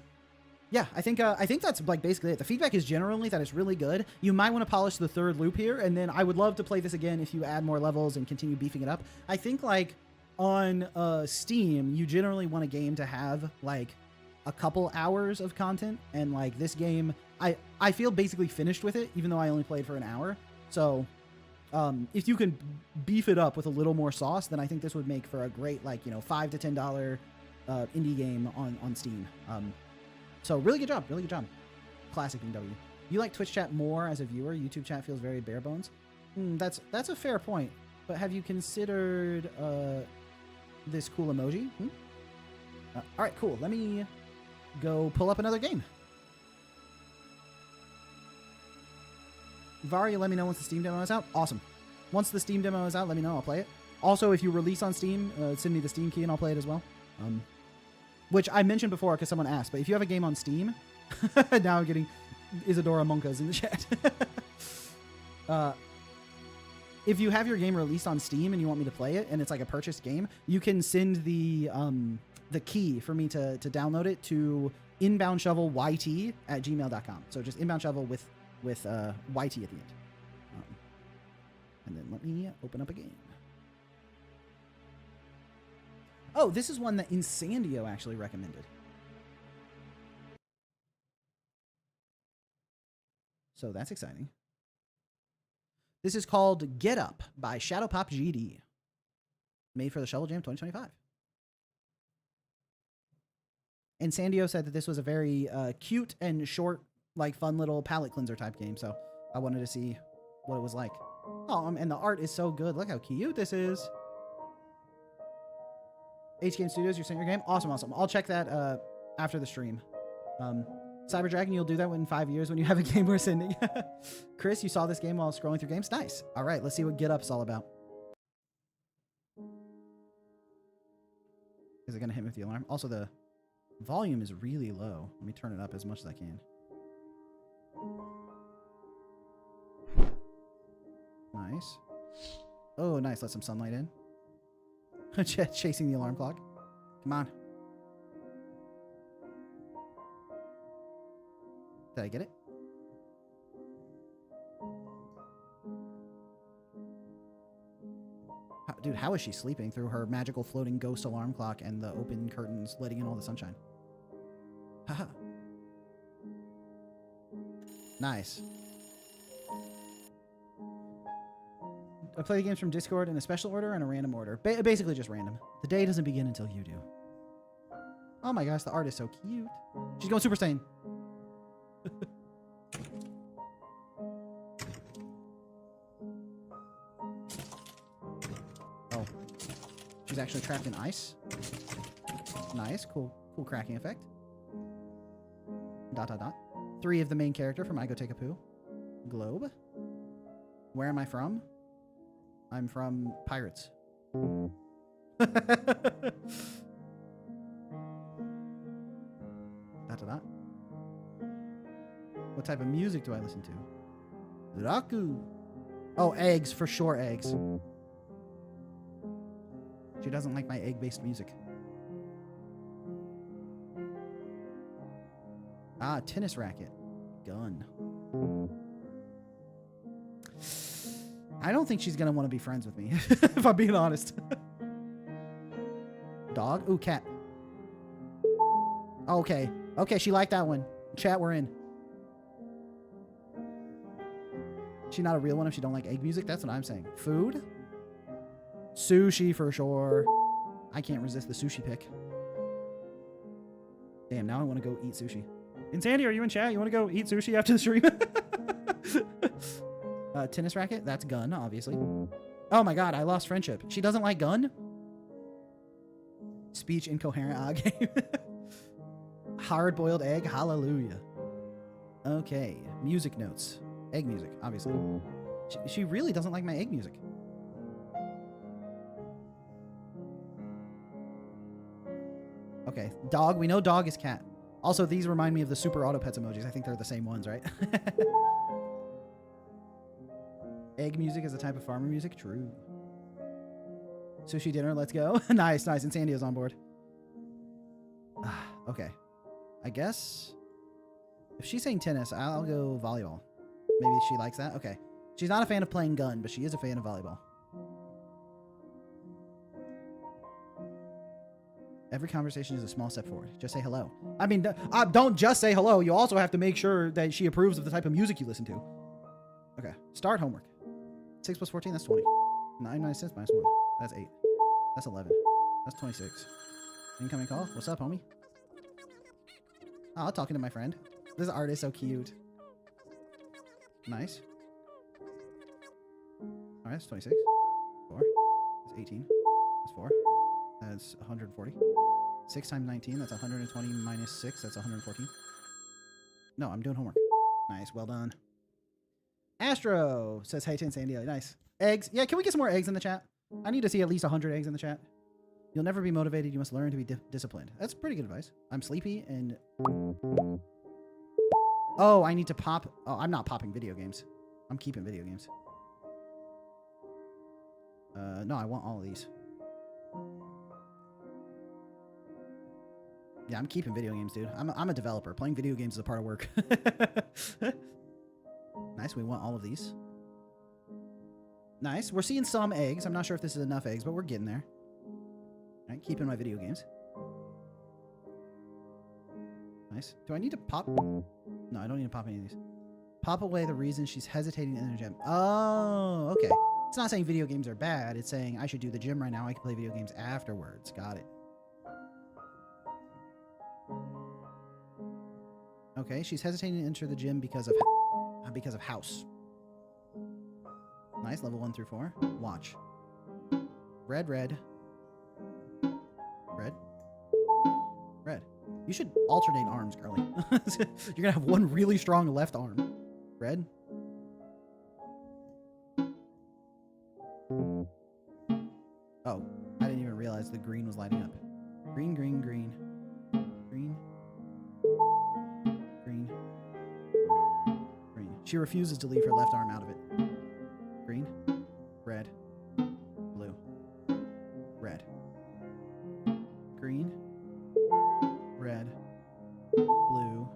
[SPEAKER 1] yeah, I think that's like basically it. The feedback is generally that it's really good. You might want to polish the third loop here, and then I would love to play this again if you add more levels and continue beefing it up. I think like on Steam, you generally want a game to have like a couple hours of content, and like this game, I feel basically finished with it, even though I only played for an hour. So if you can beef it up with a little more sauce, then I think this would make for a great, like, you know, $5 to $10 indie game on Steam. So really good job. Classic BW. You like Twitch chat more as a viewer? YouTube chat feels very bare bones. That's a fair point. But have you considered this cool emoji? All right, cool. Let me go pull up another game. Varia, let me know once the Steam demo is out. Awesome. Once the Steam demo is out, let me know. I'll play it. Also, if you release on Steam, send me the Steam key and I'll play it as well. Which I mentioned before because someone asked, but if you have a game on Steam, now I'm getting Isadora Monkas in the chat. If you have your game released on Steam and you want me to play it, and it's like a purchased game, you can send the key for me to download it to inboundshovelYT@gmail.com. So just inboundshovel with YT at the end. And then let me open up a game. Oh, this is one that Insandio actually recommended. So that's exciting. This is called Get Up by Shadowpop GD. Made for the Shovel Jam 2025. Insandio said that this was a very cute and short, like fun little palette cleanser type game. So I wanted to see what it was like. Oh, and the art is so good. Look how cute this is. H Game Studios, you sent your game? Awesome. I'll check that after the stream. Cyber Dragon, you'll do that in 5 years when you have a game we're sending. Chris, you saw this game while scrolling through games? Nice. All right, let's see what Get Up's all about. Is it going to hit me with the alarm? Also, the volume is really low. Let me turn it up as much as I can. Nice. Oh, nice. Let some sunlight in. Chasing the alarm clock. Come on. Did I get it? Dude, how is she sleeping through her magical floating ghost alarm clock and the open curtains letting in all the sunshine? Haha. Nice. I play the games from Discord in a special order and a random order. Basically just random. The day doesn't begin until you do. Oh my gosh, the art is so cute. She's going Super Saiyan. Oh. She's actually trapped in ice. Nice. Cool cracking effect. ... 3 of the main character from I Go Take a Poo. Globe. Where am I from? I'm from Pirates. What type of music do I listen to? Raku. Oh, eggs, for sure, eggs. She doesn't like my egg-based music. Ah, tennis racket. Gun. I don't think she's going to want to be friends with me, if I'm being honest. Dog? Ooh, cat. Okay. Okay, she liked that one. Chat, we're in. She's not a real one if she don't like egg music? That's what I'm saying. Food? Sushi for sure. I can't resist the sushi pick. Damn, now I want to go eat sushi. Insandy, are you in chat? You want to go eat sushi after the stream? Tennis racket? That's gun, obviously. Oh my god, I lost friendship. She doesn't like gun? Speech incoherent game. Hard-boiled egg? Hallelujah. Okay, music notes. Egg music, obviously. She really doesn't like my egg music. Okay, dog. We know dog is cat. Also, these remind me of the Super Auto Pets emojis. I think they're the same ones, right? Egg music is a type of farmer music. True. Sushi dinner. Let's go. Nice, nice. Insandio's on board. Okay. I guess if she's saying tennis, I'll go volleyball. Maybe she likes that. Okay. She's not a fan of playing gun, but she is a fan of volleyball. Every conversation is a small step forward. Just say hello. I mean, don't just say hello. You also have to make sure that she approves of the type of music you listen to. Okay. Start homework. 6 plus 14, that's 20. 9 minus 6 minus 1. That's 8. That's 11. That's 26. Incoming call. What's up, homie? Oh, talking to my friend. This art is so cute. Nice. All right, that's 26. 4. That's 18. That's 4. That's 140. 6 times 19, that's 120 minus 6, that's 114. No, I'm doing homework. Nice, well done. Astro says, hey to Insandio. Nice. Eggs. Yeah, can we get some more eggs in the chat? I need to see at least 100 eggs in the chat. You'll never be motivated. You must learn to be disciplined. That's pretty good advice. I'm sleepy and... Oh, I need to pop... Oh, I'm not popping video games. I'm keeping video games. No, I want all of these. Yeah, I'm keeping video games, dude. I'm a developer. Playing video games is a part of work. Nice. We want all of these. Nice. We're seeing some eggs. I'm not sure if this is enough eggs, but we're getting there. All right, keeping my video games. Nice. Do I need to pop? No, I don't need to pop any of these. Pop away the reason she's hesitating in the gym. Oh, okay. It's not saying video games are bad. It's saying I should do the gym right now. I can play video games afterwards. Got it. Okay, she's hesitating to enter the gym because of house. Nice, level 1 through 4. Watch. Red, red. Red. Red. You should alternate arms, girly. You're gonna have one really strong left arm. Red. Oh, I didn't even realize the green was lighting up. Green, green, green. Green. Green. Green. She refuses to leave her left arm out of it. Green. Red. Blue. Red. Green. Red. Blue.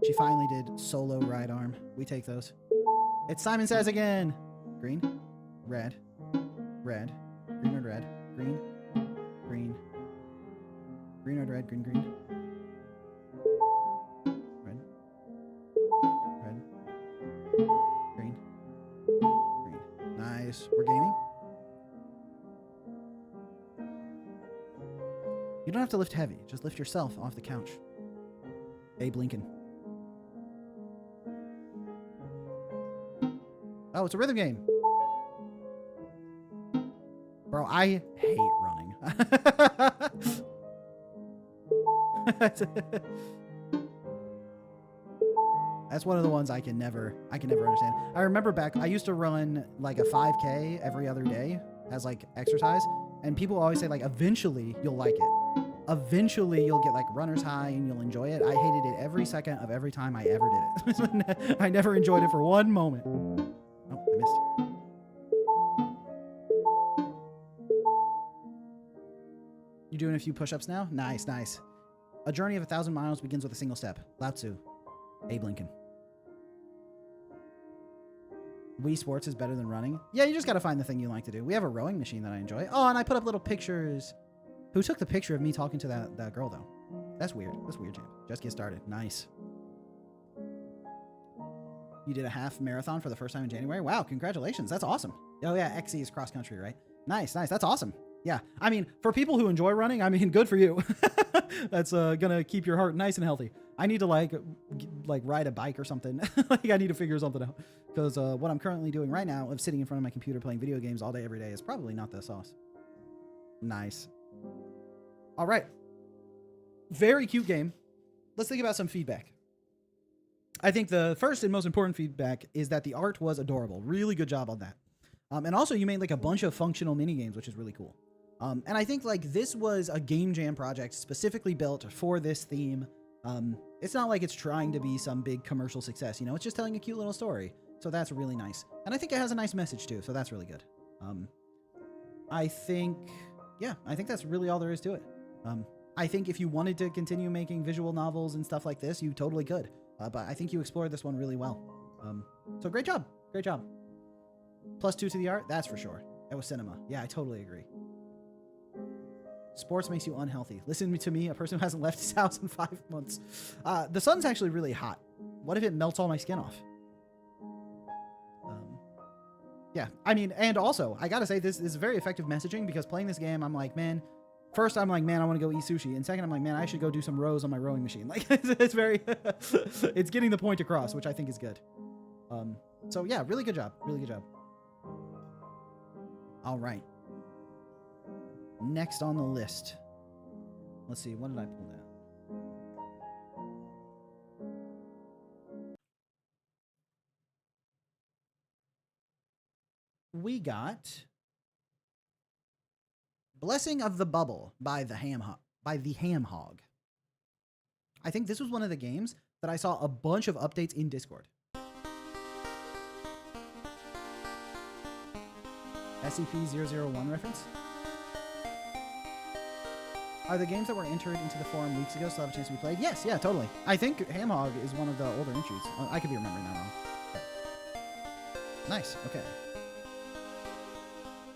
[SPEAKER 1] She finally did solo right arm. We take those. It's Simon Says again. Green. Red. Red. Green, red, red. Green. Green. Green, red, red. Green, green. Red. Red. Green. Green. Nice. We're gaming. You don't have to lift heavy. Just lift yourself off the couch. Abe Lincoln. Oh, it's a rhythm game. Bro, I hate running. That's one of the ones I can never understand. I remember back, I used to run like a 5K every other day as like exercise, and people always say like eventually you'll like it. Eventually you'll get like runner's high and you'll enjoy it. I hated it every second of every time I ever did it. I never enjoyed it for one moment. Oh, I missed. You doing a few push-ups now? Nice, nice. A journey of 1,000 miles begins with a single step. Lao Tzu. Abe Lincoln. Wii Sports is better than running. Yeah, you just got to find the thing you like to do. We have a rowing machine that I enjoy. Oh, and I put up little pictures. Who took the picture of me talking to that girl, though? That's weird. That's weird, champ. Just get started. Nice. You did a half marathon for the first time in January? Wow, congratulations. That's awesome. Oh, yeah, XC is cross-country, right? Nice, nice. That's awesome. Yeah, I mean, for people who enjoy running, I mean, good for you. That's gonna keep your heart nice and healthy. I need to like ride a bike or something. Like I need to figure something out because what I'm currently doing right now of sitting in front of my computer playing video games all day every day is probably not the sauce. Nice. All right. Very cute game. Let's think about some feedback. I think the first and most important feedback is that the art was adorable. Really good job on that. And also you made like a bunch of functional mini games, which is really cool. And I think like this was a game jam project specifically built for this theme. It's not like it's trying to be some big commercial success, you know, it's just telling a cute little story. So that's really nice. And I think it has a nice message too. So that's really good. I think that's really all there is to it. I think if you wanted to continue making visual novels and stuff like this, you totally could. But I think you explored this one really well. So great job. Great job. +2 to the art. That's for sure. It was cinema. Yeah, I totally agree. Sports makes you unhealthy. Listen to me, a person who hasn't left his house in 5 months. The sun's actually really hot. What if it melts all my skin off? Yeah, I mean, and also, I gotta say, this is very effective messaging because playing this game, I'm like, man, first I'm like, man, I want to go eat sushi. And second, I'm like, man, I should go do some rows on my rowing machine. Like, it's very, it's getting the point across, which I think is good. So yeah, really good job. Really good job. All right. Next on the list. Let's see, what did I pull down? We got Blessing of the Bubble by the Ham Hog. I think this was one of the games that I saw a bunch of updates in Discord. SCP-001 reference? Are the games that were entered into the forum weeks ago still have a chance to be played? Yes, yeah, totally. I think Ham Hog is one of the older entries. I could be remembering that wrong. But nice, okay.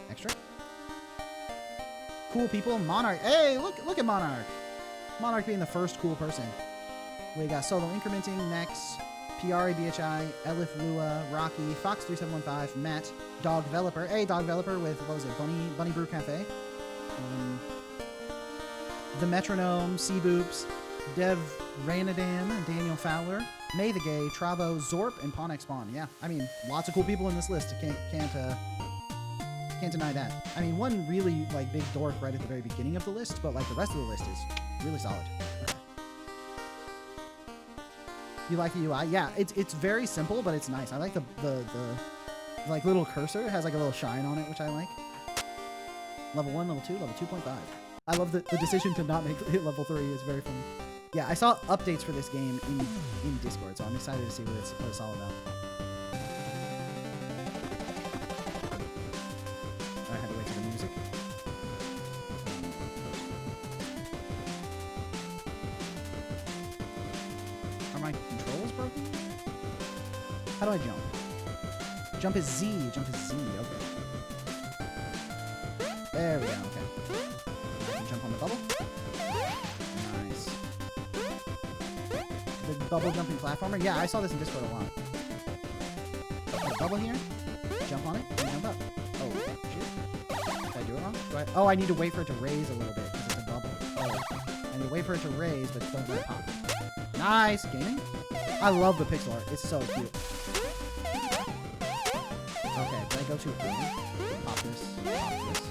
[SPEAKER 1] Extra. Cool people. Monarch. Hey, look at Monarch. Monarch being the first cool person. We got Solo Incrementing, Nex, Piari BHI, Elif Lua, Rocky, Fox3715, Matt, Dog Developer. Hey, Dog Developer with, what was it, Bunny Brew Cafe. The Metronome, Seaboops, Dev Ranadam, Daniel Fowler, May the Gay, Travo, Zorp, and Ponex Spawn. Yeah, I mean, lots of cool people in this list. Can't deny that. I mean, one really like big dork right at the very beginning of the list, but like the rest of the list is really solid. Okay. You like the UI? Yeah, it's very simple, but it's nice. I like the like little cursor. It has like a little shine on it, which I like. Level 1, level 2, level 2.5. I love the decision to not make it level 3 is very funny. Yeah, I saw updates for this game in Discord, so I'm excited to see what it's all about. I had to wait for the music. Are my controls broken? How do I jump? Jump is Z. Jump is Z. Okay. There we go. Okay. Jump on the bubble. Nice. The bubble jumping platformer. Yeah, I saw this in Discord a lot. Put a bubble here. Jump on it and jump up. Oh, shit. Did I do it wrong? Oh, I need to wait for it to raise a little bit because it's a bubble. Oh. I need to wait for it to raise, but don't let it pop. Nice. Gaming. I love the pixel art. It's so cute. Okay, did I go too early? Pop this. Pop this.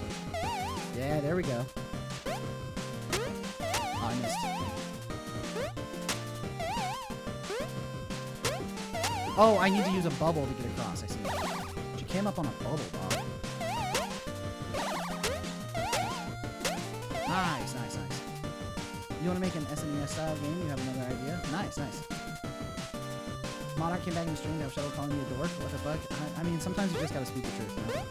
[SPEAKER 1] Yeah, there we go. Oh, I missed. Oh, I need to use a bubble to get across. I see. She came up on a bubble, dog. Nice, nice, nice. You want to make an SNES style game? You have another idea? Nice, nice. Monarch came back in the stream to have Shuttle calling me a dork. What the fuck? I mean, sometimes you just gotta speak the truth, you know?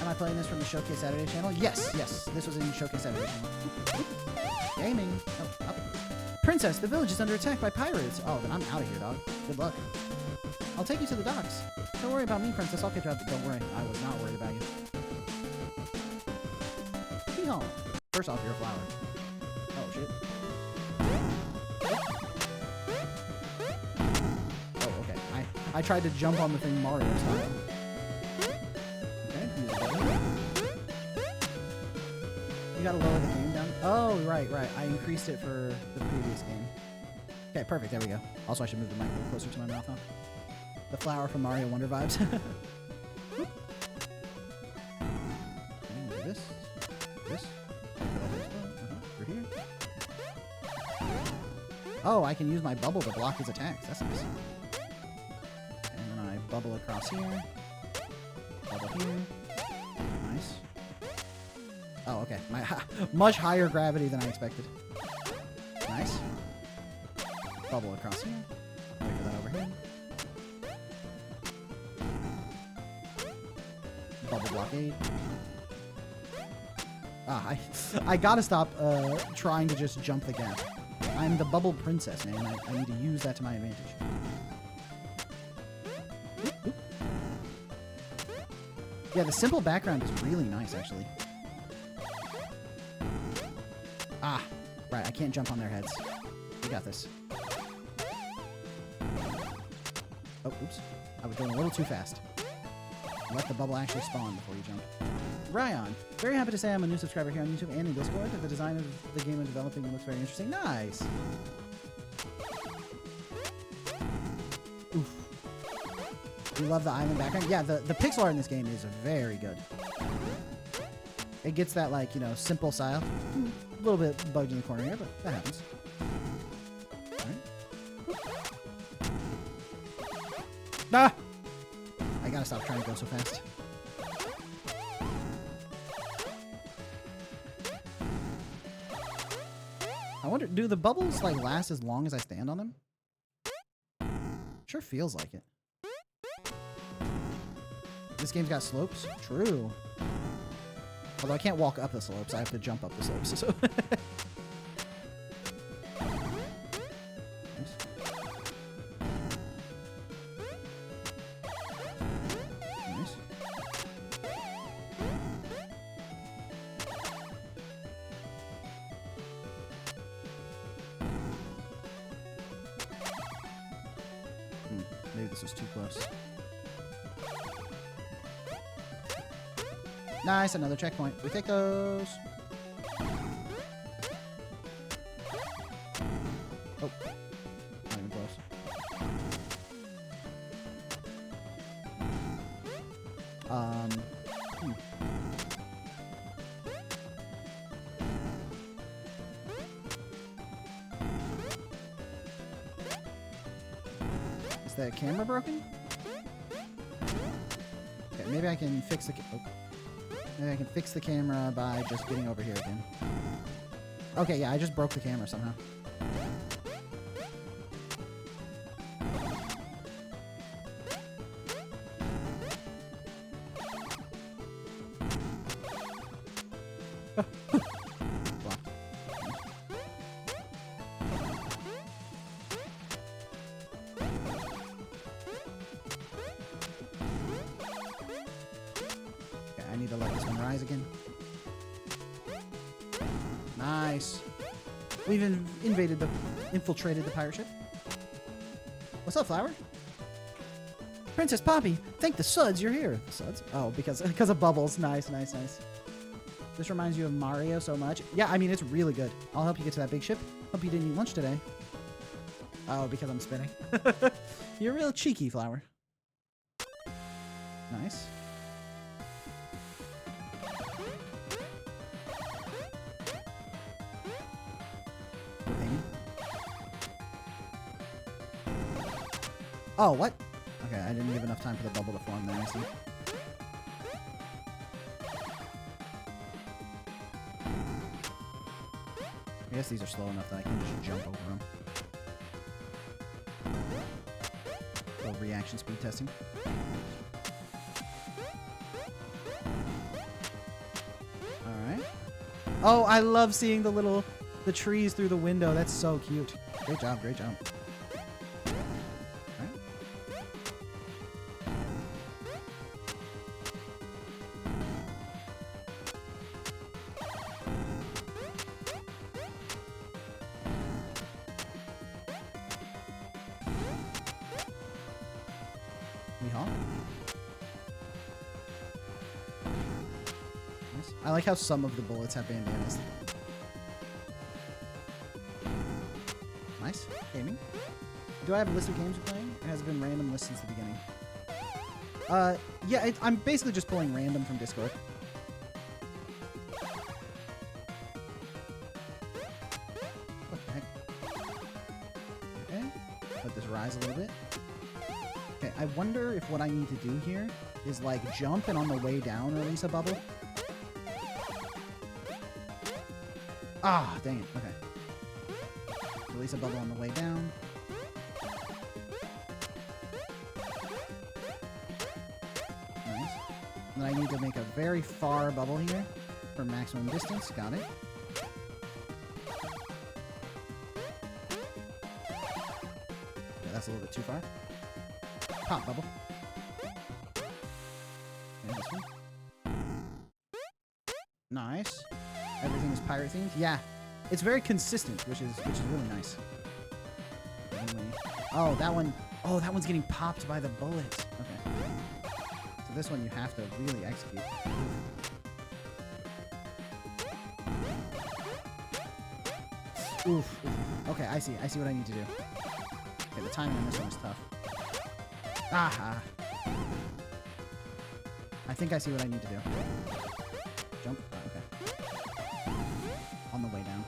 [SPEAKER 1] Am I playing this from the Showcase Saturday channel? Yes, yes. This was in Showcase Saturday channel. Gaming. Oh, up. Princess, the village is under attack by pirates. Oh, then I'm out of here, dog. Good luck. I'll take you to the docks. Don't worry about me, Princess. I'll catch up. Don't worry. I was not worried about you. Hee-haw. First off, you're a flower. Oh, shit. Oh, okay. I tried to jump on the thing Mario style. You gotta lower the game down. Oh, right, right. I increased it for the previous game. Okay, perfect. There we go. Also, I should move the mic a little closer to my mouth, huh? The flower from Mario Wonder vibes. This. This. Through here. Oh, I can use my bubble to block his attacks. That's nice. And then I bubble across here. Bubble here. Nice. Oh, okay. Much higher gravity than I expected. Nice. Bubble across here. Wait for that over here. Bubble blockade. Ah, I gotta stop trying to just jump the gap. I'm the bubble princess, man. I need to use that to my advantage. Oop, oop. Yeah, the simple background is really nice, actually. Ah, right. I can't jump on their heads. We got this. Oh, oops. I was going a little too fast. Let the bubble actually spawn before you jump. Ryan, very happy to say I'm a new subscriber here on YouTube and in Discord. The design of the game I'm developing looks very interesting. Nice. Oof. You love the island background? Yeah, the pixel art in this game is very good. It gets that, like, you know, simple style. A little bit bugged in the corner here, but that happens. Alright. Ah! I gotta stop trying to go so fast. I wonder, do the bubbles, like, last as long as I stand on them? Sure feels like it. This game's got slopes? True. Although I can't walk up the slopes, I have to jump up the slopes. So maybe this was too close. Nice, another checkpoint. We take those. Oh, not even close. Is that camera broken? Okay, maybe I can fix the. Maybe I can fix the camera by just getting over here again. Okay, yeah, I just broke the camera somehow. I need to let this one rise again. Nice. We've infiltrated the pirate ship. What's up, Flower? Princess Poppy, thank the suds you're here. The suds? Oh, because of bubbles. Nice, nice, nice. This reminds you of Mario so much. Yeah, I mean, it's really good. I'll help you get to that big ship. Hope you didn't eat lunch today. Oh, because I'm spinning. You're real cheeky, Flower. Nice. Oh, what? Okay, I didn't give enough time for the bubble to form there, I see. I guess these are slow enough that I can just jump over them. A little reaction speed testing. Alright. Oh, I love seeing the trees through the window. That's so cute. Great job, great job. I like how some of the bullets have bandanas. Nice. Aiming. Do I have a list of games you're playing? It has been random list since the beginning. Yeah, I'm basically just pulling random from Discord. What the heck? rise a little bit. Okay, I wonder if what I need to do here is like jump and on the way down release a bubble. Ah, dang it. Okay. Release a bubble on the way down. Nice. And then I need to make a very far bubble here for maximum distance. Got it. Okay, that's a little bit too far. Pop bubble. Okay, this one. Nice. Everything is pirate themed. Yeah, it's very consistent, which is really nice. Oh, that one. Oh, that one's getting popped by the bullets. Okay. So this one you have to really execute. Oof. Okay, I see. I see what I need to do. Okay, the timing on this one is tough. Aha. I think I see what I need to do. Jump. Oh, okay. On the way down.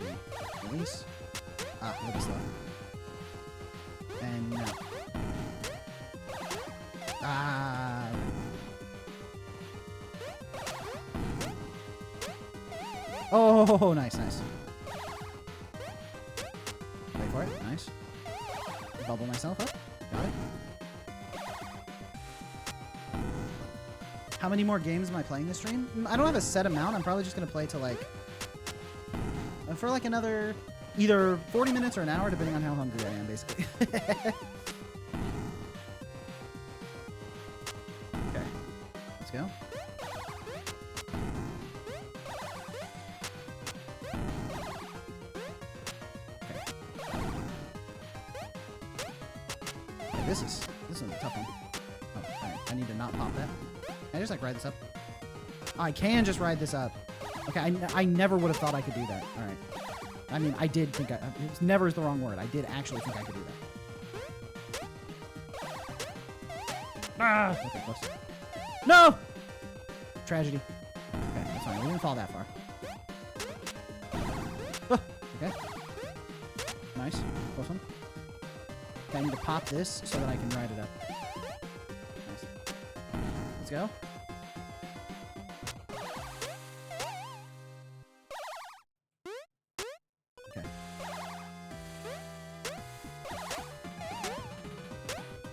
[SPEAKER 1] Okay. Release. Ah, a little slow. And now. Ah. Oh, nice, nice. Wait for it. Nice. Bubble myself up. Got it. How many more games am I playing this stream? I don't have a set amount. I'm probably just going to play to like... for like another... either 40 minutes or an hour, depending on how hungry I am, basically. Okay. Let's go. This one's a tough one. Oh, alright. I need to not pop that. Can I just like ride this up? Oh, I can just ride this up. Okay, I never would have thought I could do that. Alright. I mean, I did think it's never is the wrong word. I did actually think I could do that. Ah! Okay, close. No! Tragedy. Okay, that's fine. We didn't fall that far. Ah, okay. Nice. Close one. Okay, I need to pop this so that I can ride it up. Nice. Let's go. Okay.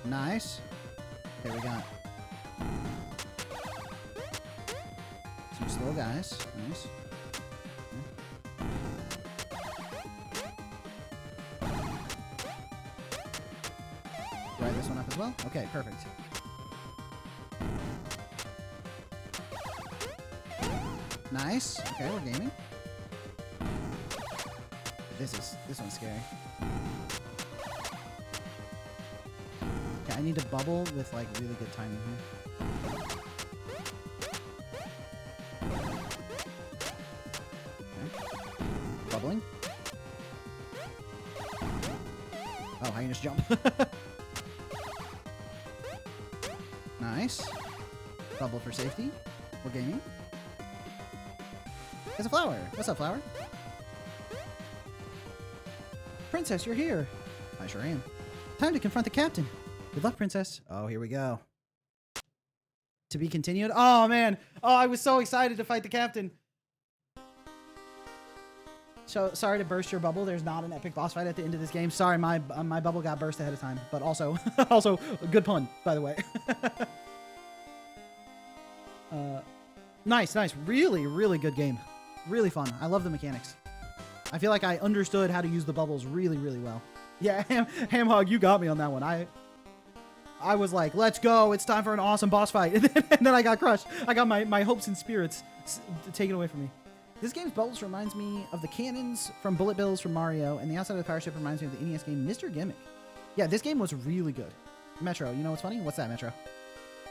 [SPEAKER 1] Nice. Okay, we got some slow guys. Nice. Ride this one up as well. Okay, perfect. Nice. Okay, we're gaming. This one's scary. Okay, I need to bubble with like really good timing here. Okay. Bubbling. Oh, I can just jump. Nice. Bubble for safety. We're gaming. There's a flower. What's up, flower? Princess, you're here. I sure am. Time to confront the captain. Good luck, princess. Oh, here we go. To be continued. Oh, man. Oh, I was so excited to fight the captain. So, sorry to burst your bubble. There's not an epic boss fight at the end of this game. Sorry, my bubble got burst ahead of time. But also, also a good pun, by the way. Nice, nice. Really, really good game. Really fun. I love the mechanics. I feel like I understood how to use the bubbles really, really well. Yeah, Ham Hog, you got me on that one. I was like, let's go. It's time for an awesome boss fight. And then I got crushed. I got my hopes and spirits taken away from me. This game's bubbles reminds me of the cannons from Bullet Bills from Mario, and the outside of the power ship reminds me of the NES game Mr. Gimmick. Yeah, this game was really good. Metro, you know what's funny? What's that, Metro?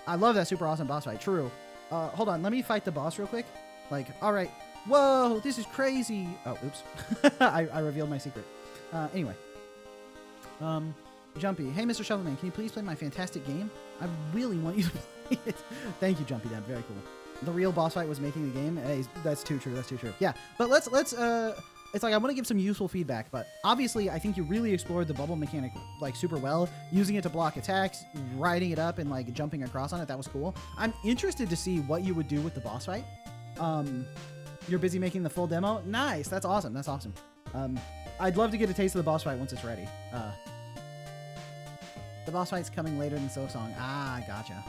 [SPEAKER 1] I love that super awesome boss fight. True. Hold on. Let me fight the boss real quick. Like, all right. Whoa, this is crazy. Oh, oops. I revealed my secret. Anyway. Jumpy. Hey, Mr. Shovelman, can you please play my fantastic game? I really want you to play it. Thank you, Jumpy. That's very cool. The real boss fight was making the game. Hey, that's too true. That's too true. Yeah, but let's it's like I want to give some useful feedback, but obviously I think you really explored the bubble mechanic like super well, using it to block attacks, riding it up and like jumping across on it. That was cool. I'm interested to see what you would do with the boss fight. You're busy making the full demo. Nice. That's awesome. That's awesome. I'd love to get a taste of the boss fight once it's ready. The boss fight's coming later than Silksong. Ah, gotcha.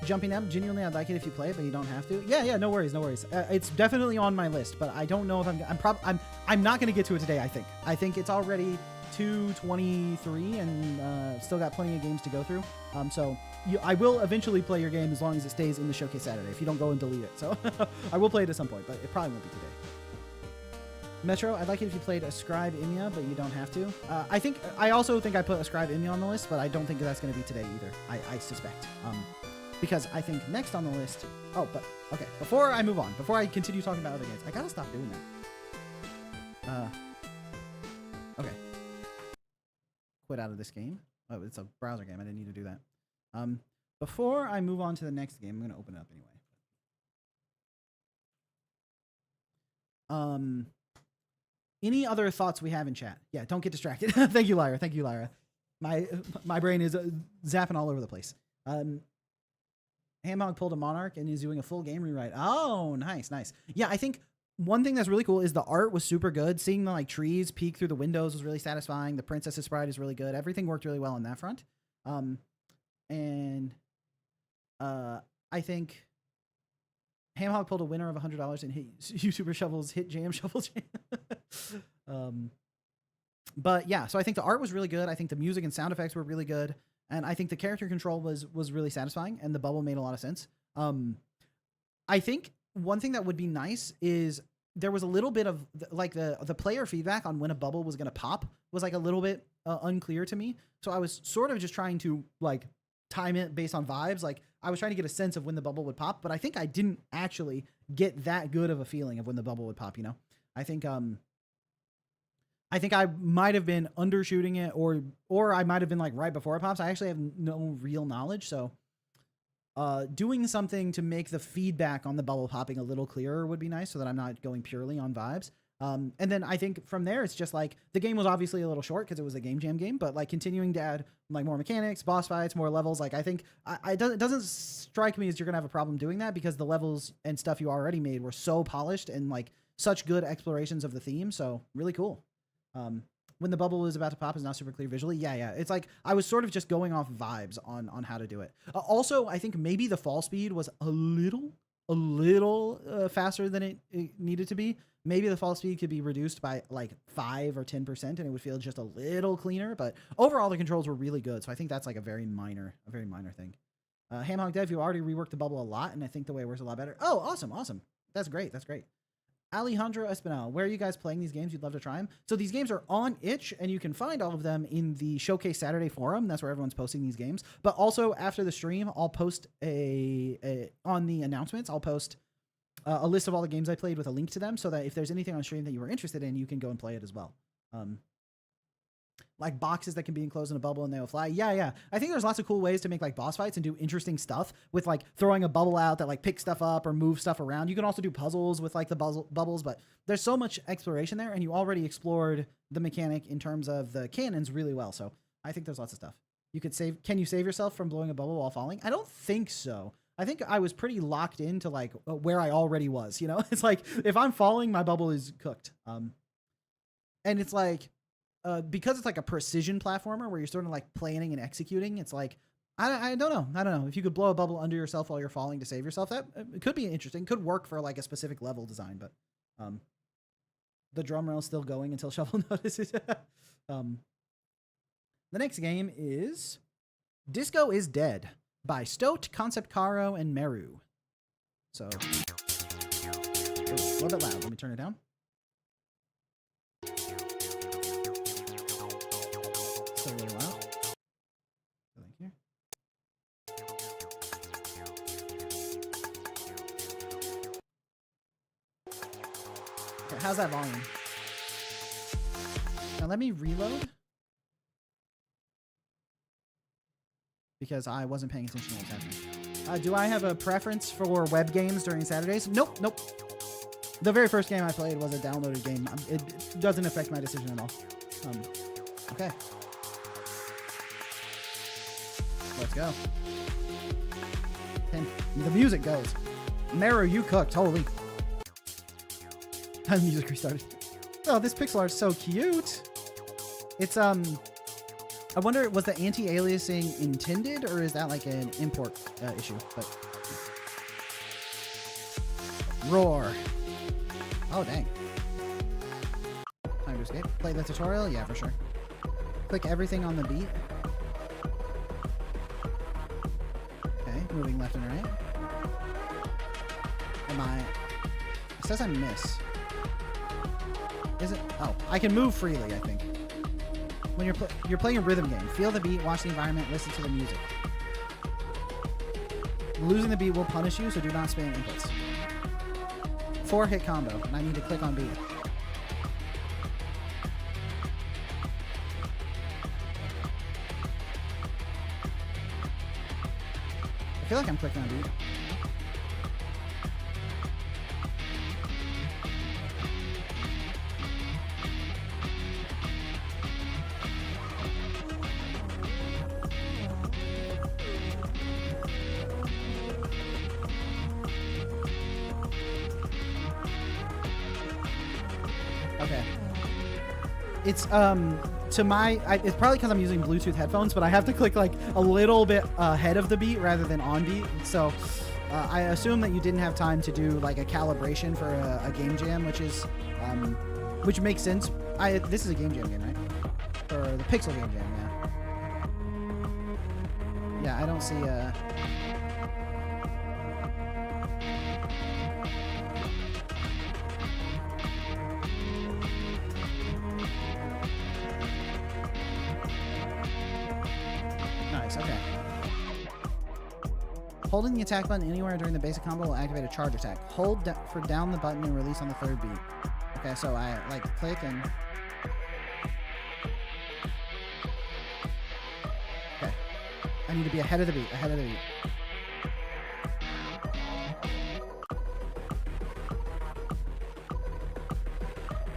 [SPEAKER 1] Jumping up, genuinely, I'd like it if you play it, but you don't have to. Yeah, no worries, no worries. It's definitely on my list, but I don't know if I'm not gonna get to it today. I think it's already 2:23 and still got plenty of games to go through. So I will eventually play your game as long as it stays in the Showcase Saturday. If you don't go and delete it, so I will play it at some point, but it probably won't be today. Metro, I'd like it if you played Ascribe Imya, but you don't have to. I also think I put Ascribe Imya on the list, but I don't think that's going to be today either. I suspect. Because I think next on the list... Oh, but... Okay, before I move on, before I continue talking about other games, I gotta stop doing that. Okay. Quit out of this game. Oh, it's a browser game. I didn't need to do that. Before I move on to the next game, I'm going to open it up anyway. Any other thoughts we have in chat? Yeah, don't get distracted. Thank you, Lyra. Thank you, Lyra. My brain is zapping all over the place. Hamhog pulled a Monarch and is doing a full game rewrite. Oh, nice, nice. Yeah, I think one thing that's really cool is the art was super good. Seeing the like trees peek through the windows was really satisfying. The princess's sprite is really good. Everything worked really well on that front. I think Hamhog pulled a winner of $100 and hit YouTuber Shovels, hit Jam Shovel Jam. But yeah, so I think the art was really good. I think the music and sound effects were really good. And I think the character control was really satisfying, and the bubble made a lot of sense. I think one thing that would be nice is there was a little bit of like the player feedback on when a bubble was going to pop was like a little bit unclear to me. So I was sort of just trying to like time it based on vibes. Like I was trying to get a sense of when the bubble would pop, but I think I didn't actually get that good of a feeling of when the bubble would pop, you know? I think I might have been undershooting it or I might have been like right before it pops. I actually have no real knowledge. So doing something to make the feedback on the bubble popping a little clearer would be nice so that I'm not going purely on vibes. And then I think from there, it's just like the game was obviously a little short because it was a game jam game, but like continuing to add like more mechanics, boss fights, more levels. Like I think it doesn't strike me as you're going to have a problem doing that because the levels and stuff you already made were so polished and like such good explorations of the theme. So really cool. When the bubble is about to pop is not super clear visually. Yeah. It's like I was sort of just going off vibes on how to do it. Also, I think maybe the fall speed was a little faster than it needed to be. Maybe the fall speed could be reduced by like 5 or 10% and it would feel just a little cleaner. But overall, the controls were really good. So I think that's like a very minor thing. Hamhog Dev, you already reworked the bubble a lot, and I think the way it works a lot better. Oh, awesome. That's great. Alejandro Espinal, where are you guys playing these games? You'd love to try them. So these games are on itch, and you can find all of them in the Showcase Saturday forum. That's where everyone's posting these games. But also after the stream, I'll post on the announcements, I'll post a list of all the games I played with a link to them so that if there's anything on stream that you were interested in, you can go and play it as well. Like boxes that can be enclosed in a bubble and they will fly. Yeah. I think there's lots of cool ways to make like boss fights and do interesting stuff with like throwing a bubble out that like picks stuff up or move stuff around. You can also do puzzles with like the bubbles, but there's so much exploration there and you already explored the mechanic in terms of the cannons really well. So I think there's lots of stuff. You could save. Can you save yourself from blowing a bubble while falling? I don't think so. I think I was pretty locked into like where I already was, you know? It's like if I'm falling, my bubble is cooked. And it's like, because it's like a precision platformer where you're sort of like planning and executing, it's like, I don't know. If you could blow a bubble under yourself while you're falling to save yourself, that it could be interesting. Could work for like a specific level design, but the drum rail's still going until Shovel notices. The next game is Disco is Dead by Stoat, Concept Caro, and Meru. So, a little bit loud. Let me turn it down. Still a little loud. Thank you. Okay, how's that volume? Now let me reload. Because I wasn't paying attention to what's happening. Do I have a preference for web games during Saturdays? Nope. The very first game I played was a downloaded game. It doesn't affect my decision at all. Okay. Let's go. And the music goes. Marrow, you cooked. Holy. The music restarted. Oh, this pixel art's so cute. It's, I wonder, was the anti-aliasing intended, or is that like an import issue? But roar. Oh, dang. Time to escape. Play the tutorial? Yeah, for sure. Click everything on the beat. Okay, moving left and right. It says I miss. Is it? Oh, I can move freely, I think. When you're playing a rhythm game, feel the beat, watch the environment, listen to the music. Losing the beat will punish you, so do not spam inputs. 4-hit combo, and I need to click on beat. I feel like I'm clicking on beat. Okay. It's to my it's probably because I'm using Bluetooth headphones, but I have to click like a little bit ahead of the beat rather than on beat. So I assume that you didn't have time to do like a calibration for a game jam, which makes sense. This is a game jam game, right? Or the Pixel game jam, yeah. Yeah, I don't see Okay. Holding the attack button anywhere during the basic combo will activate a charge attack. Hold for down the button and release on the third beat. Okay, so I like click and... Okay. I need to be ahead of the beat, ahead of the beat.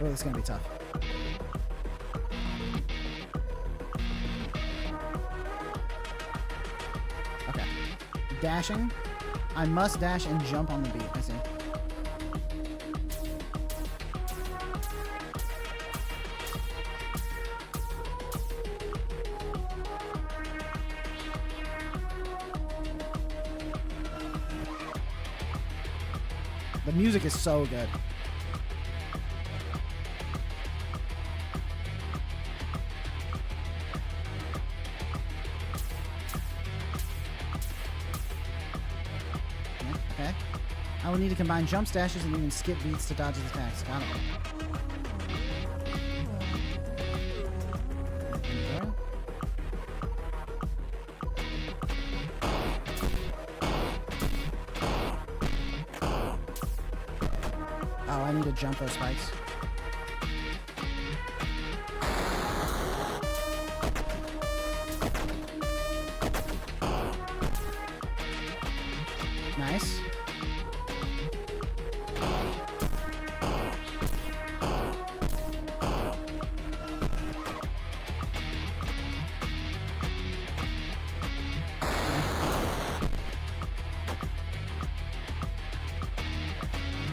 [SPEAKER 1] Oh, this is going to be tough. Okay. Dashing. I must dash and jump on the beat. I see. The music is so good. Okay. I will need to combine jump dashes and even skip beats to dodge his attacks. Got it. Oh, I need to jump those spikes. Nice.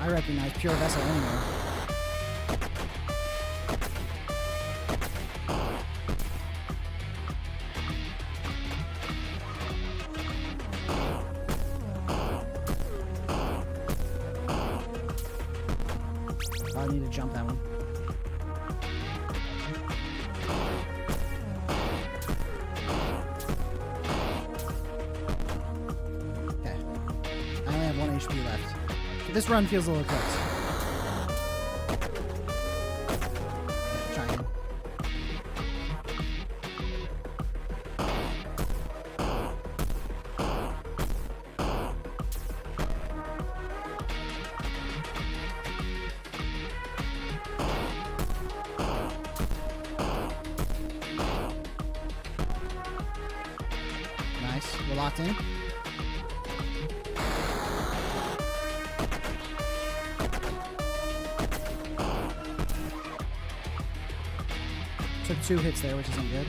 [SPEAKER 1] I recognize Pure Vessel anywhere. I need to jump that one. Okay. I only have 1 HP left. This run feels a little close. Try again. Nice. We're locked in.
[SPEAKER 2] took 2 hits there, which isn't good.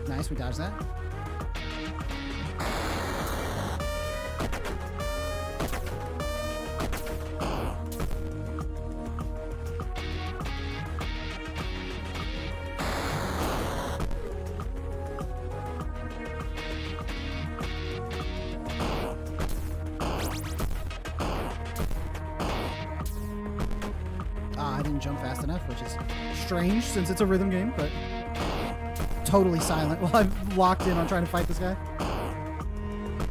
[SPEAKER 2] Nice, we dodged that. I didn't jump fast enough, which is strange since it's a rhythm game, but totally silent while I'm locked in on trying to fight this guy.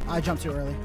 [SPEAKER 2] I jumped too early.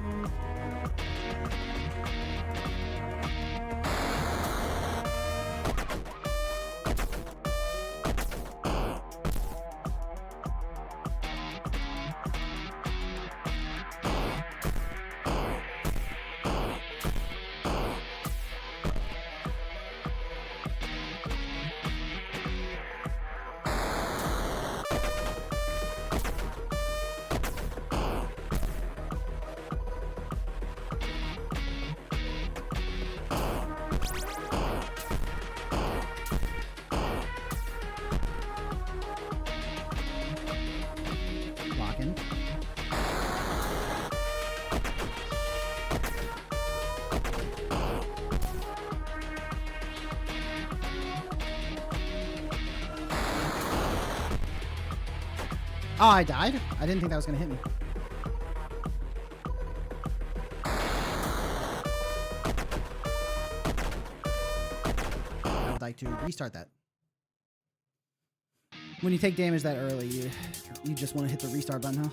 [SPEAKER 2] Locking. Oh, I died? I didn't think that was going to hit me. I would like to restart that. When you take damage that early, you just want to hit the restart button, huh?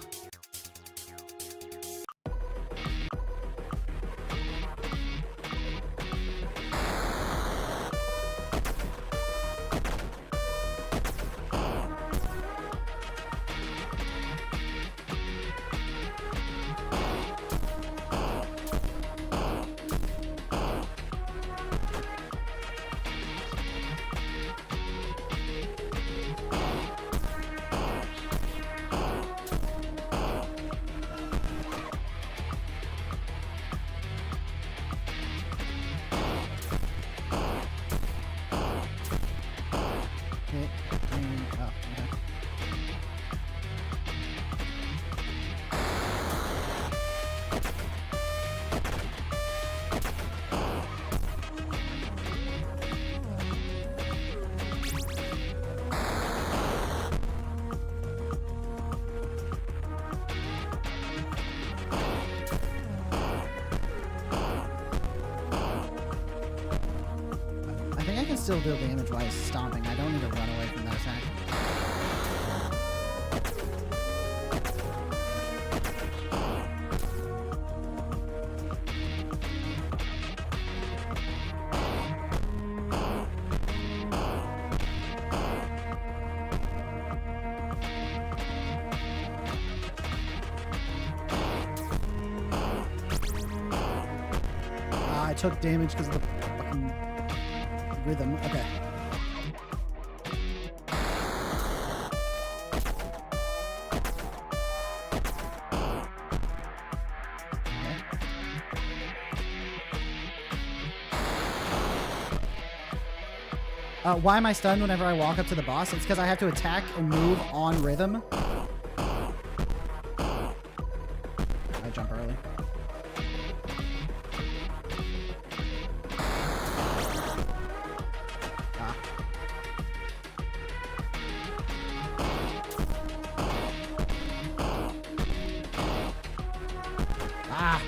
[SPEAKER 2] I think I can still deal damage while he's stomping. I don't need to run away from that attack. I took damage because of the fucking rhythm. Okay. Why am I stunned whenever I walk up to the boss? It's because I have to attack and move on rhythm. I jump early. Ah.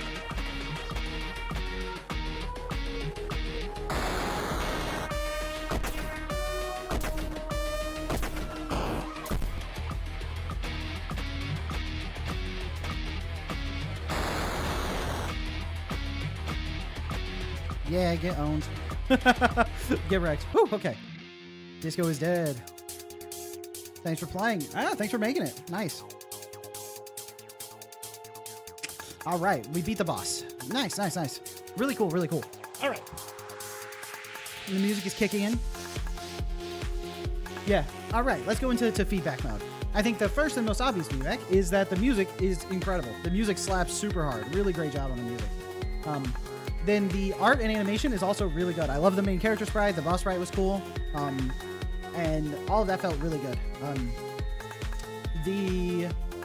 [SPEAKER 2] Yeah, get owned. Get wrecked. Whew, okay. Disco is dead. Thanks for playing. Ah, thanks for making it. Nice. All right, we beat the boss. Nice, nice, nice. Really cool, really cool. All right. And the music is kicking in. Yeah. All right, let's go into feedback mode. I think the first and most obvious feedback is that the music is incredible. The music slaps super hard. Really great job on the music. Then the art and animation is also really good. I love the main character sprite. The boss sprite was cool. And all of that felt really good.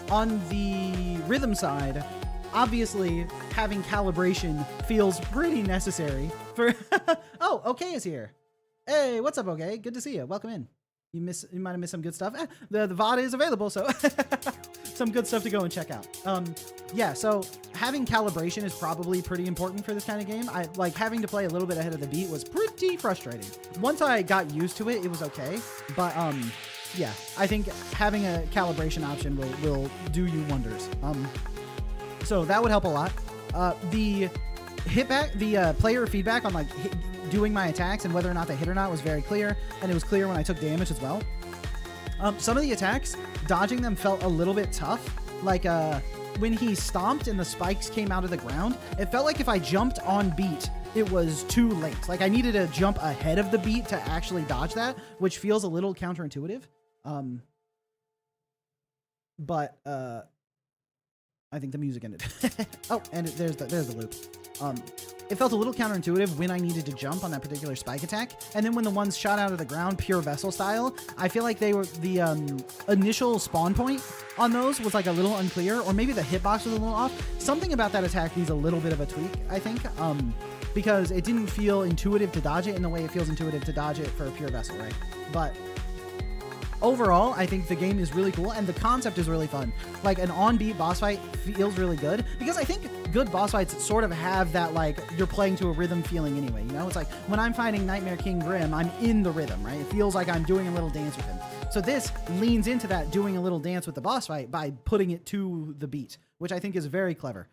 [SPEAKER 2] On the rhythm side, obviously having calibration feels pretty necessary for... Oh, Okay is here. Hey, what's up, Okay? Good to see you. Welcome in. You might have missed some good stuff. The VOD is available, so some good stuff to go and check out. Yeah, so having calibration is probably pretty important for this kind of game. I like having to play a little bit ahead of the beat was pretty frustrating. Once I got used to it, it was okay. But yeah, I think having a calibration option will do you wonders. So that would help a lot. The player feedback on like doing my attacks and whether or not they hit or not was very clear, and it was clear when I took damage as well. Some of the attacks, dodging them felt a little bit tough. Like when he stomped and the spikes came out of the ground, it felt like if I jumped on beat, it was too late. Like I needed to jump ahead of the beat to actually dodge that, which feels a little counterintuitive. But I think the music ended. Oh, and there's the loop. It felt a little counterintuitive when I needed to jump on that particular spike attack. And then when the ones shot out of the ground, pure vessel style, I feel like they were the initial spawn point on those was like a little unclear, or maybe the hitbox was a little off. Something about that attack needs a little bit of a tweak, I think, because it didn't feel intuitive to dodge it in the way it feels intuitive to dodge it for a pure vessel, right? But overall, I think the game is really cool, and the concept is really fun. Like, an on-beat boss fight feels really good, because I think good boss fights sort of have that, like, you're playing to a rhythm feeling anyway, you know? It's like, when I'm fighting Nightmare King Grim, I'm in the rhythm, right? It feels like I'm doing a little dance with him. So this leans into that doing a little dance with the boss fight by putting it to the beat, which I think is very clever.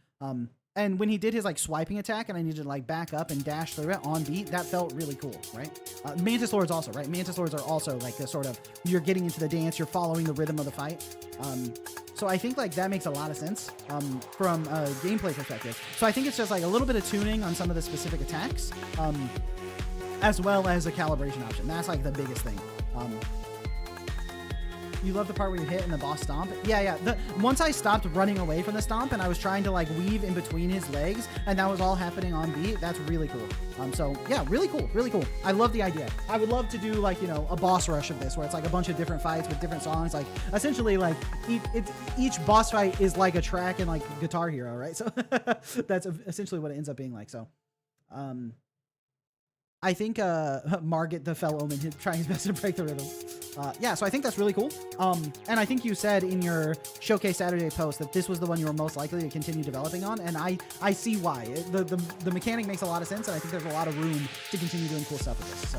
[SPEAKER 2] And when he did his like swiping attack and I needed to like back up and dash through it on beat, that felt really cool, right? Mantis Lords also, right? Mantis Lords are also like this sort of, you're getting into the dance, you're following the rhythm of the fight. So I think like that makes a lot of sense from a gameplay perspective. So I think it's just like a little bit of tuning on some of the specific attacks, as well as a calibration option. That's like the biggest thing. You love the part where you hit and the boss stomp? Yeah. Once I stopped running away from the stomp and I was trying to like weave in between his legs and that was all happening on beat, that's really cool. So yeah, really cool, really cool. I love the idea. I would love to do like, you know, a boss rush of this where it's like a bunch of different fights with different songs. Like essentially like each boss fight is like a track in like Guitar Hero, right? So that's essentially what it ends up being like. So, I think Margit, the Fell Omen, trying his best to break the rhythm. Yeah, so I think that's really cool. And I think you said in your Showcase Saturday post that this was the one you were most likely to continue developing on, and I see why. The mechanic makes a lot of sense, and I think there's a lot of room to continue doing cool stuff with this. So,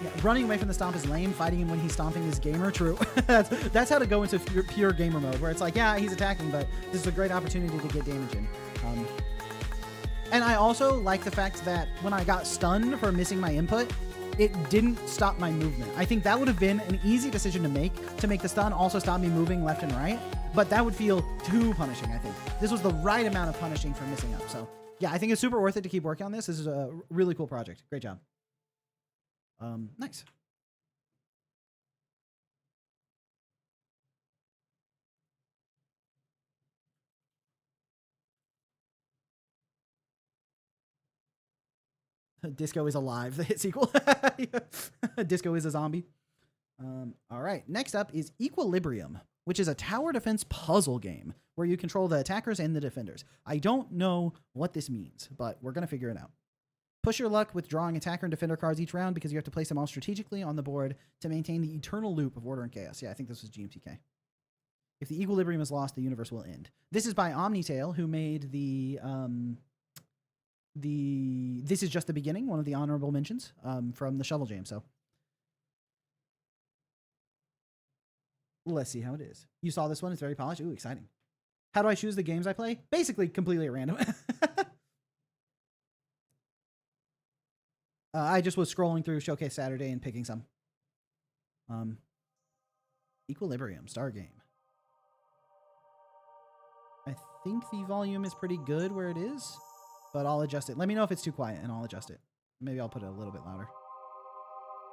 [SPEAKER 2] yeah, running away from the stomp is lame. Fighting him when he's stomping is gamer. True. that's how to go into pure gamer mode, where it's like, yeah, he's attacking, but this is a great opportunity to get damage in. And I also like the fact that when I got stunned for missing my input, it didn't stop my movement. I think that would have been an easy decision to make the stun also stop me moving left and right, but that would feel too punishing, I think. This was the right amount of punishing for missing up. So yeah, I think it's super worth it to keep working on this. This is a really cool project. Great job. Nice. Disco is alive, the hit sequel. Disco is a zombie. All right, next up is Equilibrium, which is a tower defense puzzle game where you control the attackers and the defenders. I don't know what this means, but we're going to figure it out. Push your luck with drawing attacker and defender cards each round because you have to place them all strategically on the board to maintain the eternal loop of order and chaos. Yeah, I think this was GMTK. If the equilibrium is lost, the universe will end. This is by Omnitail, who made This is just the beginning, one of the honorable mentions from the Shovel Jam. So let's see how it is. You saw this one. It's very polished. Ooh, exciting. How do I choose the games I play? Basically, completely at random. I just was scrolling through Showcase Saturday and picking some. Equilibrium, star game. I think the volume is pretty good where it is, but I'll adjust it. Let me know if it's too quiet and I'll adjust it. Maybe I'll put it a little bit louder.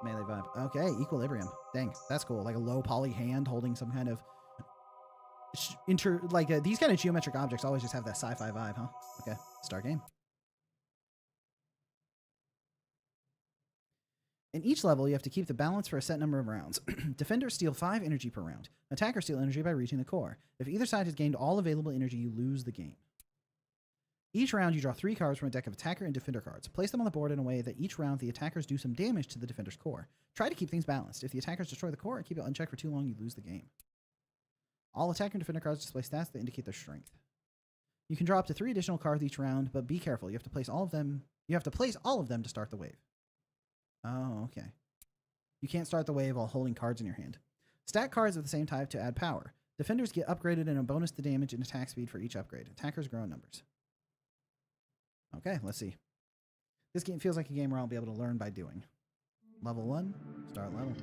[SPEAKER 2] Melee vibe. Okay, equilibrium. Dang, that's cool. Like a low poly hand holding some kind of these kind of geometric objects always just have that sci-fi vibe, huh? Okay, start game. In each level, you have to keep the balance for a set number of rounds. Defenders steal 5 energy per round. Attackers steal energy by reaching the core. If either side has gained all available energy, you lose the game. Each round, you draw 3 cards from a deck of attacker and defender cards. Place them on the board in a way that each round the attackers do some damage to the defender's core. Try to keep things balanced. If the attackers destroy the core and keep it unchecked for too long, you lose the game. All attacker and defender cards display stats that indicate their strength. You can draw up to 3 additional cards each round, but be careful. You have to place all of them. You have to place all of them to start the wave. Oh, okay. You can't start the wave while holding cards in your hand. Stack cards of the same type to add power. Defenders get upgraded and a bonus to damage and attack speed for each upgrade. Attackers grow in numbers. Okay, let's see. This game feels like a game where I'll be able to learn by doing. Level 1, start level.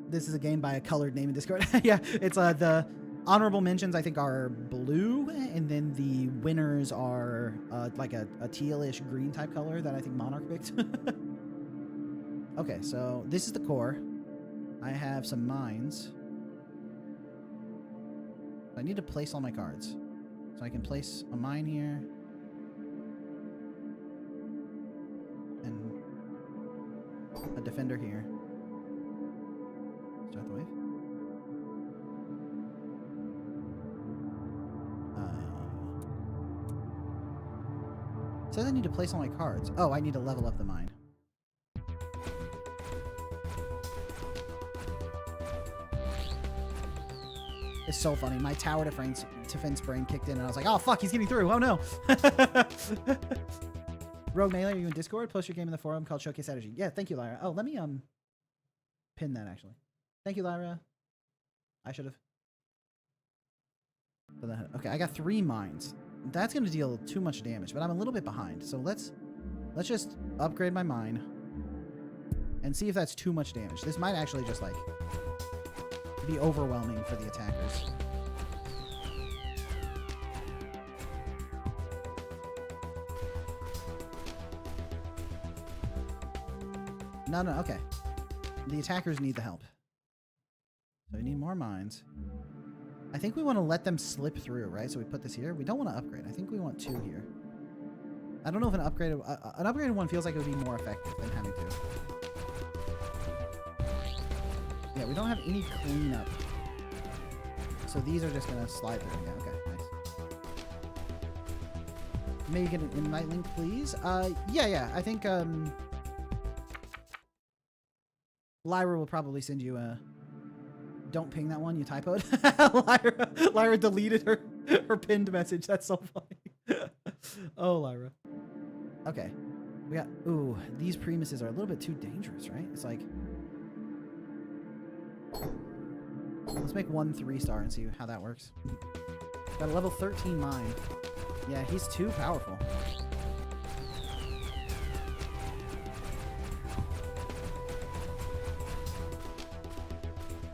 [SPEAKER 2] This is a game by a colored name in Discord. Yeah, it's the honorable mentions I think are blue, and then the winners are like a tealish green type color that I think Monarch picked. Okay, so this is the core. I have some mines. I need to place all my cards. So I can place a mine here. And a defender here. Start the wave. Says I need to place all my cards. Oh, I need to level up the mine. It's so funny. My tower defense brain kicked in, and I was like, "Oh fuck, he's getting through! Oh no!" Rogue Melee, are you in Discord? Post your game in the forum called Showcase Strategy. Yeah, thank you, Lyra. Oh, let me pin that actually. Thank you, Lyra. I should have. Okay, I got 3 mines. That's going to deal too much damage, but I'm a little bit behind. So let's just upgrade my mine and see if that's too much damage. This might actually just like be overwhelming for the attackers. No, okay. The attackers need the help. So we need more mines. I think we want to let them slip through, right? So we put this here. We don't want to upgrade. I think we want 2 here. I don't know if an upgraded one feels like it would be more effective than having 2. Yeah, we don't have any cleanup. So these are just going to slide through. Yeah, okay, nice. May you get an invite link, please? Yeah. I think Lyra will probably send you a... Don't ping that one, you typoed. Lyra deleted her pinned message. That's so funny. Oh, Lyra. Okay. We got... Ooh, these premises are a little bit too dangerous, right? It's like... Let's make 1 3-star and see how that works. Got a level 13 mine. Yeah, he's too powerful.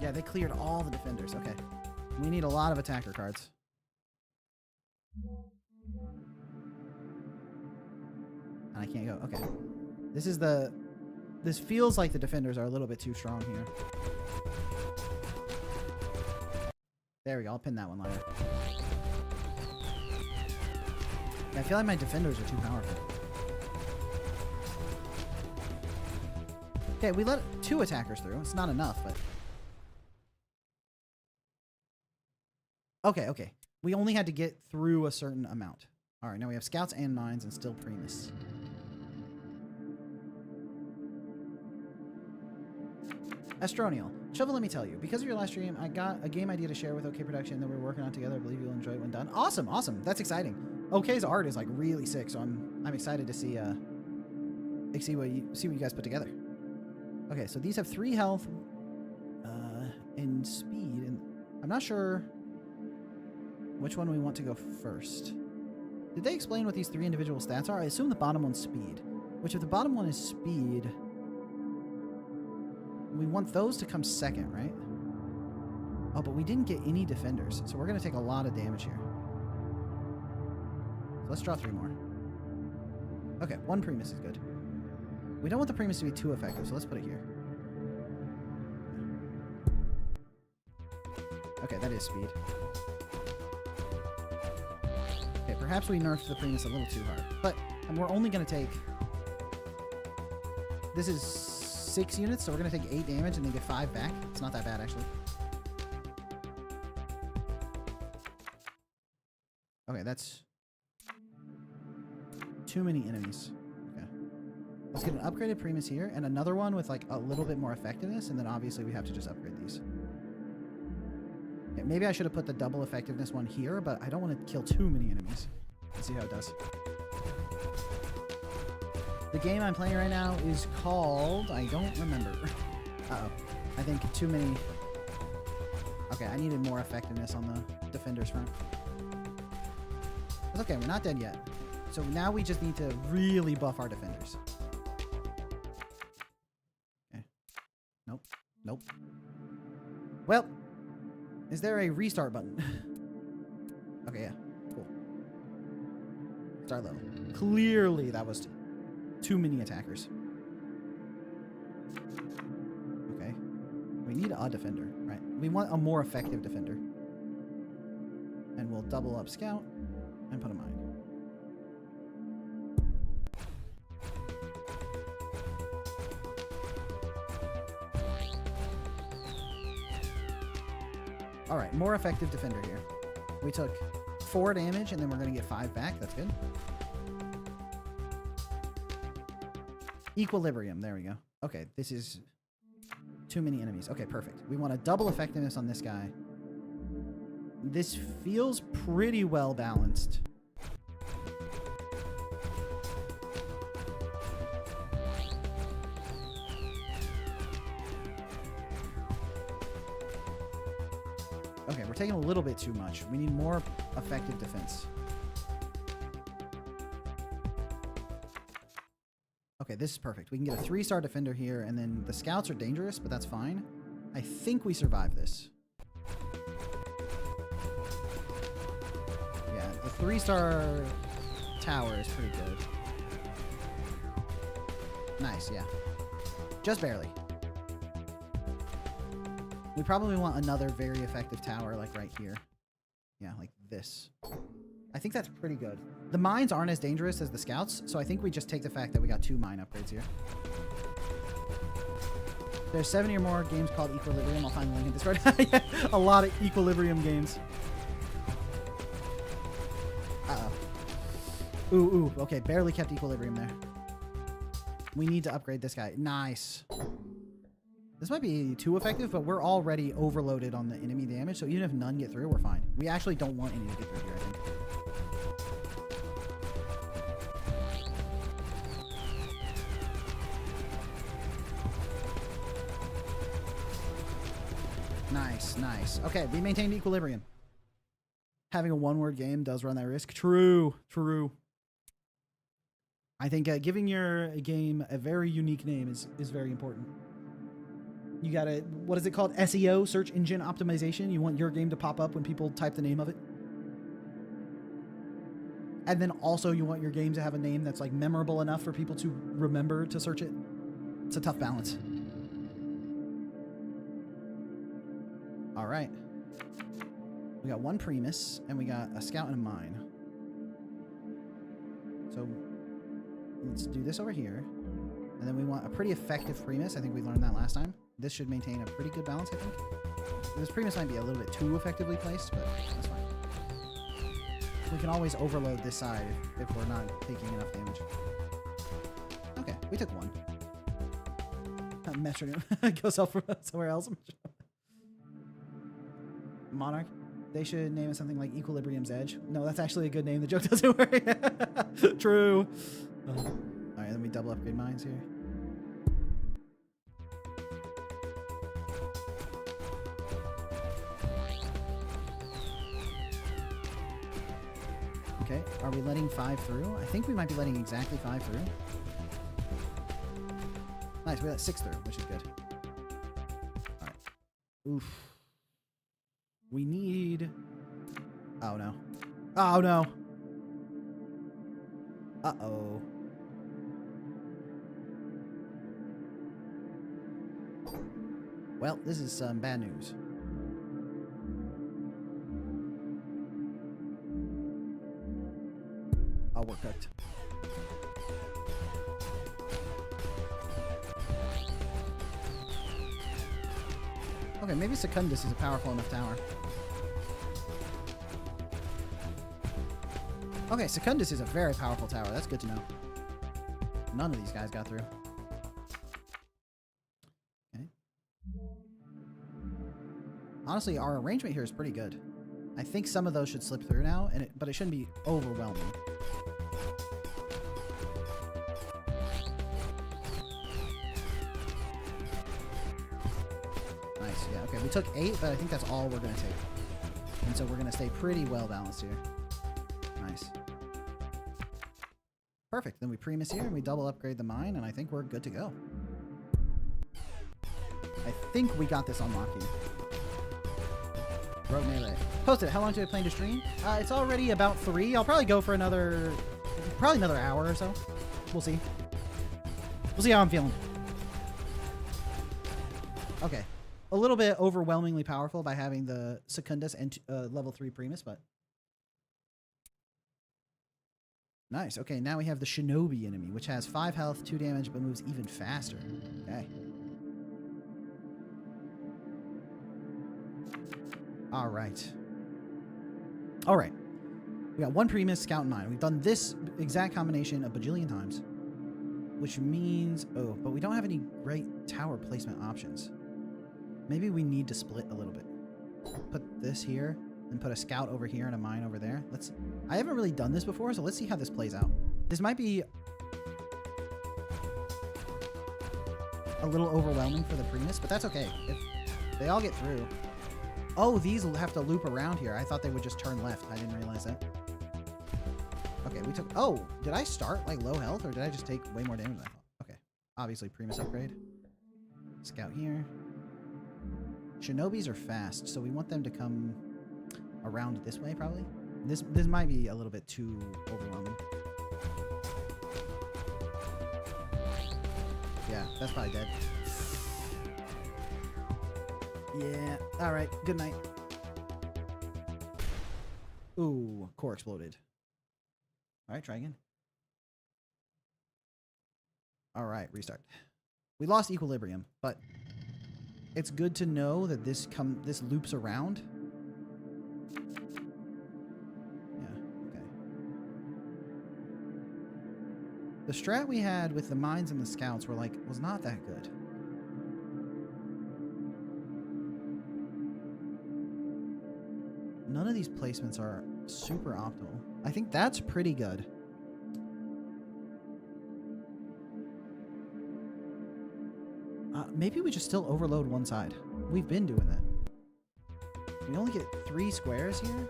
[SPEAKER 2] Yeah, they cleared all the defenders. Okay. We need a lot of attacker cards. And I can't go. Okay. This feels like the defenders are a little bit too strong here. There we go. I'll pin that one later. Yeah, I feel like my defenders are too powerful. Okay, we let 2 attackers through. It's not enough, but... Okay. We only had to get through a certain amount. All right, now we have scouts and mines and still Primus. Astronial. Shovel, let me tell you. Because of your last stream, I got a game idea to share with OK Production that we're working on together. I believe you'll enjoy it when done. Awesome. That's exciting. OK's art is like really sick, so I'm excited to see what you guys put together. Okay, so these have 3 health and speed, and I'm not sure which one we want to go first. Did they explain what these 3 individual stats are? I assume the bottom one's speed. Which if the bottom one is speed, we want those to come second, right? Oh, but we didn't get any defenders, so we're going to take a lot of damage here. So let's draw 3 more. Okay, 1 Primus is good. We don't want the Primus to be too effective, so let's put it here. Okay, that is speed. Okay, perhaps we nerfed the Primus a little too hard. But we're only going to take... This is 6 units, so we're going to take 8 damage and then get 5 back. It's not that bad, actually. Okay, that's... too many enemies. Okay. Let's get an upgraded Primus here, and another one with, like, a little bit more effectiveness, and then obviously we have to just upgrade these. Okay, maybe I should have put the double effectiveness one here, but I don't want to kill too many enemies. Let's see how it does. The game I'm playing right now is called... I don't remember. Uh-oh. I think too many... Okay, I needed more effectiveness on the defenders front. It's okay, we're not dead yet. So now we just need to really buff our defenders. Okay. Nope. Nope. Well, is there a restart button? Okay, yeah. Cool. Start level. Clearly that was too many attackers. Okay. We need a defender, right? We want a more effective defender. And we'll double up scout and put a mine. All right, more effective defender here. We took 4 damage, and then we're going to get 5 back. That's good. Equilibrium. There we go. Okay, this is too many enemies. Okay, perfect. We want a double effectiveness on this guy. This feels pretty well balanced. Okay, we're taking a little bit too much. We need more effective defense. Okay, this is perfect. We can get a 3-star defender here, and then the scouts are dangerous, but that's fine. I think we survive this. Yeah, the 3-star tower is pretty good. Nice, yeah. Just barely. We probably want another very effective tower, like right here. Yeah, like this. I think that's pretty good. The mines aren't as dangerous as the scouts, so I think we just take the fact that we got 2 mine upgrades here. There's 70 or more games called Equilibrium. I'll find the link in Discord. Yeah, a lot of Equilibrium games. Uh-oh. Ooh, okay. Barely kept Equilibrium there. We need to upgrade this guy. Nice. This might be too effective, but we're already overloaded on the enemy damage, so even if none get through, we're fine. We actually don't want any to get through here, I think. Nice, nice. Okay, we maintained equilibrium. Having a 1-word game does run that risk. True, true. I think giving your game a very unique name is very important. You gotta, what is it called? SEO, search engine optimization. You want your game to pop up when people type the name of it. And then also you want your game to have a name that's like memorable enough for people to remember to search it. It's a tough balance. All right. We got 1 Primus and we got a scout and a mine. So let's do this over here. And then we want a pretty effective Primus. I think we learned that last time. This should maintain a pretty good balance, I think. This Primus might be a little bit too effectively placed, but that's fine. We can always overload this side if we're not taking enough damage. Okay, we took 1. Metronome goes off from somewhere else. Monarch. They should name it something like Equilibrium's Edge. No, that's actually a good name. The joke doesn't work. True. All right, let me double upgrade mines here. Okay, are we letting 5 through? I think we might be letting exactly 5 through. Nice, we let 6 through, which is good. All right. Oof. We need... Oh, no. Oh, no. Uh-oh. Well, this is some bad news. Oh, we're cooked. Okay, maybe Secundus is a powerful enough tower. Okay, Secundus is a very powerful tower. That's good to know. None of these guys got through. Okay. Honestly, our arrangement here is pretty good. I think some of those should slip through now, but it shouldn't be overwhelming. Nice, yeah, okay. We took 8, but I think that's all we're going to take. And so we're going to stay pretty well balanced here. Nice. Perfect. Then we Primus here, and we double upgrade the mine, and I think we're good to go. I think we got this on Locky. Rogue Melee. Posted it. How long do I plan to stream? It's already about 3. I'll probably go for another hour or so. We'll see. We'll see how I'm feeling. Okay. A little bit overwhelmingly powerful by having the Secundus and level 3 Primus, but... Nice. Okay, now we have the Shinobi enemy, which has 5 health, 2 damage, but moves even faster. Okay. All right. All right. We got 1 Primus, Scout, and Mine. We've done this exact combination a bajillion times, which means... Oh, but we don't have any great tower placement options. Maybe we need to split a little bit. Put this here, and put a Scout over here and a Mine over there. I haven't really done this before, so let's see how this plays out. This might be a little overwhelming for the Primus, but that's okay. If they all get through... Oh, these will have to loop around here. I thought they would just turn left. I didn't realize that. Okay, we took... Oh, did I start, like, low health, or did I just take way more damage than I thought? Okay. Obviously, Primus upgrade. Scout here. Shinobis are fast, so we want them to come around this way, probably. This might be a little bit too overwhelming. Yeah, that's probably dead. Yeah. All right. Good night. Ooh, core exploded. All right, try again. All right, restart. We lost equilibrium, but it's good to know that this loops around. Yeah. Okay. The strat we had with the mines and the scouts was not that good. None of these placements are super optimal. I think that's pretty good. Maybe we just still overload one side. We've been doing that. We only get 3 squares here.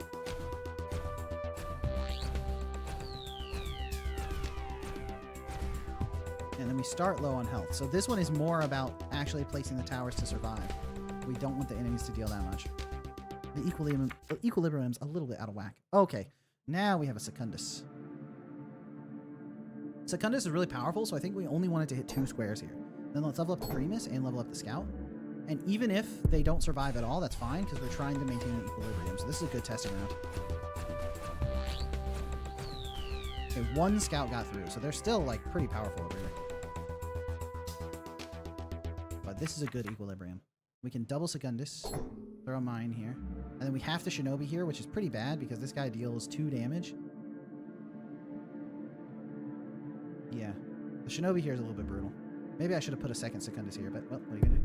[SPEAKER 2] And then we start low on health. So this one is more about actually placing the towers to survive. We don't want the enemies to deal that much. The equilibrium's a little bit out of whack. Okay, now we have a Secundus. Secundus is really powerful, so I think we only wanted to hit 2 squares here. Then let's level up the Primus and level up the Scout. And even if they don't survive at all, that's fine, because we're trying to maintain the equilibrium. So this is a good testing round. Okay, 1 Scout got through, so they're still, pretty powerful over here. But this is a good equilibrium. We can double Secundus, throw a mine here. And then we have the Shinobi here, which is pretty bad because this guy deals 2 damage. Yeah. The Shinobi here is a little bit brutal. Maybe I should have put a second Secundus here, but, well, what are you going to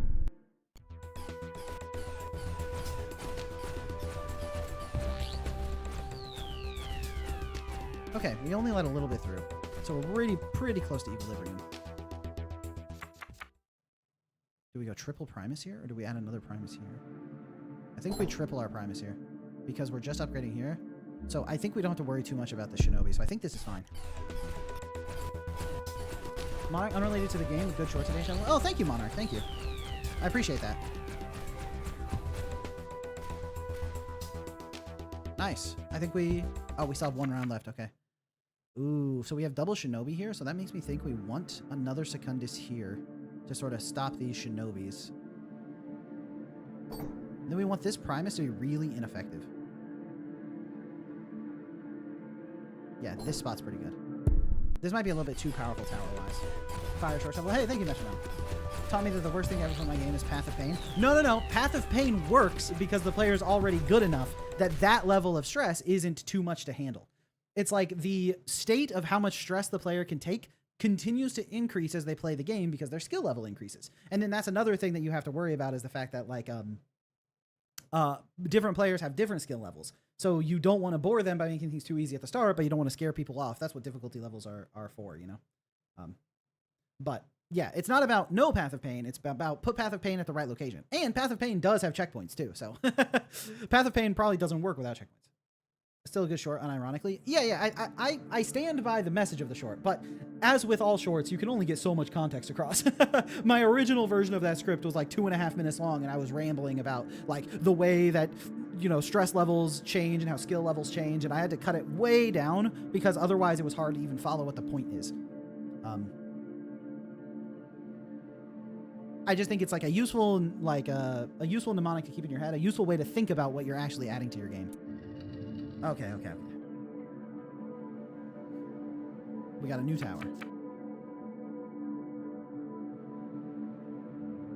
[SPEAKER 2] do? Okay, we only let a little bit through. So we're pretty close to equilibrium. Do we go triple Primus here, or do we add another Primus here? I think we triple our Primus here, because we're just upgrading here. So I think we don't have to worry too much about the Shinobi, so I think this is fine. Monarch, unrelated to the game, good short today channel. Oh, thank you, Monarch. Thank you. I appreciate that. Nice. I think we still have 1 round left. Okay. Ooh, so we have double shinobi here. So that makes me think we want another Secundus here to sort of stop these shinobis. Then we want this Primus to be really ineffective. Yeah, this spot's pretty good. This might be a little bit too powerful tower-wise. Fire short shovel. Hey, thank you, Metronome. Taught me that the worst thing ever from my game is Path of Pain. No. Path of Pain works because the player's already good enough that that level of stress isn't too much to handle. It's like the state of how much stress the player can take continues to increase as they play the game because their skill level increases. And then that's another thing that you have to worry about is the fact that like different players have different skill levels. So you don't want to bore them by making things too easy at the start, but you don't want to scare people off. That's what difficulty levels are for, you know? But yeah, it's not about no Path of Pain. It's about put Path of Pain at the right location. And Path of Pain does have checkpoints too. So Path of Pain probably doesn't work without checkpoints. Still a good short, unironically. Yeah, I stand by the message of the short, but as with all shorts, you can only get so much context across. My original version of that script was like 2.5 minutes long, and I was rambling about like the way that, you know, stress levels change and how skill levels change, and I had to cut it way down because otherwise it was hard to even follow what the point is. I just think it's like a useful, a useful mnemonic to keep in your head, a useful way to think about what you're actually adding to your game. Okay. We got a new tower.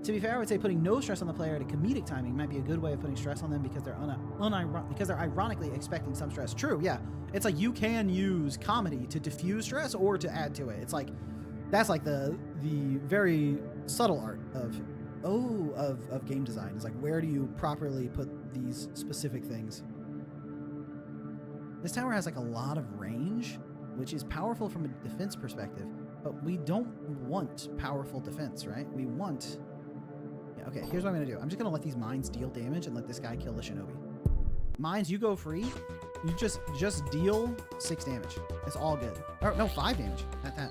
[SPEAKER 2] To be fair, I would say putting no stress on the player at a comedic timing might be a good way of putting stress on them because they're ironically expecting some stress. True, yeah. It's like you can use comedy to diffuse stress or to add to it. It's like that's like the very subtle art of game design. Is like where do you properly put these specific things? This tower has like a lot of range, which is powerful from a defense perspective, but we don't want powerful defense, right? We want... Yeah, okay, here's what I'm going to do. I'm just going to let these mines deal damage and let this guy kill the shinobi. Mines, you go free. You just deal 6 damage. It's all good. Or, no, 5 damage. Not that.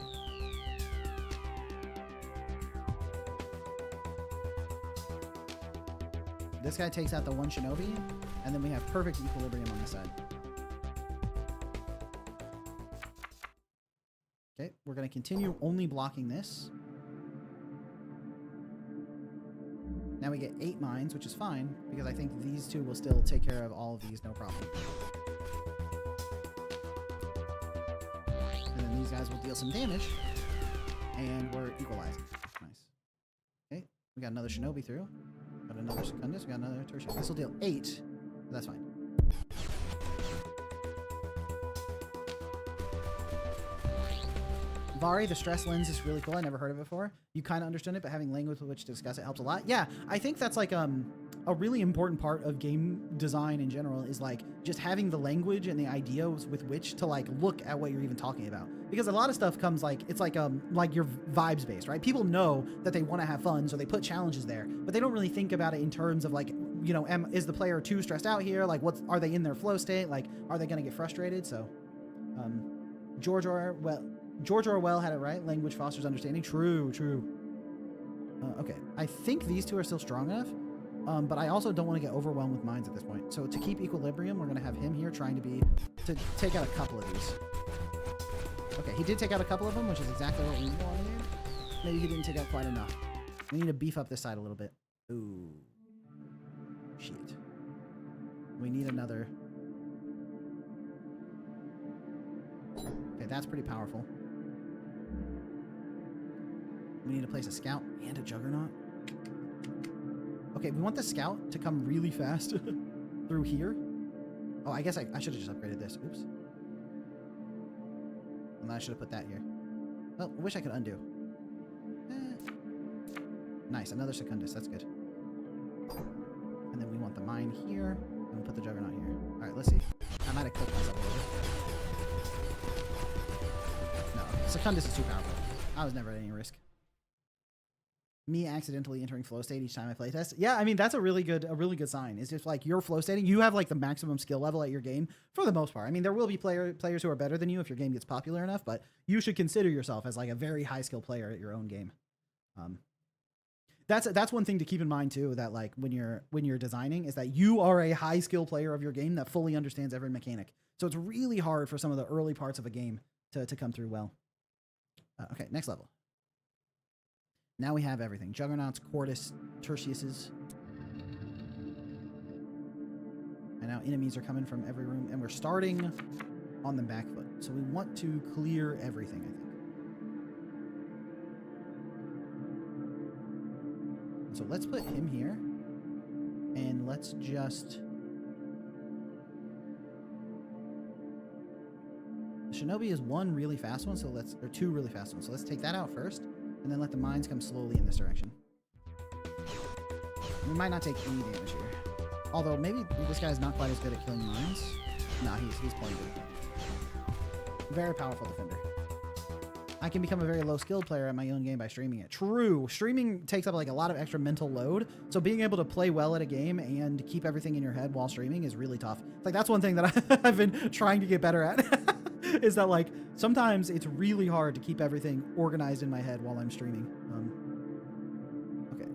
[SPEAKER 2] This guy takes out the 1 shinobi, and then we have perfect equilibrium on this side. Okay, we're going to continue only blocking this. Now we get 8 mines, which is fine, because I think these 2 will still take care of all of these, no problem. And then these guys will deal some damage, and we're equalizing. Nice. Okay, we got another shinobi through. Got another secundus, we got another tertiary. This will deal 8, but that's fine. Vari, the stress lens is really cool. I never heard of it before. You kind of understood it, but having language with which to discuss it helps a lot. Yeah, I think that's like a really important part of game design in general is like just having the language and the ideas with which to like look at what you're even talking about. Because a lot of stuff comes like, it's like your vibes based, right? People know that they want to have fun, so they put challenges there, but they don't really think about it in terms of like, you know, is the player too stressed out here? Like are they in their flow state? Like, are they going to get frustrated? So, George Orwell had it right. Language fosters understanding. True. Okay. I think these 2 are still strong enough, but I also don't want to get overwhelmed with mines at this point. So to keep equilibrium, we're going to have him here trying to take out a couple of these. Okay, he did take out a couple of them, which is exactly what we wanted. Maybe he didn't take out quite enough. We need to beef up this side a little bit. Ooh. Shit. We need another. Okay, that's pretty powerful. We need to place a scout and a juggernaut. Okay, we want the scout to come really fast through here. Oh, I guess I should have just upgraded this. Oops. And I should have put that here. Well, I wish I could undo. Nice, another secundus. That's good. And then we want the mine here. And we'll put the juggernaut here. All right, let's see. I might have clicked myself over. No, secundus is too powerful. I was never at any risk. Me accidentally entering flow state each time I play test. Yeah, I mean that's a really good sign. It's just like you're flow stating, you have like the maximum skill level at your game for the most part. I mean, there will be players who are better than you if your game gets popular enough, but you should consider yourself as like a very high skill player at your own game. That's one thing to keep in mind too, that like when you're designing, is that you are a high skill player of your game that fully understands every mechanic. So it's really hard for some of the early parts of a game to come through well. Okay, next level. Now we have everything. Juggernauts, Quartus, Tertiuses. And now enemies are coming from every room, and we're starting on the back foot. So we want to clear everything, I think. So let's put him here, and let's just... The Shinobi is one really fast one, so let's... Or two really fast ones. So let's take that out first, and then let the mines come slowly in this direction. We might not take any damage here. Although, maybe this guy's not quite as good at killing mines. Nah, he's playing good. Very powerful defender. I can become a very low-skilled player at my own game by streaming it. True. Streaming takes up like a lot of extra mental load. So being able to play well at a game and keep everything in your head while streaming is really tough. Like, that's one thing that I've been trying to get better at. Is that, like, sometimes it's really hard to keep everything organized in my head while I'm streaming. Okay.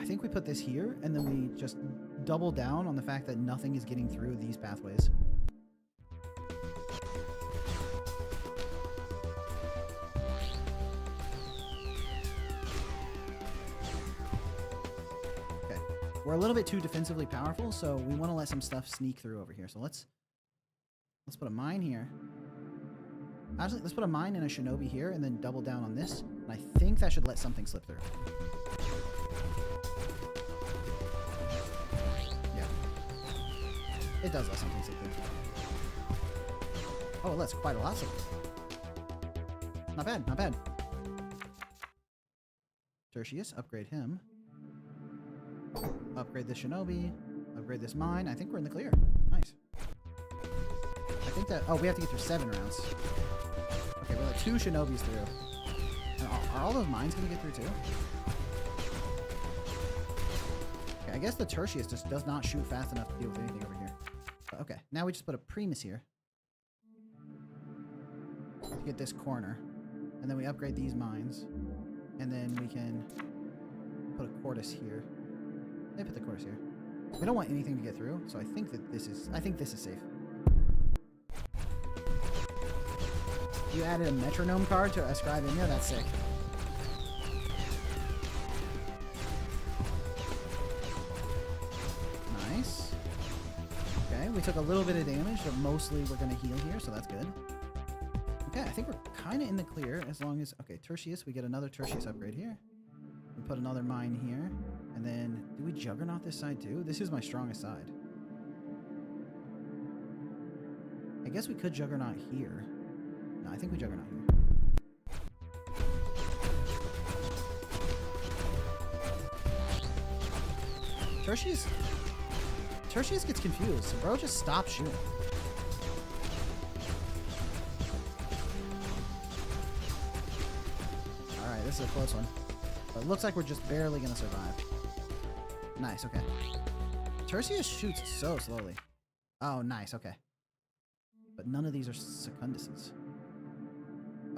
[SPEAKER 2] I think we put this here, and then we just double down on the fact that nothing is getting through these pathways. Okay. We're a little bit too defensively powerful, so we want to let some stuff sneak through over here. So let's put a mine here. Actually, let's put a mine and a shinobi here, and then double down on this. And I think that should let something slip through. Yeah. It does let something slip through. Oh, it lets quite a lot slip through. Not bad, not bad. Tertius, upgrade him. Upgrade this shinobi. Upgrade this mine. I think we're in the clear. Nice. I think that... Oh, we have to get through 7 rounds. Okay, we're like 2 shinobis through. And are all those mines going to get through too? Okay, I guess the Tertius just does not shoot fast enough to deal with anything over here. But okay, now we just put a Primus here. To get this corner. And then we upgrade these mines. And then we can put a Quartus here. They put the Quartus here. We don't want anything to get through, so I think that this is... I think this is safe. You added a metronome card to ascribe in there? That's sick. Nice. Okay, we took a little bit of damage, but mostly we're going to heal here, so that's good. Okay, I think we're kind of in the clear as long as... Okay, Tertius, we get another Tertius upgrade here. We put another mine here. And then, do we Juggernaut this side too? This is my strongest side. I guess we could Juggernaut here. No, I think we Juggernaut here. Tertius gets confused, so bro just stop shooting. Alright, this is a close one. But it looks like we're just barely gonna survive. Nice, okay. Tertius shoots so slowly. Oh, nice, okay. But none of these are Secunduses.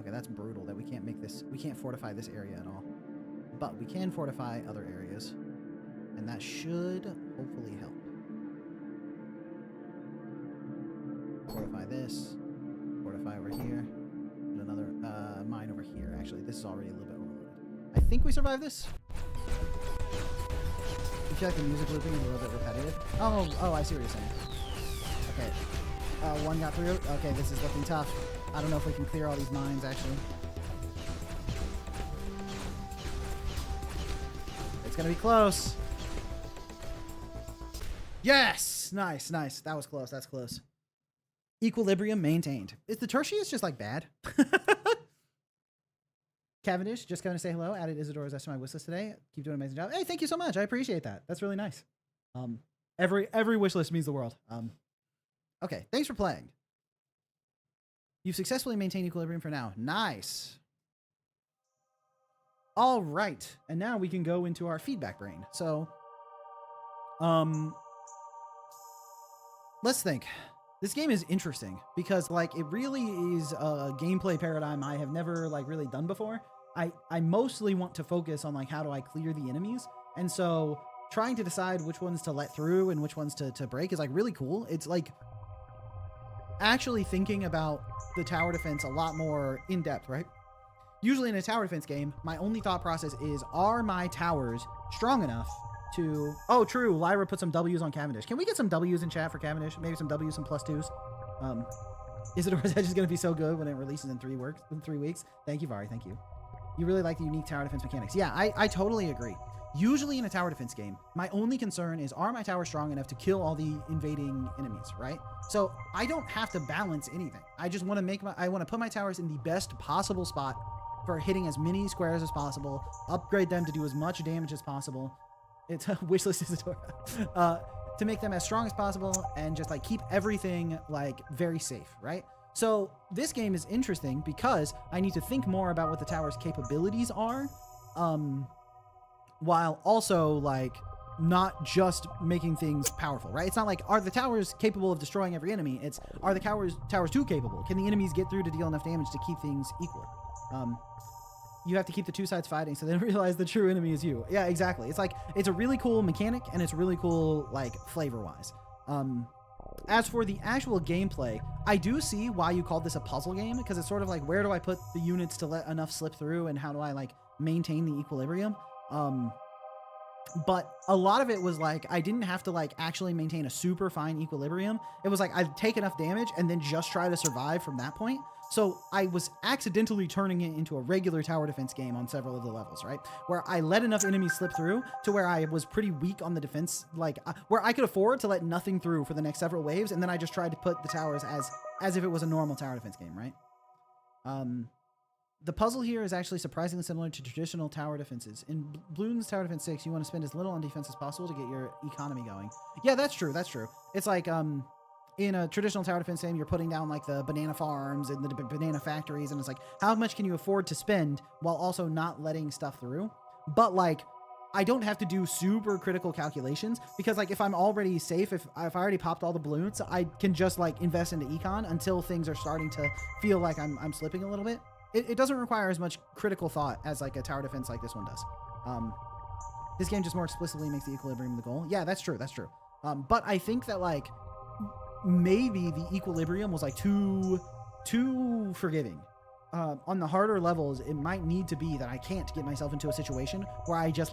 [SPEAKER 2] Okay, that's brutal that we can't make this... We can't fortify this area at all. But we can fortify other areas. And that should hopefully help. Fortify this. Fortify over here. And another mine over here. Actually, this is already a little bit overloaded. I think we survived this. I feel like the music looping is a little bit repetitive. Oh, I see what you're saying. Okay. One got through. Okay, this is looking tough. I don't know if we can clear all these mines, actually. It's gonna be close. Yes! Nice, nice. That was close. That's close. Equilibrium maintained. Is the Tertius just, like, bad? Cavendish, just going to say hello. Added Isadora's S to my wish list today. Keep doing an amazing job. Hey, thank you so much. I appreciate that. That's really nice. Every wish list means the world. Okay, thanks for playing. You've successfully maintained equilibrium for now. Nice. All right, and now we can go into our feedback brain. So, let's think. This game is interesting because, like, it really is a gameplay paradigm I have never, like, really done before. I mostly want to focus on like how do I clear the enemies, and so trying to decide which ones to let through and which ones to break is like really cool. It's like actually thinking about the tower defense a lot more in depth, right? Usually in a tower defense game, my only thought process is, are my towers strong enough to... Oh, true. Lyra put some W's on Cavendish. Can we get some W's in chat for Cavendish? Maybe some W's, some +2s. Isadora's Edge is going to be so good when it releases in 3 weeks. Thank you, Vari. Thank you. You really like the unique tower defense mechanics. Yeah, I totally agree. Usually in a tower defense game, my only concern is, are my towers strong enough to kill all the invading enemies, right? So I don't have to balance anything. I just want to I want to put my towers in the best possible spot for hitting as many squares as possible, upgrade them to do as much damage as possible. It's a wishlist Isadora. To make them as strong as possible and just like keep everything like very safe, right? So this game is interesting because I need to think more about what the tower's capabilities are, while also like not just making things powerful, right? It's not like, are the towers capable of destroying every enemy? It's, are the towers too capable? Can the enemies get through to deal enough damage to keep things equal? You have to keep the two sides fighting so they realize the true enemy is you. Yeah, exactly. It's like, it's a really cool mechanic and it's really cool like flavor wise. As for the actual gameplay, I do see why you called this a puzzle game, because it's sort of like, where do I put the units to let enough slip through and how do I like maintain the equilibrium? But a lot of it was like, I didn't have to like actually maintain a super fine equilibrium. It was like, I'd take enough damage and then just try to survive from that point. So I was accidentally turning it into a regular tower defense game on several of the levels, right? Where I let enough enemies slip through to where I was pretty weak on the defense, like where I could afford to let nothing through for the next several waves. And then I just tried to put the towers as if it was a normal tower defense game, right? The puzzle here is actually surprisingly similar to traditional tower defenses. In Bloons Tower Defense 6, you want to spend as little on defense as possible to get your economy going. Yeah, that's true. That's true. It's like, in a traditional tower defense game, you're putting down like the banana farms and the banana factories, and it's like, how much can you afford to spend while also not letting stuff through? But like, I don't have to do super critical calculations, because like, if I'm already safe, if I already popped all the balloons, I can just like invest into econ until things are starting to feel like I'm slipping a little bit. It doesn't require as much critical thought as like a tower defense like this one does. This game just more explicitly makes the equilibrium the goal. Yeah, that's true. That's true. But I think that like, maybe the equilibrium was like too forgiving. On the harder levels, it might need to be that I can't get myself into a situation where I just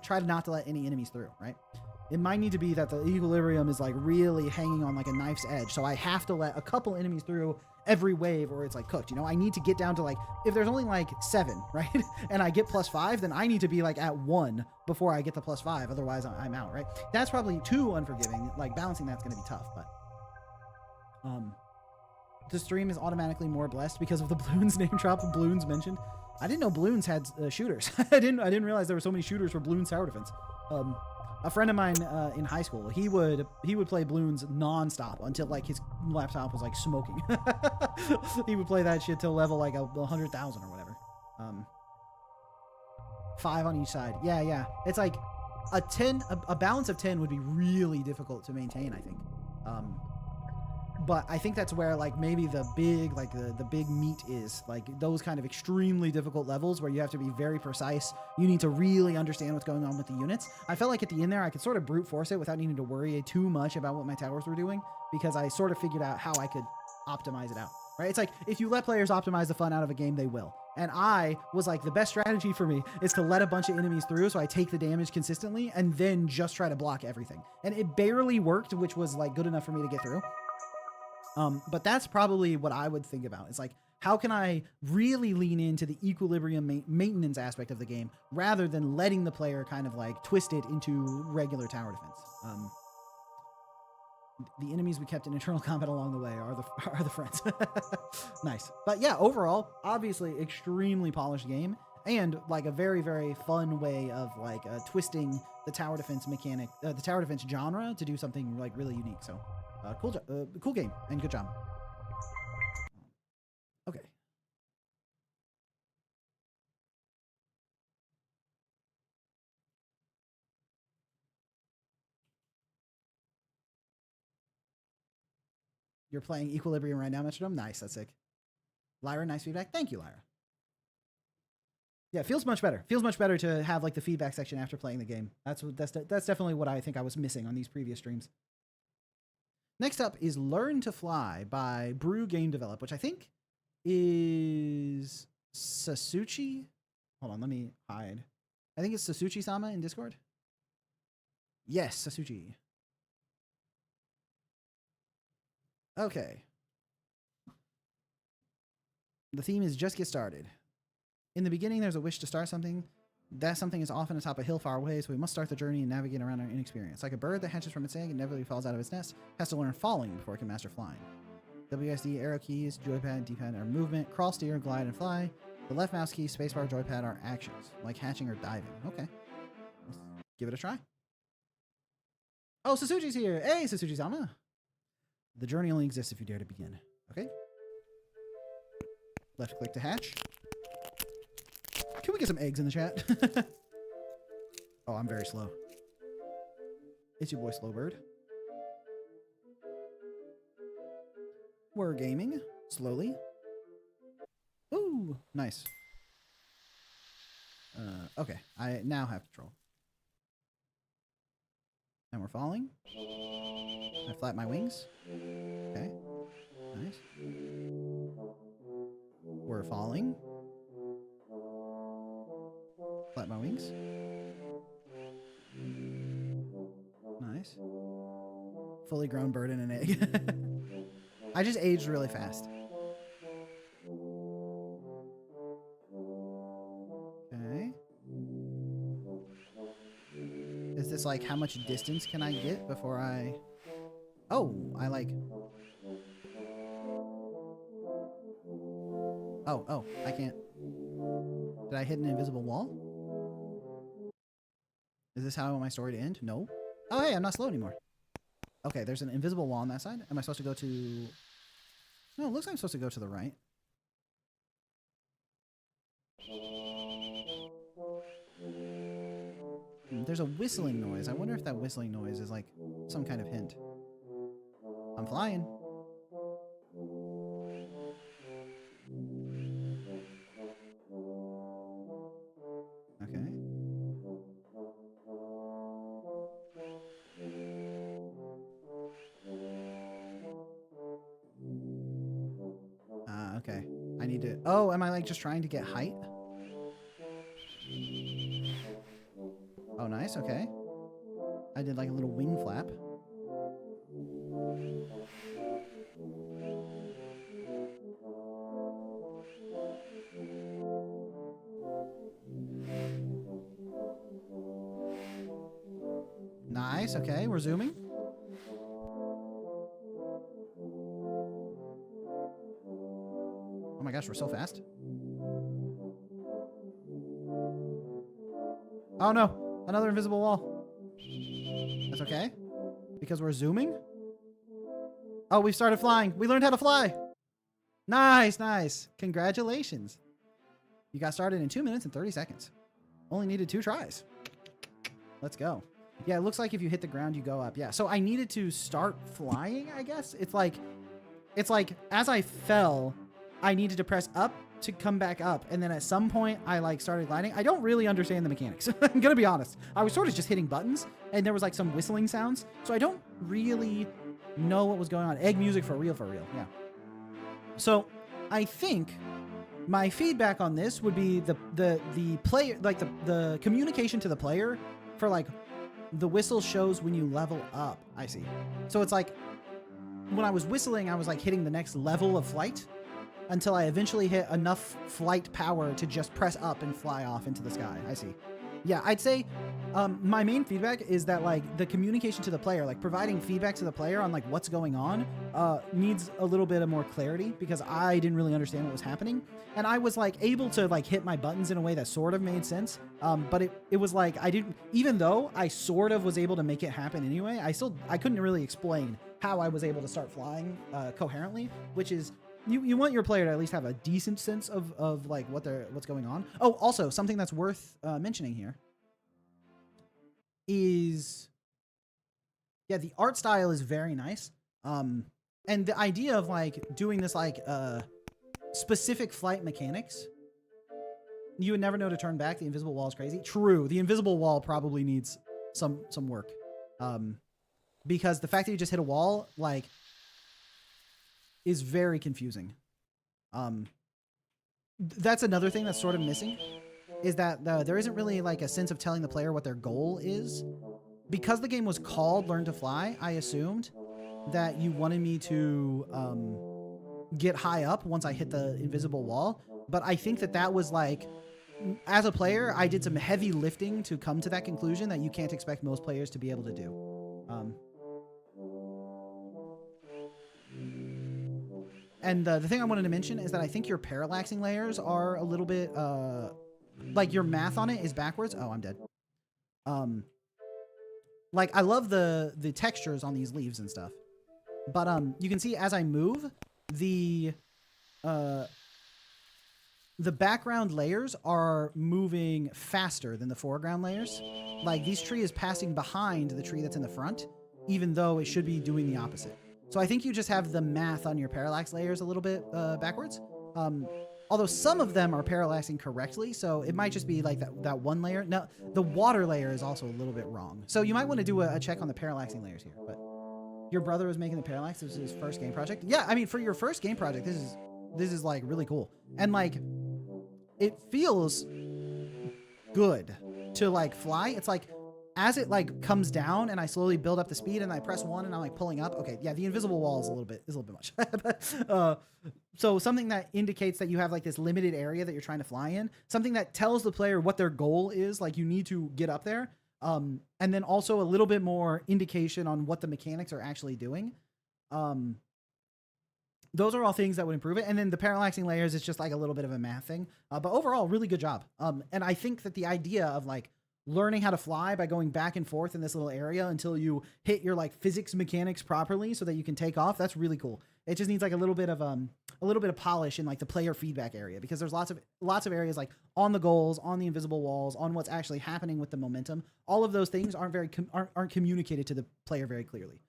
[SPEAKER 2] try not to let any enemies through, right? It might need to be that the equilibrium is like really hanging on like a knife's edge. So I have to let a couple enemies through every wave or it's like cooked, you know? I need to get down to like, if there's only like 7, right? And I get +5, then I need to be like at 1 before I get the +5. Otherwise I'm out, right? That's probably too unforgiving. Like balancing that's going to be tough, but the stream is automatically more blessed because of the Bloons name drop of Bloons mentioned. I didn't know Bloons had shooters. I didn't realize there were so many shooters for Bloons tower defense. A friend of mine in high school, he would play Bloons nonstop until like his laptop was like smoking. He would play that shit till level like 100,000 or whatever. 5 on each side. Yeah. It's like a balance of 10 would be really difficult to maintain, I think. But I think that's where like maybe the big meat is, like those kind of extremely difficult levels where you have to be very precise. You need to really understand what's going on with the units. I felt like at the end there, I could sort of brute force it without needing to worry too much about what my towers were doing, because I sort of figured out how I could optimize it out, right? It's like, if you let players optimize the fun out of a game, they will. And I was like, the best strategy for me is to let a bunch of enemies through so I take the damage consistently and then just try to block everything. And it barely worked, which was like good enough for me to get through. But that's probably what I would think about. It's like, how can I really lean into the equilibrium maintenance aspect of the game rather than letting the player kind of like twist it into regular tower defense? The enemies we kept in internal combat along the way are the friends. Nice. But yeah, overall, obviously extremely polished game, and like a very, very fun way of like twisting the tower defense mechanic, the tower defense genre to do something like really unique. So cool game, and good job. Okay. You're playing Equilibrium right now, Metrodome? Nice, that's sick. Lyra, nice feedback. Thank you, Lyra. Yeah, it feels much better. Feels much better to have like the feedback section after playing the game. That's definitely what I think I was missing on these previous streams. Next up is Learn to Fly by Brew Game Develop, which I think is Sasuchi. Hold on, let me hide. I think it's Sasuchi-sama in Discord. Yes, Sasuchi. Okay. The theme is just get started. In the beginning, there's a wish to start something. That something is often atop a hill far away, so we must start the journey and navigate around our inexperience. Like a bird that hatches from its egg and inevitably falls out of its nest, has to learn falling before it can master flying. WSD, arrow keys, joypad, D-pad are movement, crawl, steer, glide, and fly. The left mouse key, spacebar, joypad are actions, like hatching or diving. Okay. Let's give it a try. Oh, Sasuchi's here. Hey, Sasuchi-sama. The journey only exists if you dare to begin. Okay. Left click to hatch. Can we get some eggs in the chat? Oh, I'm very slow. It's your boy Slowbird. We're gaming slowly. Ooh, nice. Okay, I now have control. And we're falling. I flap my wings. Okay, nice. We're falling. Flap my wings. Nice. Fully grown bird in an egg. I just aged really fast. Okay. Is this like how much distance can I get before I... Oh, I like... Oh, I can't... Did I hit an invisible wall? Is this how I want my story to end? No. Oh, hey, I'm not slow anymore. Okay, there's an invisible wall on that side. Am I supposed to go to... No, it looks like I'm supposed to go to the right. There's a whistling noise. I wonder if that whistling noise is like some kind of hint. I'm flying. Okay. Okay. I need to... Oh, am I like just trying to get height? Oh, nice. Okay. I did like a little wing flap. Nice. Okay, we're zooming. Oh my gosh, we're so fast. Oh no, another invisible wall. That's okay, because we're zooming. Oh, we started flying. We learned how to fly. Nice, nice. Congratulations. You got started in 2 minutes and 30 seconds. Only needed 2 tries. Let's go. Yeah, it looks like if you hit the ground, you go up. Yeah, so I needed to start flying, I guess. It's like as I fell, I needed to press up to come back up. And then at some point I like started gliding. I don't really understand the mechanics. I'm going to be honest. I was sort of just hitting buttons and there was like some whistling sounds. So I don't really know what was going on. Egg music for real. Yeah. So I think my feedback on this would be the player, like the communication to the player for like the whistle shows when you level up. I see. So it's like when I was whistling, I was like hitting the next level of flight until I eventually hit enough flight power to just press up and fly off into the sky. I see. Yeah, I'd say my main feedback is that like the communication to the player, like providing feedback to the player on like what's going on needs a little bit of more clarity because I didn't really understand what was happening. And I was like able to like hit my buttons in a way that sort of made sense. But it was like I didn't, even though I sort of was able to make it happen anyway, I couldn't really explain how I was able to start flying coherently, which is you want your player to at least have a decent sense of like what's going on. Oh, also something that's worth mentioning here is, yeah, the art style is very nice. And the idea of like doing this like specific flight mechanics You would never know to turn back. The invisible wall is crazy. True. The invisible wall probably needs some work. Because the fact that you just hit a wall, like, is very confusing. That's another thing that's sort of missing, is that there isn't really like a sense of telling the player what their goal is. Because the game was called Learn to Fly, I assumed that you wanted me to get high up once I hit the invisible wall. But I think that was like, as a player, I did some heavy lifting to come to that conclusion that you can't expect most players to be able to do. And the thing I wanted to mention is that I think your parallaxing layers are a little bit, like your math on it is backwards. Oh, I'm dead. Like I love the textures on these leaves and stuff, but you can see as I move, the background layers are moving faster than the foreground layers. Like these tree is passing behind the tree that's in the front, even though it should be doing the opposite. So I think you just have the math on your parallax layers a little bit backwards. Although some of them are parallaxing correctly, so it might just be like that one layer. No, the water layer is also a little bit wrong. So you might want to do a check on the parallaxing layers here. But your brother was making the parallax. This was his first game project. Yeah, I mean, for your first game project, this is like really cool. And like, it feels good to like fly. It's like, as it like comes down and I slowly build up the speed and I press 1 and I'm like pulling up. Okay, yeah, the invisible wall is a little bit much. So something that indicates that you have like this limited area that you're trying to fly in, something that tells the player what their goal is, like you need to get up there. And then also a little bit more indication on what the mechanics are actually doing. Those are all things that would improve it. And then the parallaxing layers is just like a little bit of a math thing. But overall, really good job. And I think that the idea of like learning how to fly by going back and forth in this little area until you hit your like physics mechanics properly so that you can take off, that's really cool. It just needs like a little bit of polish in like the player feedback area, because there's lots of areas like on the goals, on the invisible walls, on what's actually happening with the momentum. All of those things aren't communicated to the player very clearly.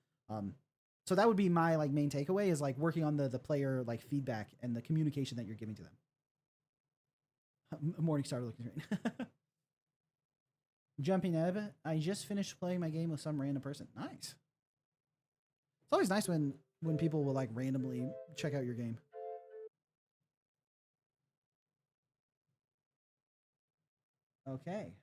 [SPEAKER 2] So that would be my like main takeaway, is like working on the player like feedback and the communication that you're giving to them. Morningstar looking great. Jumping Ebb, I just finished playing my game with some random person. Nice. It's always nice when people will like randomly check out your game. Okay.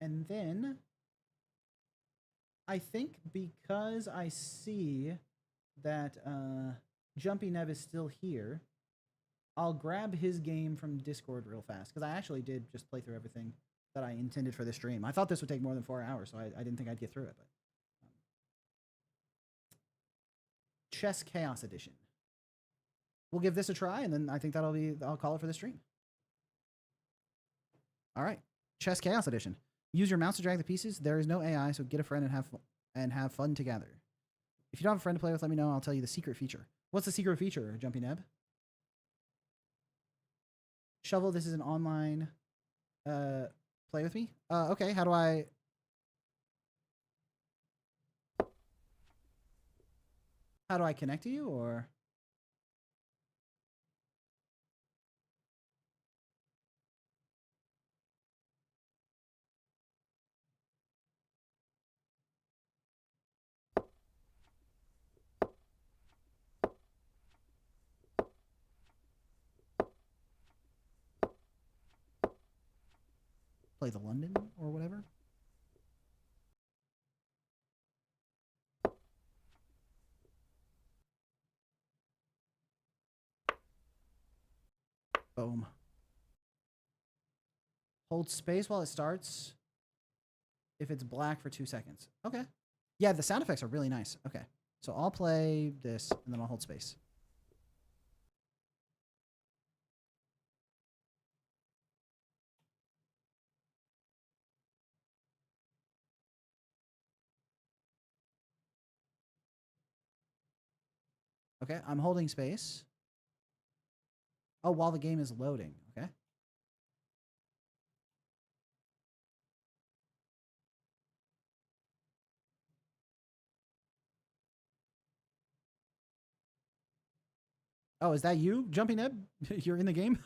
[SPEAKER 2] And then I think because I see that Jumpy Neb is still here, I'll grab his game from Discord real fast, because I actually did just play through everything that I intended for this stream. I thought this would take more than 4 hours, so I didn't think I'd get through it. But Chess Chaos Edition. We'll give this a try, and then I think I'll call it for the stream. All right, Chess Chaos Edition. Use your mouse to drag the pieces. There is no AI, so get a friend and have fun together. If you don't have a friend to play with, let me know. I'll tell you the secret feature. What's the secret feature, Jumpy Neb? Shovel, this is an online play with me. Okay, how do I connect to you, or play the London or whatever? Boom. Hold space while it starts if it's black for 2 seconds. Okay. Yeah, the sound effects are really nice. Okay. So I'll play this, and then I'll hold space. Okay, I'm holding space. Oh, while the game is loading. Okay. Oh, is that you, Jumpy Neb? You're in the game?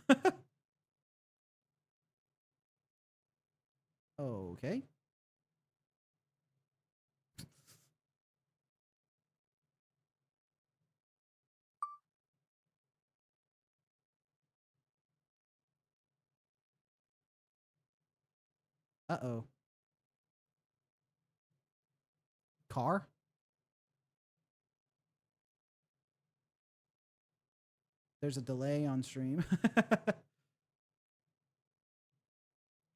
[SPEAKER 2] Okay. Uh-oh. Car? There's a delay on stream.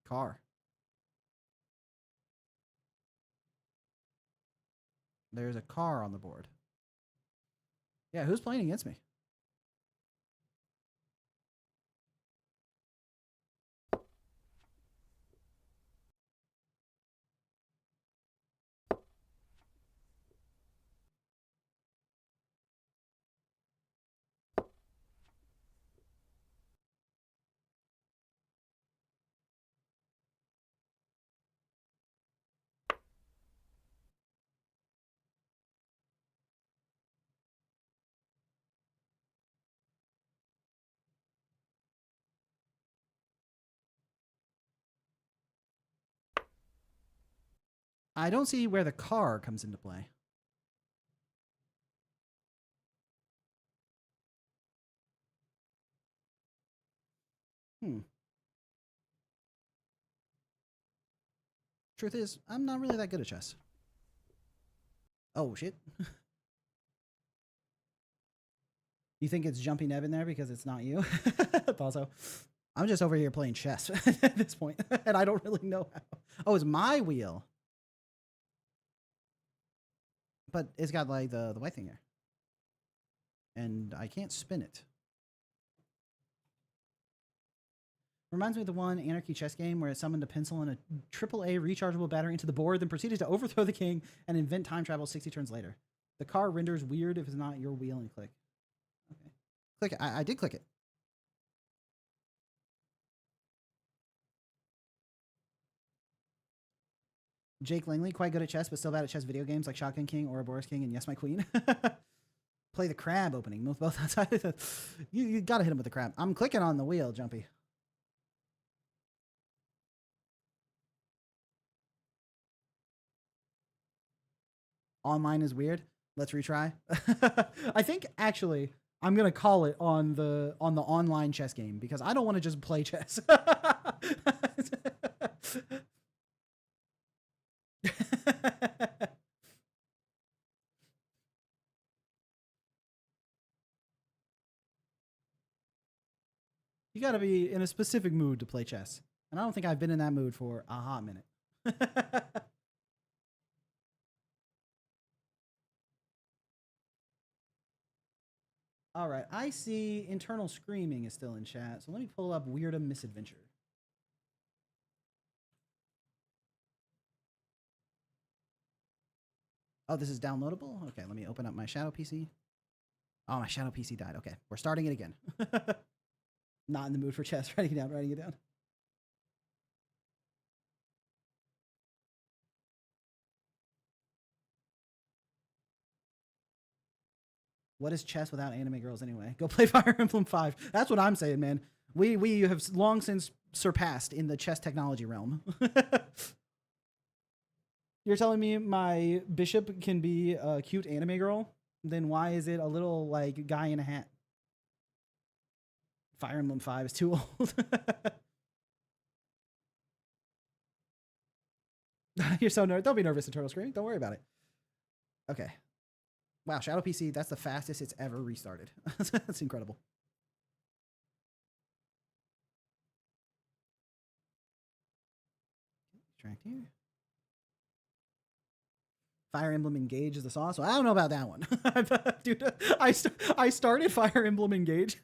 [SPEAKER 2] Car. There's a car on the board. Yeah, who's playing against me? I don't see where the car comes into play. Truth is, I'm not really that good at chess. Oh, shit. You think it's Jumpy Neb in there because it's not you? Also, I'm just over here playing chess at this point, and I don't really know how. Oh, it's my wheel. But it's got like the white thing there. And I can't spin it. Reminds me of the one Anarchy chess game where it summoned a pencil and a AAA rechargeable battery into the board, then proceeded to overthrow the king and invent time travel 60 turns later. The car renders weird if it's not your wheel and click. Okay. Click it. I did click it. Jake Langley, quite good at chess, but still bad at chess video games like Shotgun King, Ouroboros King, and Yes My Queen. Play the crab opening. Move both outside of the... You gotta hit him with the crab. I'm clicking on the wheel, Jumpy. Online is weird. Let's retry. I think actually I'm gonna call it on the online chess game because I don't want to just play chess. You gotta be in a specific mood to play chess, and I don't think I've been in that mood for a hot minute. All right, I see internal screaming is still in chat, so let me pull up Weird Misadventure. Oh, this is downloadable? Okay, let me open up my Shadow PC. Oh, my Shadow PC died. Okay, we're starting it again. Not in the mood for chess. Writing it down. What is chess without anime girls anyway? Go play Fire Emblem 5. That's what I'm saying, man. We have long since surpassed in the chess technology realm. You're telling me my bishop can be a cute anime girl? Then why is it a little like guy in a hat? Fire Emblem 5 is too old. You're so nervous. Don't be nervous, Eternal Scream. Don't worry about it. Okay. Wow, Shadow PC, that's the fastest it's ever restarted. That's incredible. Extract here. Fire Emblem Engage is the sauce. Well, I don't know about that one. Dude, I started Fire Emblem Engage.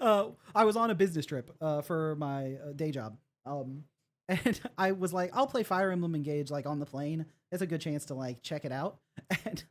[SPEAKER 2] I was on a business trip for my day job. And I was like, I'll play Fire Emblem Engage like on the plane. It's a good chance to like check it out. And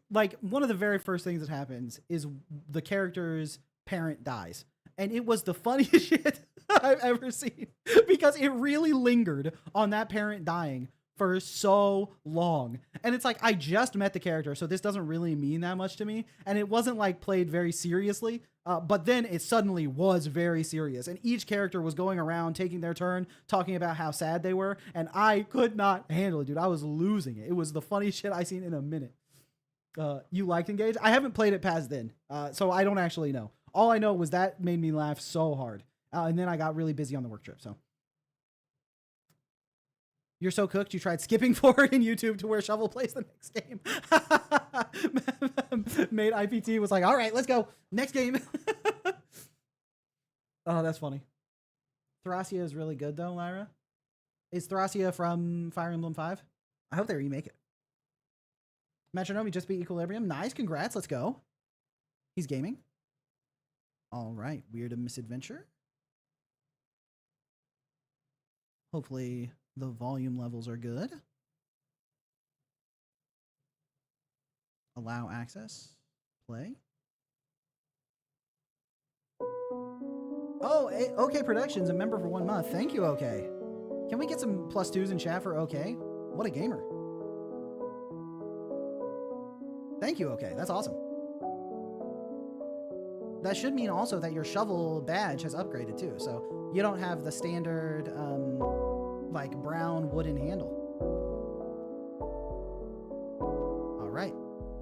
[SPEAKER 2] like one of the very first things that happens is the character's parent dies. And it was the funniest shit I've ever seen because it really lingered on that parent dying for so long. And it's like, I just met the character, so this doesn't really mean that much to me. And it wasn't like played very seriously, but then it suddenly was very serious. And each character was going around taking their turn, talking about how sad they were. And I could not handle it, dude. I was losing it. It was the funniest shit I've seen in a minute. You liked Engage? I haven't played it past then, so I don't actually know. All I know was that made me laugh so hard. And then I got really busy on the work trip, so. You're so cooked, you tried skipping forward in YouTube to where Shovel plays the next game. Made IPT was like, all right, let's go. Next game. Oh, that's funny. Thracia is really good, though, Lyra. Is Thracia from Fire Emblem 5? I hope they remake it. Metronome just beat Equilibrium. Nice, congrats, let's go. He's gaming. All right, Weird and Misadventure. Hopefully the volume levels are good. Allow access. Play. Oh, OK Productions, a member for 1 month. Thank you, OK. Can we get some +2s in chat for OK? What a gamer. Thank you, OK. That's awesome. That should mean also that your shovel badge has upgraded too. So you don't have the standard like brown wooden handle. All right.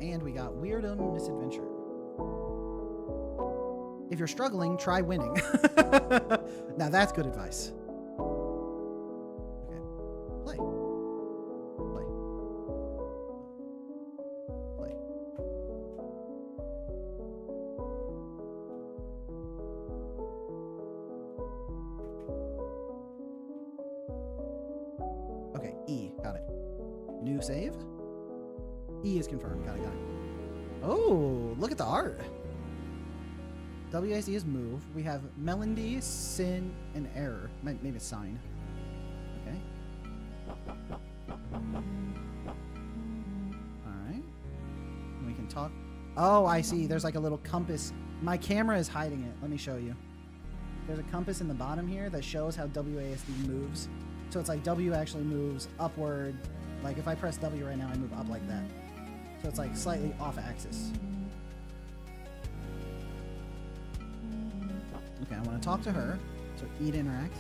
[SPEAKER 2] And we got Weirdum Misadventure. If you're struggling, try winning. Now that's good advice. Okay. Play. Play. Play. Okay, E. Got it. New save. E is confirmed. Got it, got it. Oh, look at the art. WASD is move. We have Melody, Sin, and Error. Maybe it's Sign. Okay. Alright. We can talk. Oh, I see. There's like a little compass. My camera is hiding it. Let me show you. There's a compass in the bottom here that shows how WASD moves. So it's like W actually moves upward. Like if I press W right now, I move up like that. So it's like slightly off axis. Okay, I want to talk to her. So E to interact.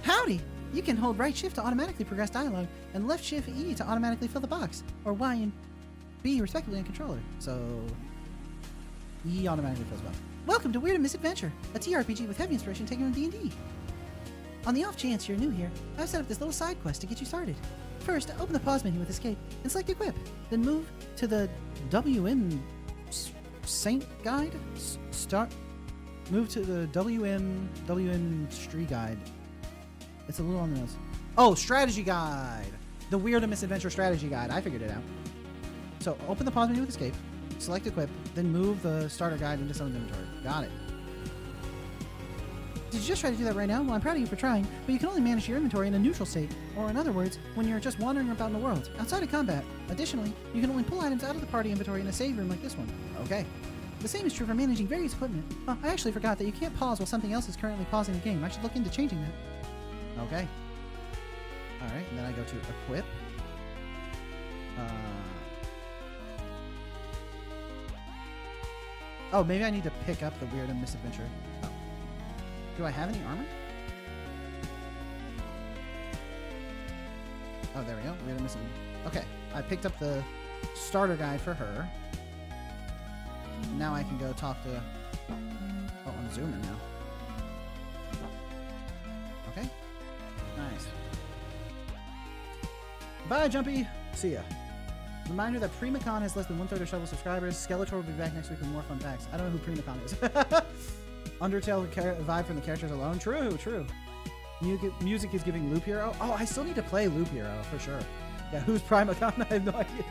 [SPEAKER 2] Howdy! You can hold right shift to automatically progress dialogue, and left shift E to automatically fill the box, or Y and B respectively on controller. So E automatically fills the box. Welcome to Weird and Misadventure, a TRPG with heavy inspiration taken from D&D. On the off chance you're new here, I've set up this little side quest to get you started. First, open the pause menu with escape and select equip. Then move to the WM Saint Guide. Move to the WM Street Guide. It's a little on the nose. Oh, strategy guide. The Weird and Misadventure strategy guide. I figured it out. So open the pause menu with escape, select equip, then move the starter guide into someone's inventory. Got it. Did you just try to do that right now? Well, I'm proud of you for trying, but you can only manage your inventory in a neutral state, or in other words, when you're just wandering about in the world, outside of combat. Additionally, you can only pull items out of the party inventory in a save room like this one. Okay. The same is true for managing various equipment. Oh, I actually forgot that you can't pause while something else is currently pausing the game. I should look into changing that. Okay. Alright, and then I go to equip. Oh, maybe I need to pick up the Weird and Misadventure. Oh. Do I have any armor? Oh, there we go. Weird and Misadventure. Okay, I picked up the starter guide for her. Now I can go talk to... Oh, I'm zooming now. Okay. Nice. Bye, Jumpy. See ya. Reminder that Primacon has less than 1/3 of Shovel subscribers. Skeletor will be back next week with more fun facts. I don't know who Primacon is. Undertale vibe from the characters alone. True, true. Music is giving Loop Hero. Oh, I still need to play Loop Hero for sure. Yeah, who's Primacon? I have no idea.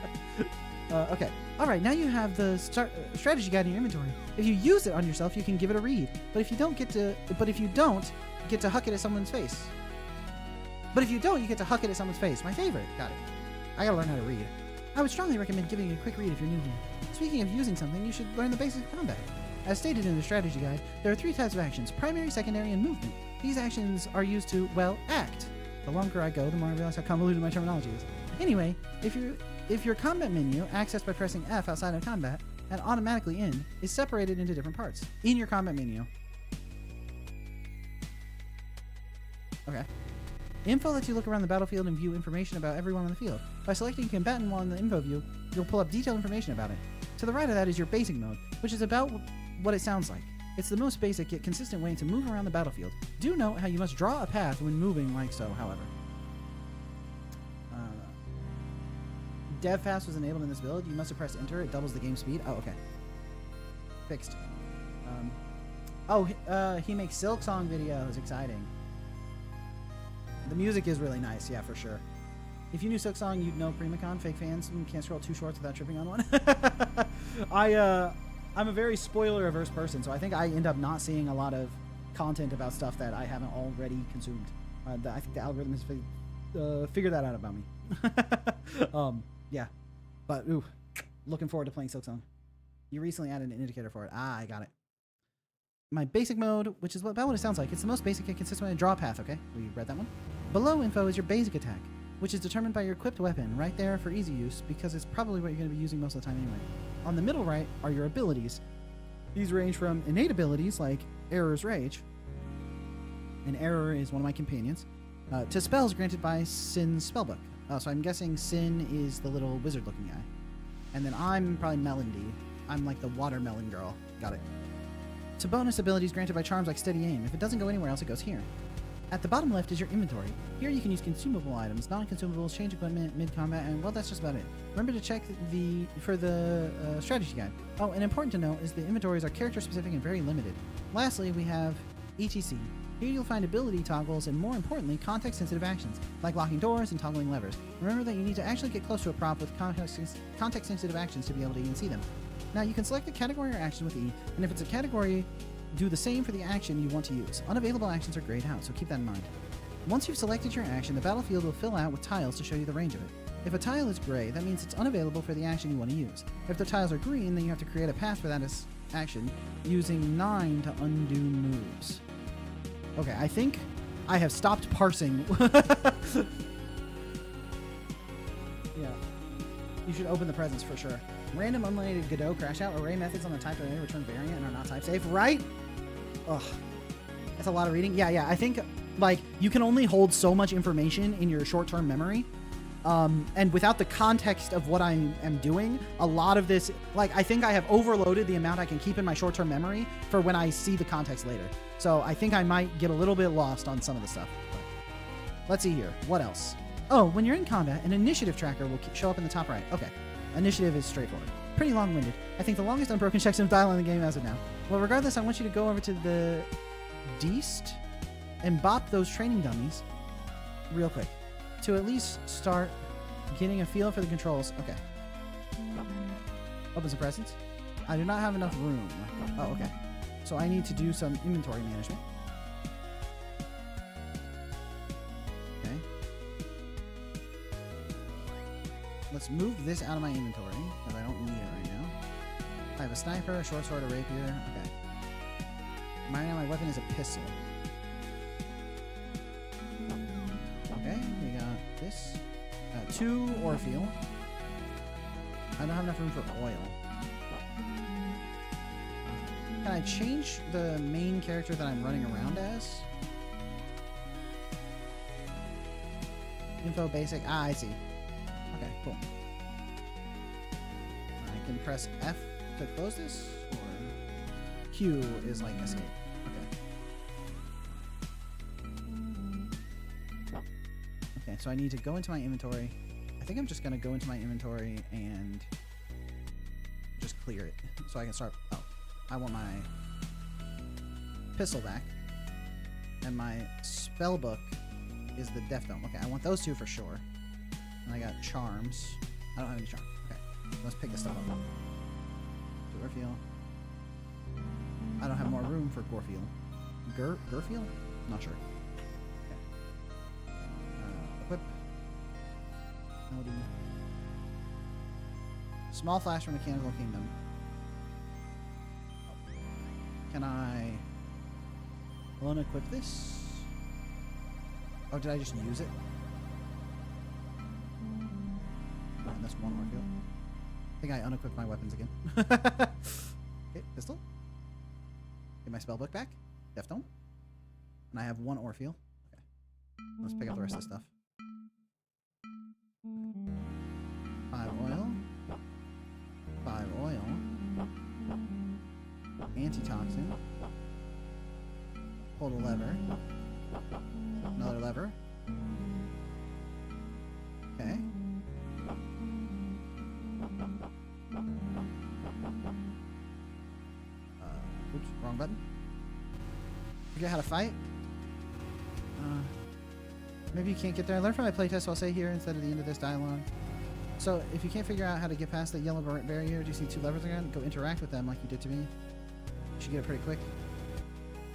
[SPEAKER 2] Okay. All right. Now you have the strategy guide in your inventory. If you use it on yourself, you can give it a read. But if you don't, get to huck it at someone's face. But if you don't, you get to huck it at someone's face. My favorite. Got it. I gotta learn how to read. I would strongly recommend giving it a quick read if you're new here. Speaking of using something, you should learn the basics of combat. As stated in the strategy guide, there are 3 types of actions: primary, secondary, and movement. These actions are used to, well, act. The longer I go, the more I realize how convoluted my terminology is. Anyway, if your combat menu, accessed by pressing F outside of combat and automatically in, is separated into different parts in your combat menu. Okay. Info lets you look around the battlefield and view information about everyone on the field. By selecting combatant while in the info view, you'll pull up detailed information about it. To the right of that is your basic mode, which is about what it sounds like. It's the most basic yet consistent way to move around the battlefield. Do note how you must draw a path when moving like so, however. Dev fast was enabled in this build. You must have pressed enter. It doubles the game speed. Oh, okay. Fixed. He makes Silk Song videos. Exciting. The music is really nice, yeah, for sure. If you knew Silk Song, you'd know Primacon. Fake fans can't scroll 2 shorts without tripping on one. I'm a very spoiler-averse person, so I think I end up not seeing a lot of content about stuff that I haven't already consumed. I think the algorithm has figured that out about me. Yeah. But, ooh, looking forward to playing Silk Song. You recently added an indicator for it. Ah, I got it. My basic mode, which is about what it sounds like. It's the most basic and consistent way to draw a path, okay? We read that one. Below info is your basic attack, which is determined by your equipped weapon, right there for easy use, because it's probably what you're going to be using most of the time anyway. On the middle right are your abilities. These range from innate abilities, like Error's Rage, and Error is one of my companions, to spells granted by Sin's spellbook. So I'm guessing Sin is the little wizard-looking guy. And then I'm probably Melendy. I'm like the watermelon girl. Got it. To bonus abilities granted by charms like Steady Aim. If it doesn't go anywhere else, it goes here. At the bottom left is your inventory. Here you can use consumable items, non-consumables, change equipment, mid-combat, and well, that's just about it. Remember to check for the strategy guide. Oh, and important to note is the inventories are character-specific and very limited. Lastly, we have ETC. Here you'll find ability toggles and, more importantly, context-sensitive actions, like locking doors and toggling levers. Remember that you need to actually get close to a prop with context-sensitive actions to be able to even see them. Now, you can select the category or action with E, and if it's a category, do the same for the action you want to use. Unavailable actions are grayed out, so keep that in mind. Once you've selected your action, the battlefield will fill out with tiles to show you the range of it. If a tile is gray, that means it's unavailable for the action you want to use. If the tiles are green, then you have to create a path for that action using 9 to undo moves. Okay, I think I have stopped parsing. Yeah. You should open the presents for sure. Random unrelated Godot crash out. Array methods on the type array return variant and are not type safe, right? Ugh. That's a lot of reading. Yeah. I think, like, you can only hold so much information in your short-term memory. And without the context of what I am doing, a lot of this, like, I think I have overloaded the amount I can keep in my short-term memory for when I see the context later. So I think I might get a little bit lost on some of the stuff. But let's see here. What else? Oh, when you're in combat, an initiative tracker will show up in the top right. Okay. Initiative is straightforward. Pretty long-winded. I think the longest unbroken checksum dial in the game as of now. Well, regardless, I want you to go over to the Deast and bop those training dummies real quick to at least start getting a feel for the controls. Okay. Open some presents. I do not have enough room. Oh, okay. So I need to do some inventory management. Okay. Let's move this out of my inventory, because I don't need it right now. I have a sniper, a short sword, a rapier. Okay. Right now my weapon is a pistol. Okay, we got this. 2 Orpheal. I don't have enough room for oil. Can I change the main character that I'm running around as? Info basic. Ah, I see. Okay, cool. I can press F to close this, or Q is like escape. Okay. Okay, so I need to go into my inventory. I think I'm just gonna go into my inventory and just clear it, so I can start. Oh, I want my pistol back, and my spell book is the Death Dome. Okay, I want those 2 for sure. And I got charms. I don't have any charms. Okay, let's pick this stuff up. Gorfield. I don't have more room for Gorfield. Gorfield? Not sure. Okay. Equip. Melody. Small flash from Mechanical Kingdom. Can I unequip this? Oh, did I just use it? And that's one Orfield. I think I unequipped my weapons again. Okay, pistol. Get my spellbook back. Deftone. And I have one Orfield. Okay. Let's pick up the rest of the stuff. 5 oil. 5 oil. Antitoxin. Pull the lever. Another lever. Okay. Oops, wrong button. Forget how to fight. Maybe you can't get there. Learn from my playtest, so I'll say here instead of the end of this dialogue. So, if you can't figure out how to get past the yellow barrier, do you see 2 levers again? Go interact with them like you did to me. You should get it pretty quick.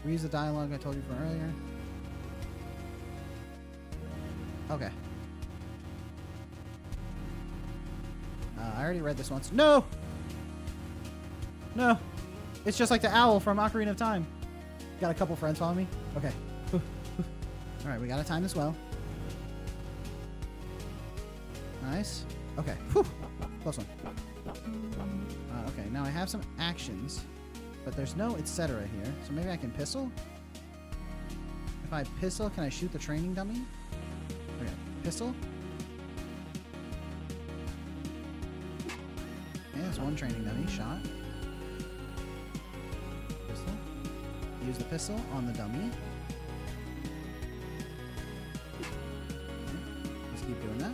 [SPEAKER 2] Reuse the dialogue I told you from earlier. Okay. I already read this once. No! No! It's just like the owl from Ocarina of Time. Got a couple friends following me? Okay. Alright, we gotta time this well. Nice. Okay. Whew. Close one. Okay, now I have some actions, but there's no etc. here, so maybe I can pistol? If I pistol, can I shoot the training dummy? Okay, pistol. Okay, that's one training dummy shot. Pistol. Use the pistol on the dummy. Okay, let's keep doing that.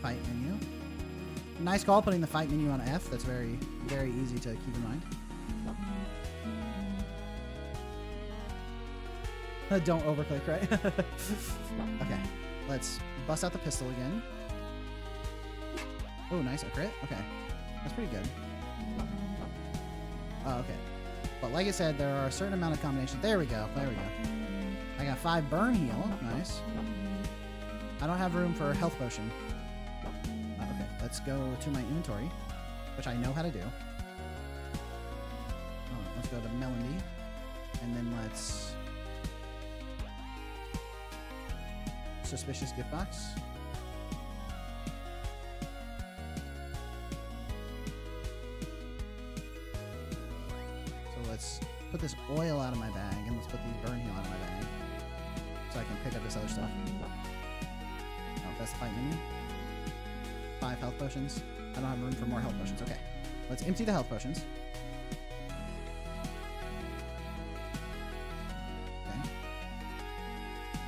[SPEAKER 2] Fight menu. Nice call putting the fight menu on F. That's very, very easy to keep in mind. Don't overclick, right? Okay, let's bust out the pistol again. Oh, nice, a crit? Okay, that's pretty good. Oh, okay. But like I said, there are a certain amount of combinations. There we go, there we go. I got 5 burn heal, nice. I don't have room for a health potion. Okay, let's go to my inventory, which I know how to do. Oh, let's go to Melody, and then let's... Suspicious gift box. So let's put this oil out of my bag, and let's put these burn heal out of my bag, so I can pick up this other stuff. Oh, that's the fight menu. 5 health potions. I don't have room for more health potions. Okay, let's empty the health potions.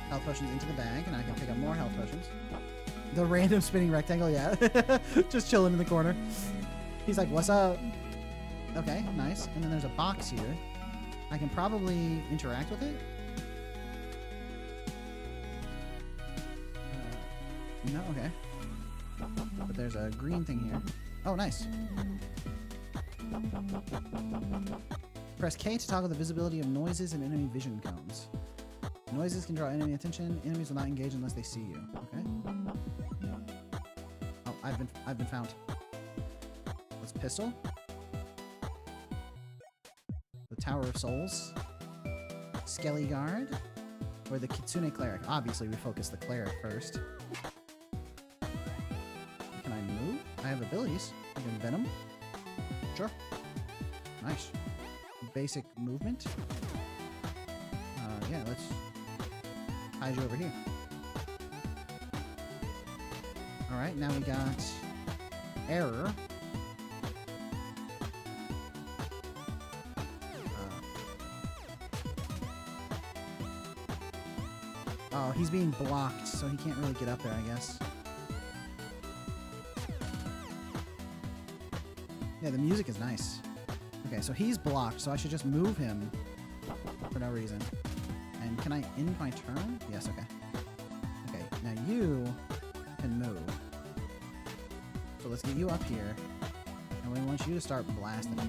[SPEAKER 2] Health potions into the bag, and I can pick up more health potions. The random spinning rectangle, yeah. Just chilling in the corner. He's like, what's up? Okay, nice. And then there's a box here. I can probably interact with it. No, okay. But there's a green thing here. Oh, nice. Press K to toggle the visibility of noises and enemy vision cones. Noises can draw enemy attention. Enemies will not engage unless they see you. Okay. Oh, I've been found. Let's pistol. The Tower of Souls. Skelly Guard. Or the Kitsune Cleric. Obviously, we focus the Cleric first. Can I move? I have abilities. I can Venom. Sure. Nice. Basic movement. Yeah, let's hide you over here. Alright, now we got error. Oh, he's being blocked, so he can't really get up there, I guess. Yeah, the music is nice. Okay, so he's blocked, so I should just move him for no reason. And can I end my turn? Yes, okay. Okay, now you can move. So let's get you up here. And we want you to start blasting.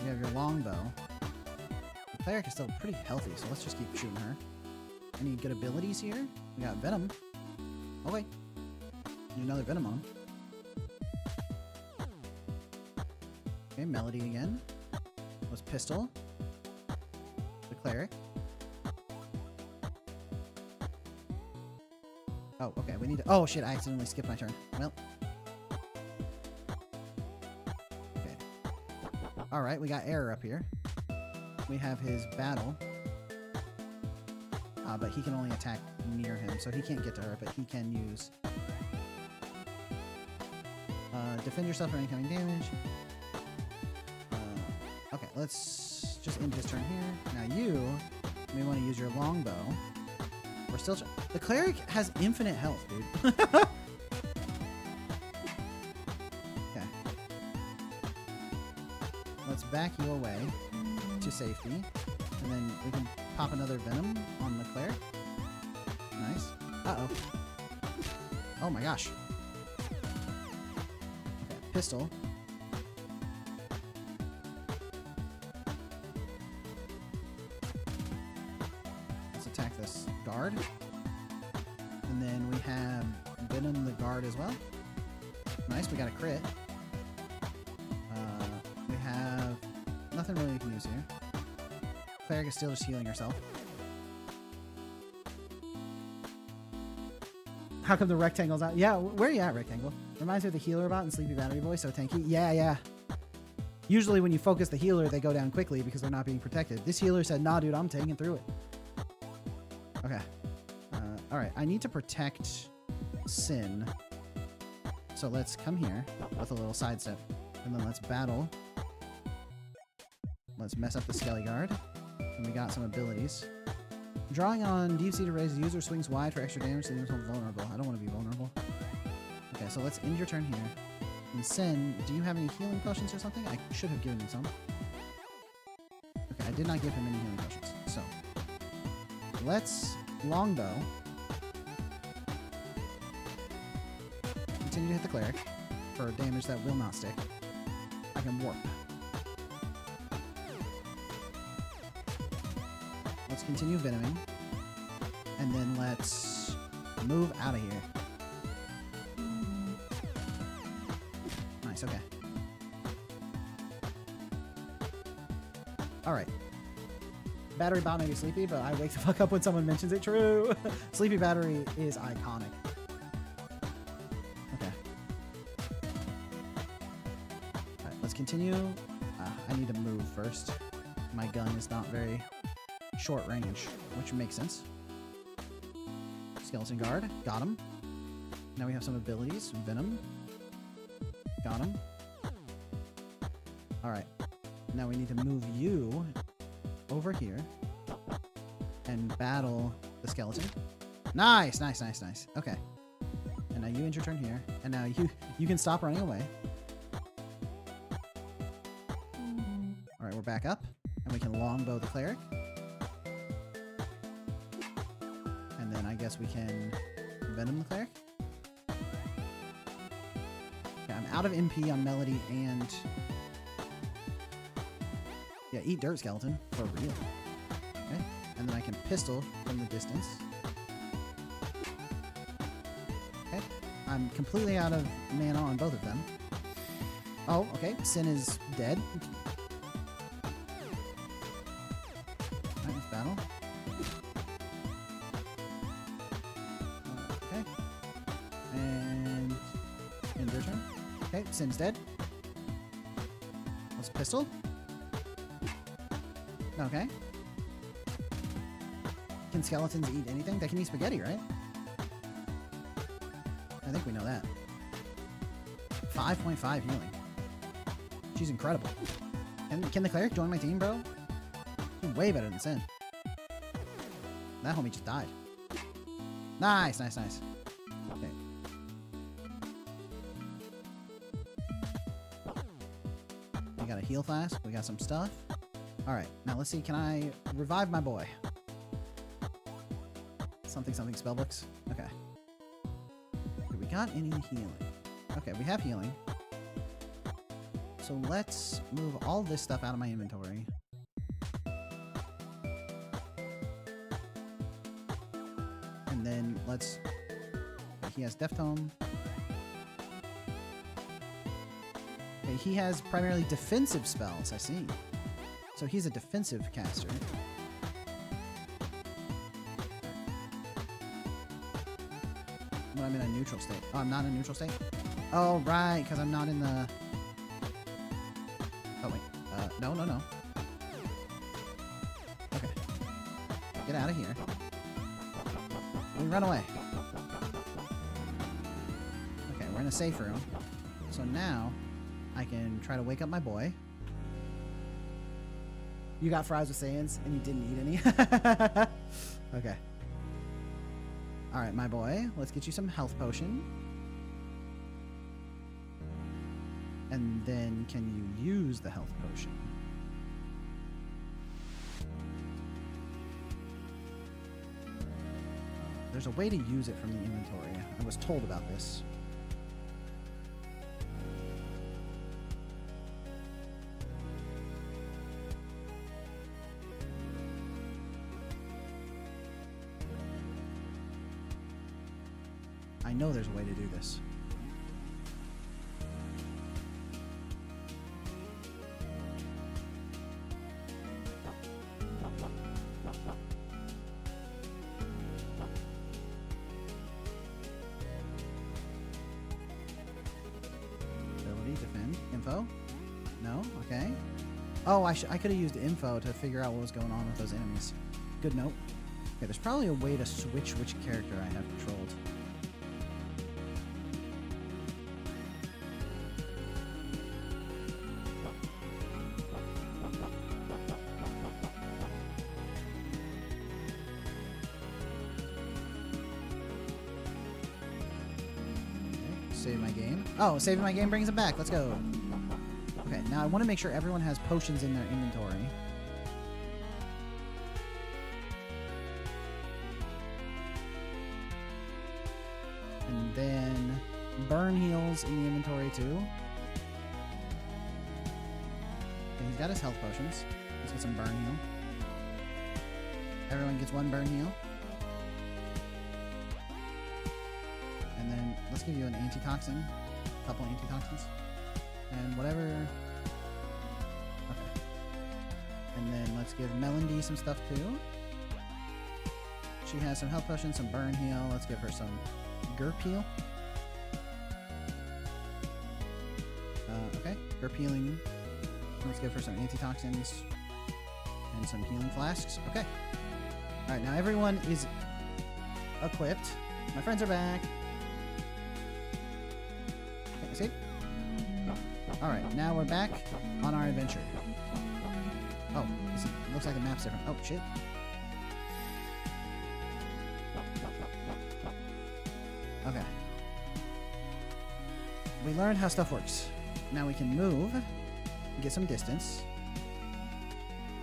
[SPEAKER 2] You have your longbow. The cleric is still pretty healthy, so let's just keep shooting her. Any good abilities here? We got Venom. Oh wait. Need another Venom on. Okay, Melody again. Was pistol. The cleric. Oh, okay. We need to... Oh, shit. I accidentally skipped my turn. Well. Okay. All right. We got error up here. We have his battle. But he can only attack near him, so he can't get to her, but he can use... defend yourself from incoming damage. Okay, let's just end his turn here. Now you may want to use your longbow. We're still... The cleric has infinite health, dude. Okay. Let's back you away to safety. And then we can pop another venom on the cleric. Nice. Uh-oh. Oh my gosh. Okay, pistol. Let's attack this guard. And then we have venom the guard as well. Nice, we got a crit. We have nothing really we can use here. Cleric is still just healing herself. How come the rectangle's out? Yeah, where are you at, Rectangle? Reminds me of the healer bot in Sleepy Battery Boy, so tanky. Yeah. Usually when you focus the healer, they go down quickly because they're not being protected. This healer said, nah, dude, I'm taking through it. Okay. Alright, I need to protect Sin. So let's come here with a little sidestep. And then let's battle. Let's mess up the Skelly Guard. And we got some abilities. Drawing on deep sea to raise the user swings wide for extra damage, leaving himself vulnerable. I don't want to be vulnerable. Okay, so let's end your turn here. And Sin, do you have any healing potions or something? I should have given you some. Okay, I did not give him any healing potions. So, let's longbow. Continue to hit the cleric for damage that will not stick. I can warp. Let's continue venoming. And then let's move out of here. Nice, okay. Alright. Battery bot may be sleepy, but I wake the fuck up when someone mentions it. True! Sleepy Battery is iconic. Okay. Alright, let's continue. I need to move first. My gun is not very short range, which makes sense. Skeleton Guard, got him. Now we have some abilities. Venom, got him. Alright, now we need to move you over here and battle the skeleton. Nice. Okay. And now you end your turn here, and now you can stop running away. Alright, we're back up, and we can longbow the cleric. I guess we can venom the cleric. Okay, I'm out of MP on Melody and... Yeah, eat dirt, skeleton. For real. Okay, and then I can pistol from the distance. Okay, I'm completely out of mana on both of them. Oh, okay, Sin is dead. Alright, let's battle. Okay, Sin's dead. Let's pistol. Okay. Can skeletons eat anything? They can eat spaghetti, right? I think we know that. 5.5 healing. She's incredible. Can the cleric join my team, bro? She's way better than Sin. That homie just died. Nice. Okay. We got a heal flask. We got some stuff. Alright, now let's see. Can I revive my boy? Something spellbooks. Okay. Do we got any healing? Okay, we have healing. So let's move all this stuff out of my inventory. And then let's... He has Death Tome. Okay, he has primarily defensive spells, I see. So he's a defensive caster. when I'm in a neutral state. Oh, I'm not in a neutral state? Oh, right, because I'm not in the... Oh, wait. No. Okay. Get out of here. We run away. Okay, we're in a safe room. So now, I can try to wake up my boy. You got fries with Saiyans, and you didn't eat any? Okay. Alright, my boy. Let's get you some health potion. And then, can you use the health potion? There's a way to use it from the inventory. I was told about this. I know there's a way to do this. Ability, defend, info? No? Okay. Oh, I could have used info to figure out what was going on with those enemies. Good note. Okay, there's probably a way to switch which character I have controlled. Save my game. Oh, saving my game brings it back. Let's go. Okay, now I want to make sure everyone has potions in their inventory. And then burn heals in the inventory too. Okay, he's got his health potions. Let's get some burn heal. Everyone gets one burn heal. And then let's give you an antitoxin. A couple antitoxins. And whatever. Okay. And then let's give Melody some stuff too. She has some health potions, some burn heal. Let's give her some Gurp heal. Okay. Gurp healing. Let's give her some antitoxins and some healing flasks. Okay. Alright, now everyone is equipped. My friends are back. Okay, see? Alright, now we're back on our adventure. Oh, this looks like the map's different. Oh, shit. Okay. We learned how stuff works. Now we can move, get some distance,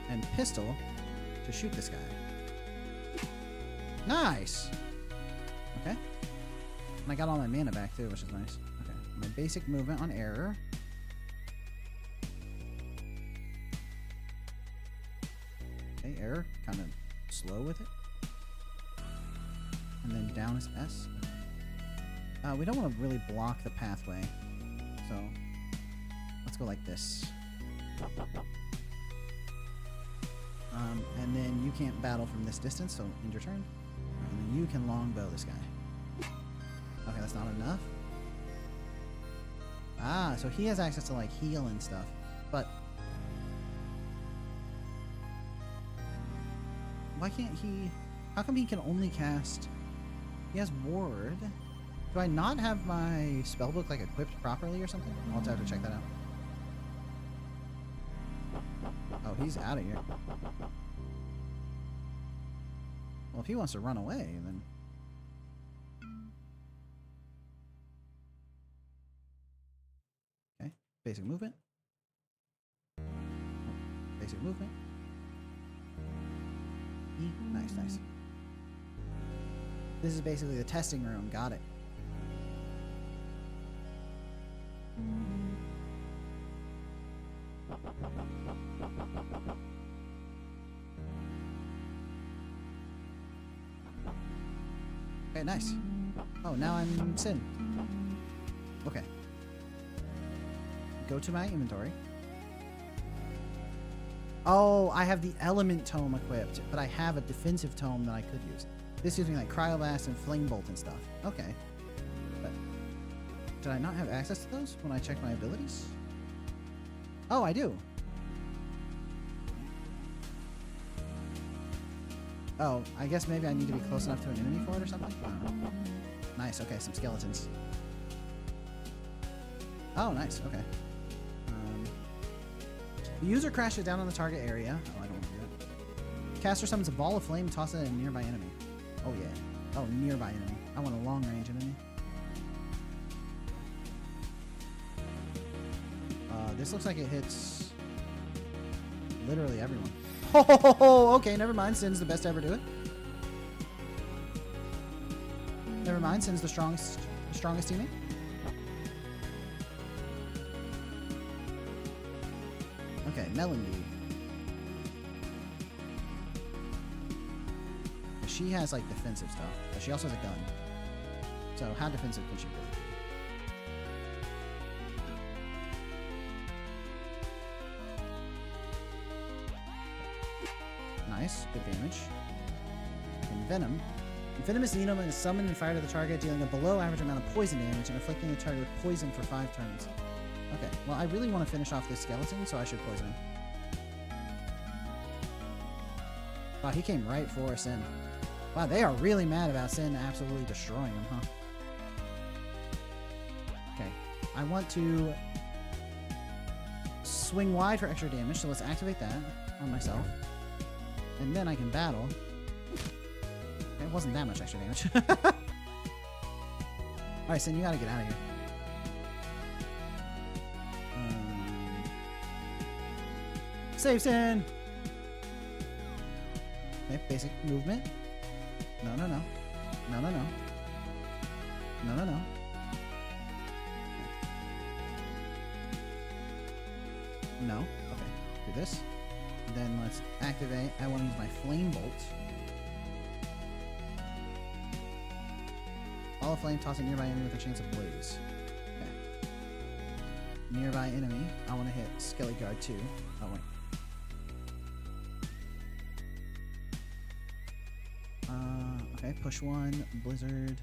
[SPEAKER 2] and pistol to shoot this guy. Nice! Okay. And I got all my mana back too, which is nice. Okay. My basic movement on error. Okay, error. Kind of slow with it. And then down is S. We don't want to really block the pathway. So, let's go like this. And then you can't battle from this distance, so end your turn. And then you can longbow this guy. Okay, that's not enough. Ah, so he has access to like heal and stuff. But why can't he? How come he can only cast? He has ward. Do I not have my spellbook like equipped properly or something? I'll have to check that out. Oh, he's out of here. Well, if he wants to run away, then... Okay, basic movement. Basic movement. E. Nice, nice. This is basically the testing room. Got it. Okay, nice. Oh, now I'm Sin. Okay. Go to my inventory. Oh, I have the element tome equipped, but I have a defensive tome that I could use. This gives me like cryoblast and flame bolt and stuff. Okay. Did I not have access to those when I checked my abilities? Oh, I do. Oh, I guess maybe I need to be close enough to an enemy for it or something? I don't know. Nice, okay, some skeletons. Oh, nice, okay. The user crashes down on the target area. Oh, I don't want to do that. Caster summons a ball of flame, toss it at a nearby enemy. Oh, yeah. Oh, nearby enemy. I want a long-range enemy. This looks like it hits literally everyone. Oh, okay, never mind. Sin's the best to ever do it. Never mind. Sin's the strongest teammate. Okay, Melody. She has like defensive stuff, but she also has a gun. So how defensive can she be? Nice, good damage. And Venom. Venomous Needle is summoned and fired at the target, dealing a below average amount of poison damage and afflicting the target with poison for 5 turns. Okay, well I really want to finish off this skeleton, so I should poison him. Wow, he came right for Sin. Wow, they are really mad about Sin absolutely destroying him, huh? Okay, I want to swing wide for extra damage, so let's activate that on myself. And then I can battle. It wasn't that much extra damage. Alright, Sin, you gotta get out of here. Save Sin! Okay, basic movement. No, no, no. No, no, no. No, no, no. No. Okay, do this. Then let's activate. I want to use my flame bolt. Ball of flame, toss a nearby enemy with a chance of blaze. Okay. Nearby enemy. I want to hit Skelly Guard 2. Oh wait. Okay, push 1, blizzard.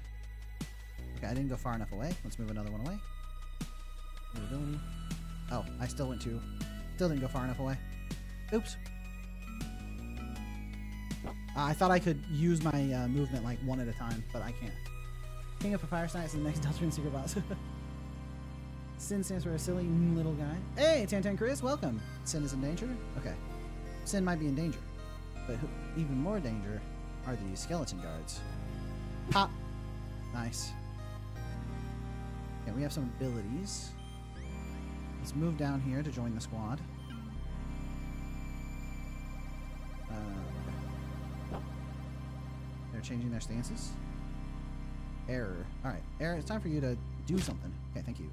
[SPEAKER 2] Okay, I didn't go far enough away. Let's move another one away. Ability. Oh, I still didn't go far enough away. Oops. I thought I could use my movement like one at a time, but I can't. King of Papyrus Knight is the next Deltarune secret boss. Sin stands for a silly little guy. Hey, Tantan Chris, welcome. Sin is in danger? Okay. Sin might be in danger, but even more danger are the skeleton guards. Pop! Nice. Okay, we have some abilities. Let's move down here to join the squad. They're changing their stances. Error. Alright, Error, it's time for you to do something. Okay, thank you.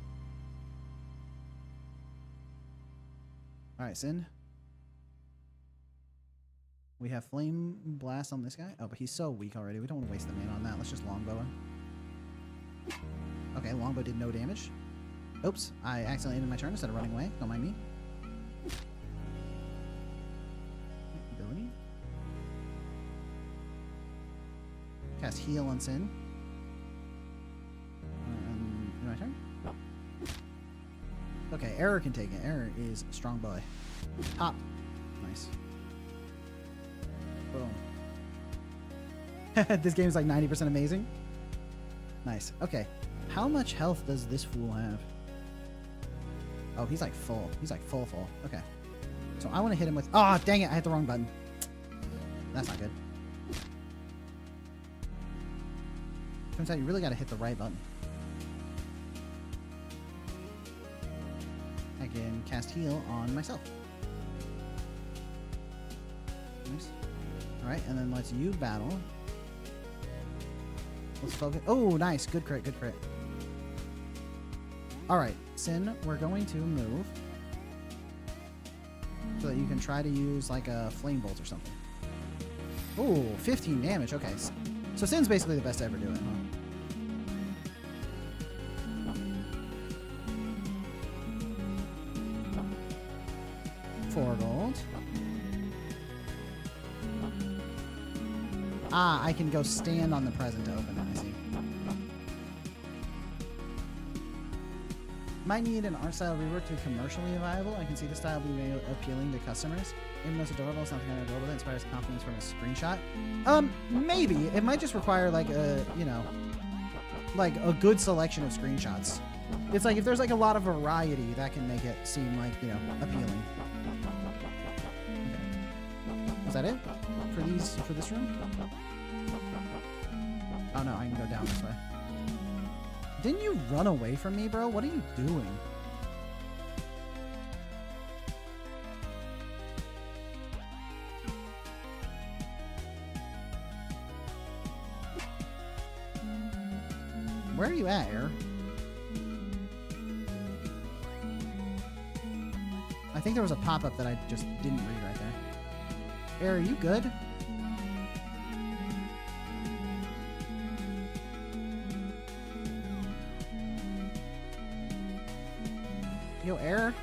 [SPEAKER 2] Alright, Sin. We have Flame Blast on this guy. Oh, but he's so weak already. We don't want to waste the mana on that. Let's just longbow him. Okay, longbow did no damage. Oops, I accidentally ended my turn instead of running away. Don't mind me. Ability. Cast Heal on Sin. My turn? Okay, Error can take it. Error is a strong boy. Pop. Nice. Boom. This game is like 90% amazing. Nice. Okay. How much health does this fool have? Oh, he's like full. He's like full. Okay. So I want to hit him with... Oh, dang it. I hit the wrong button. That's not good. Turns out you really got to hit the right button. I can cast Heal on myself. Nice. Alright, and then let's you battle. Let's focus. Oh, nice. Good crit, good crit. Alright, Sin, we're going to move so that you can try to use like a flame bolt or something. Oh, 15 damage. Okay. So Sin's basically the best to ever do it, huh? 4 gold. Ah, I can go stand on the present to open it, I see. Might need an art style rework to be commercially viable. I can see the style being appealing to customers. Even though it's adorable, it's not the kind of adorable that inspires confidence from a screenshot. Maybe. It might just require like a, you know, like a good selection of screenshots. It's like if there's like a lot of variety, that can make it seem like, you know, appealing. Okay. Is that it for this room? Oh no, I can go down this way. Didn't you run away from me, bro? What are you doing? Where are you at, Air? I think there was a pop-up that I just didn't read right there. Air, are you good? Yo, Air?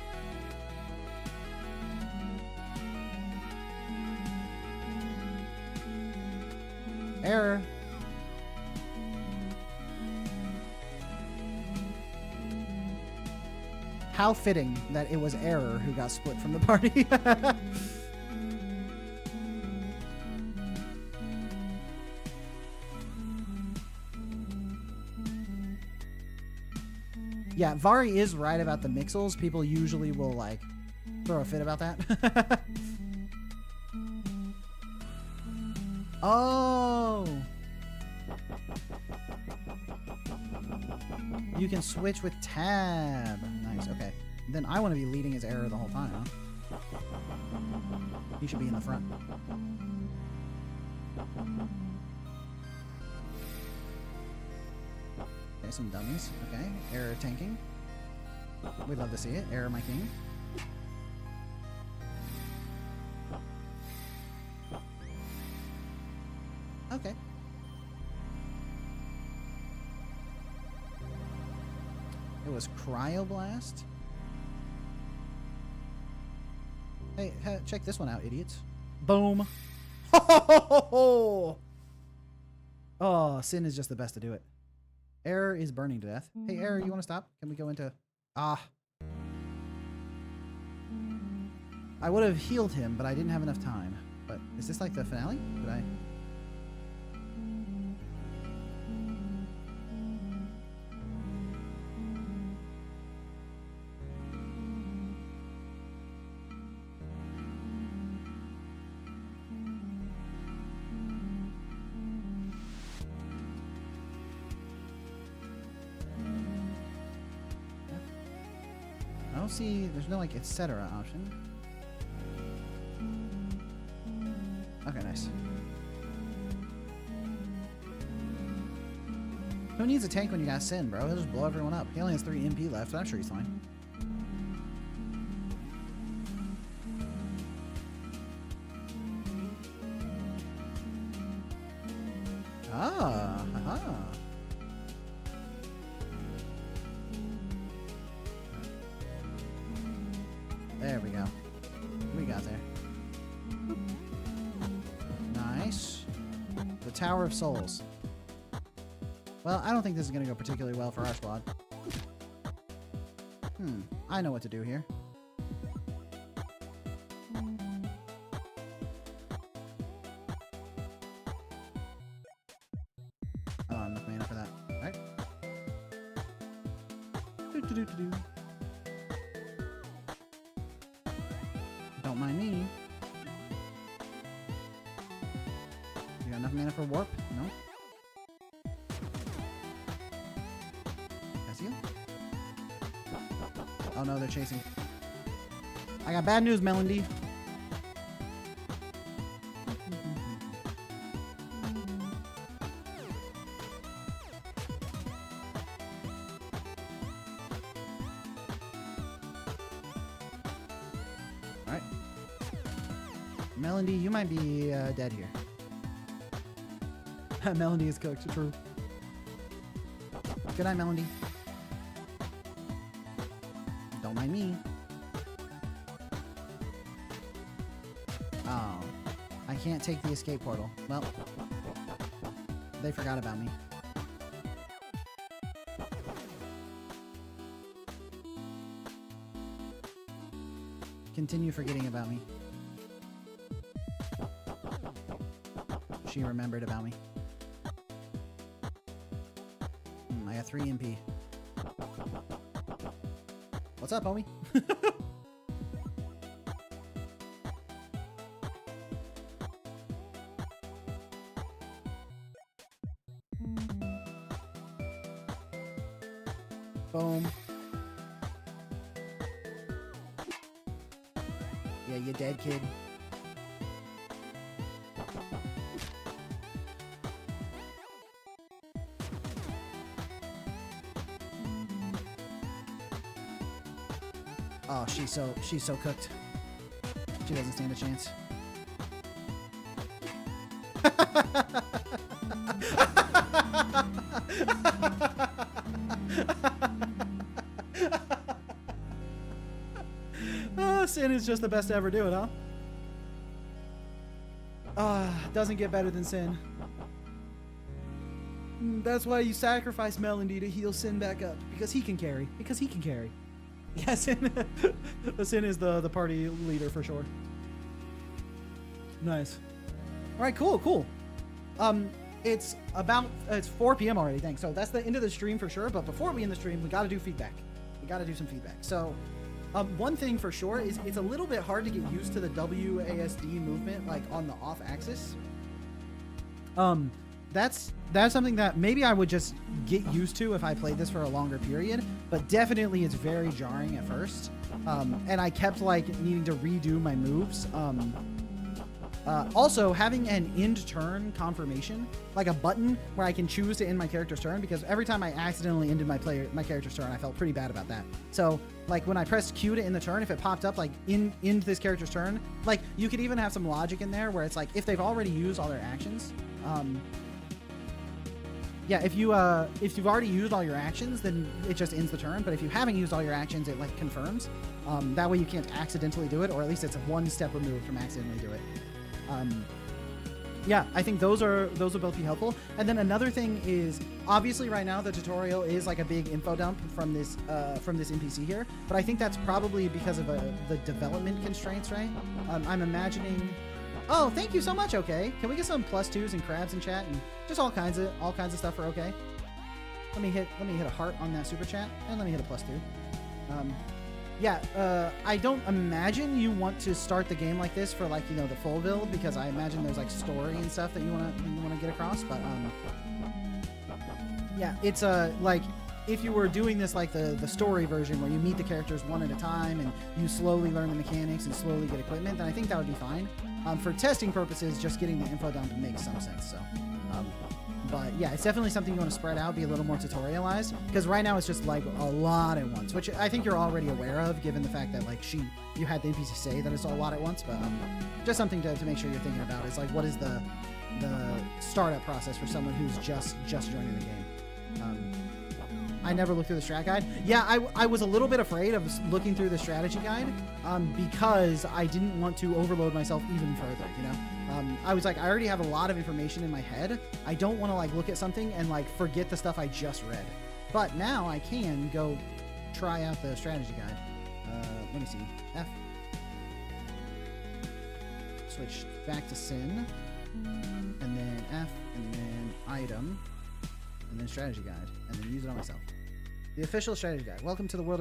[SPEAKER 2] Error. How fitting that it was Error who got split from the party. Yeah, Vari is right about the mixels. People usually will, like, throw a fit about that. Oh! You can switch with tab. Nice, okay. Then I want to be leading as Error the whole time, huh? He should be in the front. Okay, some dummies. Okay, Error tanking. We'd love to see it. Error, my king. Okay. It was Cryoblast. Hey, check this one out, idiots. Boom. Oh, Sin is just the best to do it. Error is burning to death. Hey, Error, you want to stop? Can we go into... Ah. I would have healed him, but I didn't have enough time. But is this like the finale? Did I... I don't see... There's no, like, etc. option. Okay, nice. Who needs a tank when you got Sin, bro? He'll just blow everyone up. He only has 3 MP left, so I'm sure he's fine. Ah, haha. There we go. What we got there? Nice. The Tower of Souls. Well, I don't think this is going to go particularly well for our squad. I know what to do here. Oh, enough mana for that. Alright. Do-do-do-do-do. Don't mind me. You got enough mana for warp? No? Cassio? Oh no, they're chasing. I got bad news, Melody. Alright. Melody, you might be dead here. Melody is cooked, true. Good night, Melody. Don't mind me. Oh. I can't take the escape portal. Well, they forgot about me. continue forgetting about me. She remembered about me. I got 3 MP. What's up, homie? Boom. Yeah, you dead, kid. Oh, she's so cooked. She doesn't stand a chance. Sin is just the best to ever do it, huh? Doesn't get better than Sin. That's why you sacrifice Melody to heal Sin back up. Because he can carry. Because he can carry. Yeah, Sin, Sin is the party leader for sure. Nice. All right, cool. It's 4 p.m. already, thanks. So that's the end of the stream for sure. But before we end the stream, we got to do feedback. We got to do some feedback. So one thing for sure is it's a little bit hard to get used to the WASD movement, like on the off axis. That's something that maybe I would just get used to if I played this for a longer period, but definitely it's very jarring at first. And I kept like needing to redo my moves. Also, having an end turn confirmation, like a button where I can choose to end my character's turn, because every time I accidentally ended my character's turn, I felt pretty bad about that. So, like when I pressed Q to end the turn, if it popped up like end this character's turn, like you could even have some logic in there where it's like if they've already used all their actions, yeah, if you've already used all your actions, then it just ends the turn. But if you haven't used all your actions, it like confirms. That way you can't accidentally do it, or at least it's one step removed from accidentally do it. Yeah, I think those will both be helpful. And then another thing is, obviously right now the tutorial is like a big info dump from this NPC here, but I think that's probably because of the development constraints, right? I'm imagining. Oh, thank you so much. Okay, can we get some +2s and crabs in chat and just all kinds of stuff for okay? Let me hit a heart on that super chat and let me hit a +2. Yeah, I don't imagine you want to start the game like this for like, you know, the full build, because I imagine there's like story and stuff that you wanna get across. But yeah, it's like if you were doing this like the story version where you meet the characters one at a time and you slowly learn the mechanics and slowly get equipment, then I think that would be fine. For testing purposes, just getting the info dump makes some sense. So, but yeah, it's definitely something you want to spread out, be a little more tutorialized, because right now it's just like a lot at once, which I think you're already aware of, given the fact that like you had the NPC say that it's a lot at once. But just something to make sure you're thinking about is like, what is the startup process for someone who's just joining the game. I never looked through the strat guide. Yeah, I was a little bit afraid of looking through the strategy guide because I didn't want to overload myself even further, you know? I was like, I already have a lot of information in my head. I don't want to like look at something and like forget the stuff I just read. But now I can go try out the strategy guide. Let me see. F. Switch back to Sin. And then F. And then Item. And then strategy guide. And then use it on myself. The official strategy guide. Welcome to the world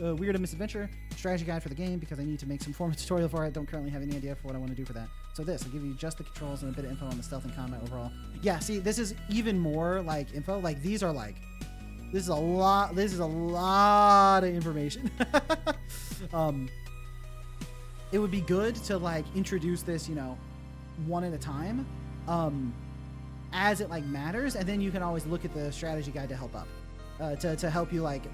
[SPEAKER 2] of Weird and Misadventure. Strategy guide for the game, because I need to make some form of tutorial for it. Don't currently have any idea for what I want to do for that. So this, I'll give you just the controls and a bit of info on the stealth and combat overall. Yeah, see, this is even more like info. Like these are like, this is a lot of information. It would be good to like introduce this, you know, one at a time, as it like matters, and then you can always look at the strategy guide to help up. To help you like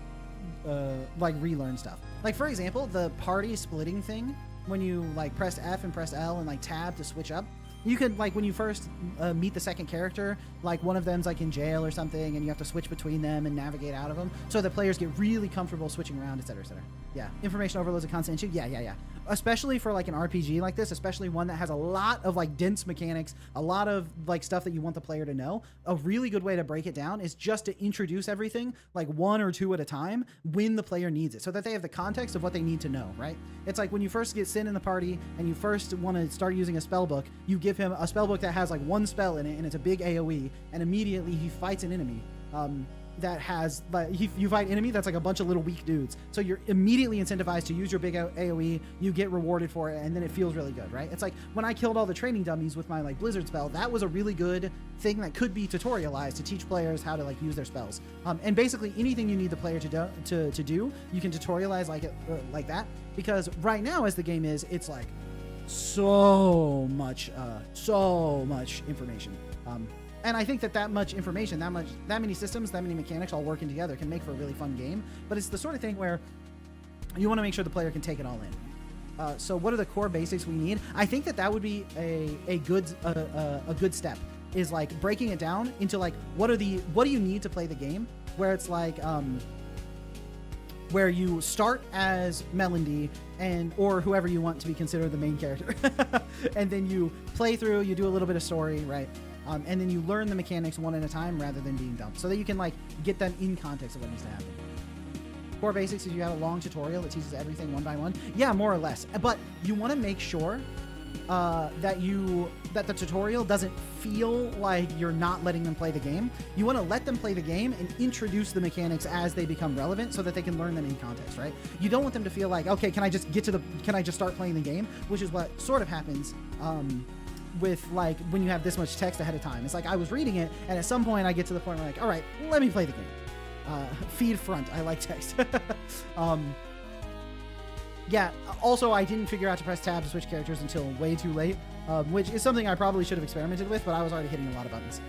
[SPEAKER 2] relearn stuff. Like for example, the party splitting thing, when you like press F and press L and like tab to switch up, You could, like, when you first meet the second character, like, one of them's, like, in jail or something, and you have to switch between them and navigate out of them, so the players get really comfortable switching around, etc., etc. Yeah, information overload's a constant issue. Yeah. Especially for, like, an RPG like this, especially one that has a lot of, like, dense mechanics, a lot of, like, stuff that you want the player to know. A really good way to break it down is just to introduce everything, like, 1 or 2 at a time when the player needs it, so that they have the context of what they need to know, right? It's like when you first get Sin in the party and you first want to start using a spell book, you give him a spell book that has, like, 1 spell in it, and it's a big AoE, and immediately he fights an enemy. That has, like, you fight an enemy that's like a bunch of little weak dudes. So you're immediately incentivized to use your big AoE, you get rewarded for it, and then it feels really good, right? It's like when I killed all the training dummies with my, like, Blizzard spell, that was a really good thing that could be tutorialized to teach players how to, like, use their spells. And basically anything you need the player to do, you can tutorialize like that. Because right now, as the game is, it's like so much information. And I think that much information, that many systems, that many mechanics all working together can make for a really fun game. But it's the sort of thing where you want to make sure the player can take it all in. So what are the core basics we need? I think that would be a good step, is like breaking it down into, like, what do you need to play the game? Where it's like where you start as Melody or whoever you want to be considered the main character, and then you play through, you do a little bit of story, right? And then you learn the mechanics one at a time rather than being dumped, so that you can, like, get them in context of what needs to happen. Core basics is you have a long tutorial that teaches everything one by one. Yeah, more or less. But you want to make sure that the tutorial doesn't feel like you're not letting them play the game. You want to let them play the game and introduce the mechanics as they become relevant, so that they can learn them in context, right? You don't want them to feel like, okay, can I just start playing the game? Which is what sort of happens with, like, when you have this much text ahead of time. It's like I was reading it, and at some point I get to the point where, like, all right, let me play the game. Feed front, I like text. Yeah, also I didn't figure out to press tab to switch characters until way too late, which is something I probably should have experimented with, but I was already hitting a lot of buttons.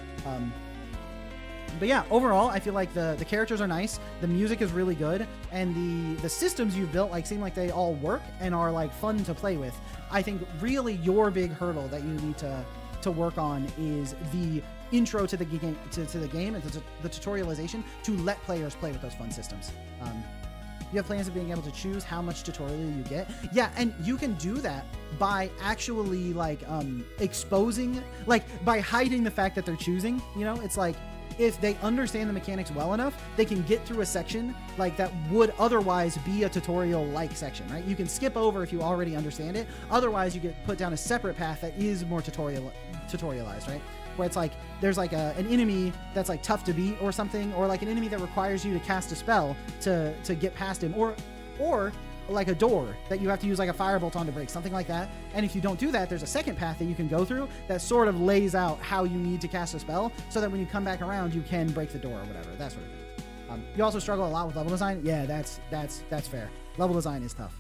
[SPEAKER 2] But yeah, overall, I feel like the characters are nice, the music is really good, and the systems you've built, like, seem like they all work and are, like, fun to play with. I think really your big hurdle that you need to work on is the intro to the game, to the game, and the tutorialization to let players play with those fun systems. You have plans of being able to choose how much tutorial you get. Yeah, and you can do that by actually, like, exposing, like, by hiding the fact that they're choosing. You know, it's like, if they understand the mechanics well enough, they can get through a section, like, that would otherwise be a tutorial-like section, right? You can skip over if you already understand it. Otherwise, you get put down a separate path that is more tutorialized, right? Where it's like, there's, like, an enemy that's, like, tough to beat or something, or, like, an enemy that requires you to cast a spell to get past him, or like a door that you have to use, like, a firebolt on to break, something like that. And if you don't do that, there's a second path that you can go through that sort of lays out how you need to cast a spell, so that when you come back around, you can break the door or whatever, that sort of thing. You also struggle a lot with level design. Yeah, that's fair. Level design is tough.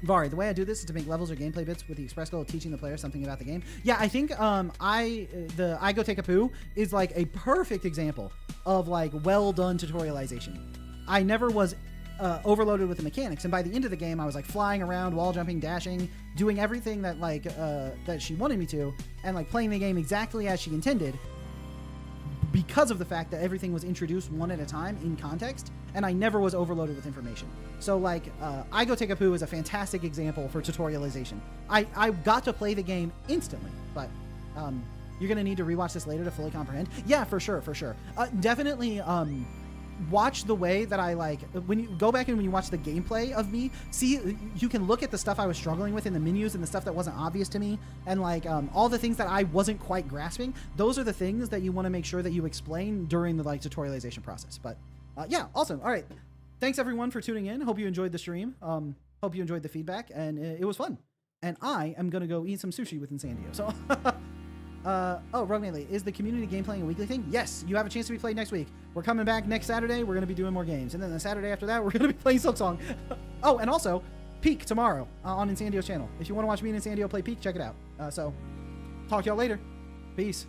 [SPEAKER 2] Vari, the way I do this is to make levels or gameplay bits with the express goal of teaching the player something about the game. Yeah, I think the I Go Take a Poo is, like, a perfect example of, like, well done tutorialization. I never was overloaded with the mechanics, and by the end of the game I was, like, flying around, wall jumping, dashing, doing everything that, like, that she wanted me to, and, like, playing the game exactly as she intended, because of the fact that everything was introduced one at a time in context, and I never was overloaded with information. So, like, I Go Take a Poo is a fantastic example for tutorialization. I got to play the game instantly, but you're gonna need to rewatch this later to fully comprehend. Yeah, for sure. Definitely watch the way that I, like, when you go back and when you watch the gameplay of me, see, you can look at the stuff I was struggling with in the menus and the stuff that wasn't obvious to me, and, like, all the things that I wasn't quite grasping. Those are the things that you want to make sure that you explain during the, like, tutorialization process. But yeah, awesome. All right, thanks everyone for tuning in. Hope you enjoyed the stream. Hope you enjoyed the feedback, and it was fun. And I am gonna go eat some sushi with Insandio. So oh, Rogue Melee, is the community game playing a weekly thing? Yes, you have a chance to be played next week. We're coming back next Saturday. We're going to be doing more games. And then the Saturday after that, we're going to be playing Silksong. Oh, and also, Peak tomorrow on Insandio's channel. If you want to watch me and Insandio play Peak, check it out. So, talk to y'all later. Peace.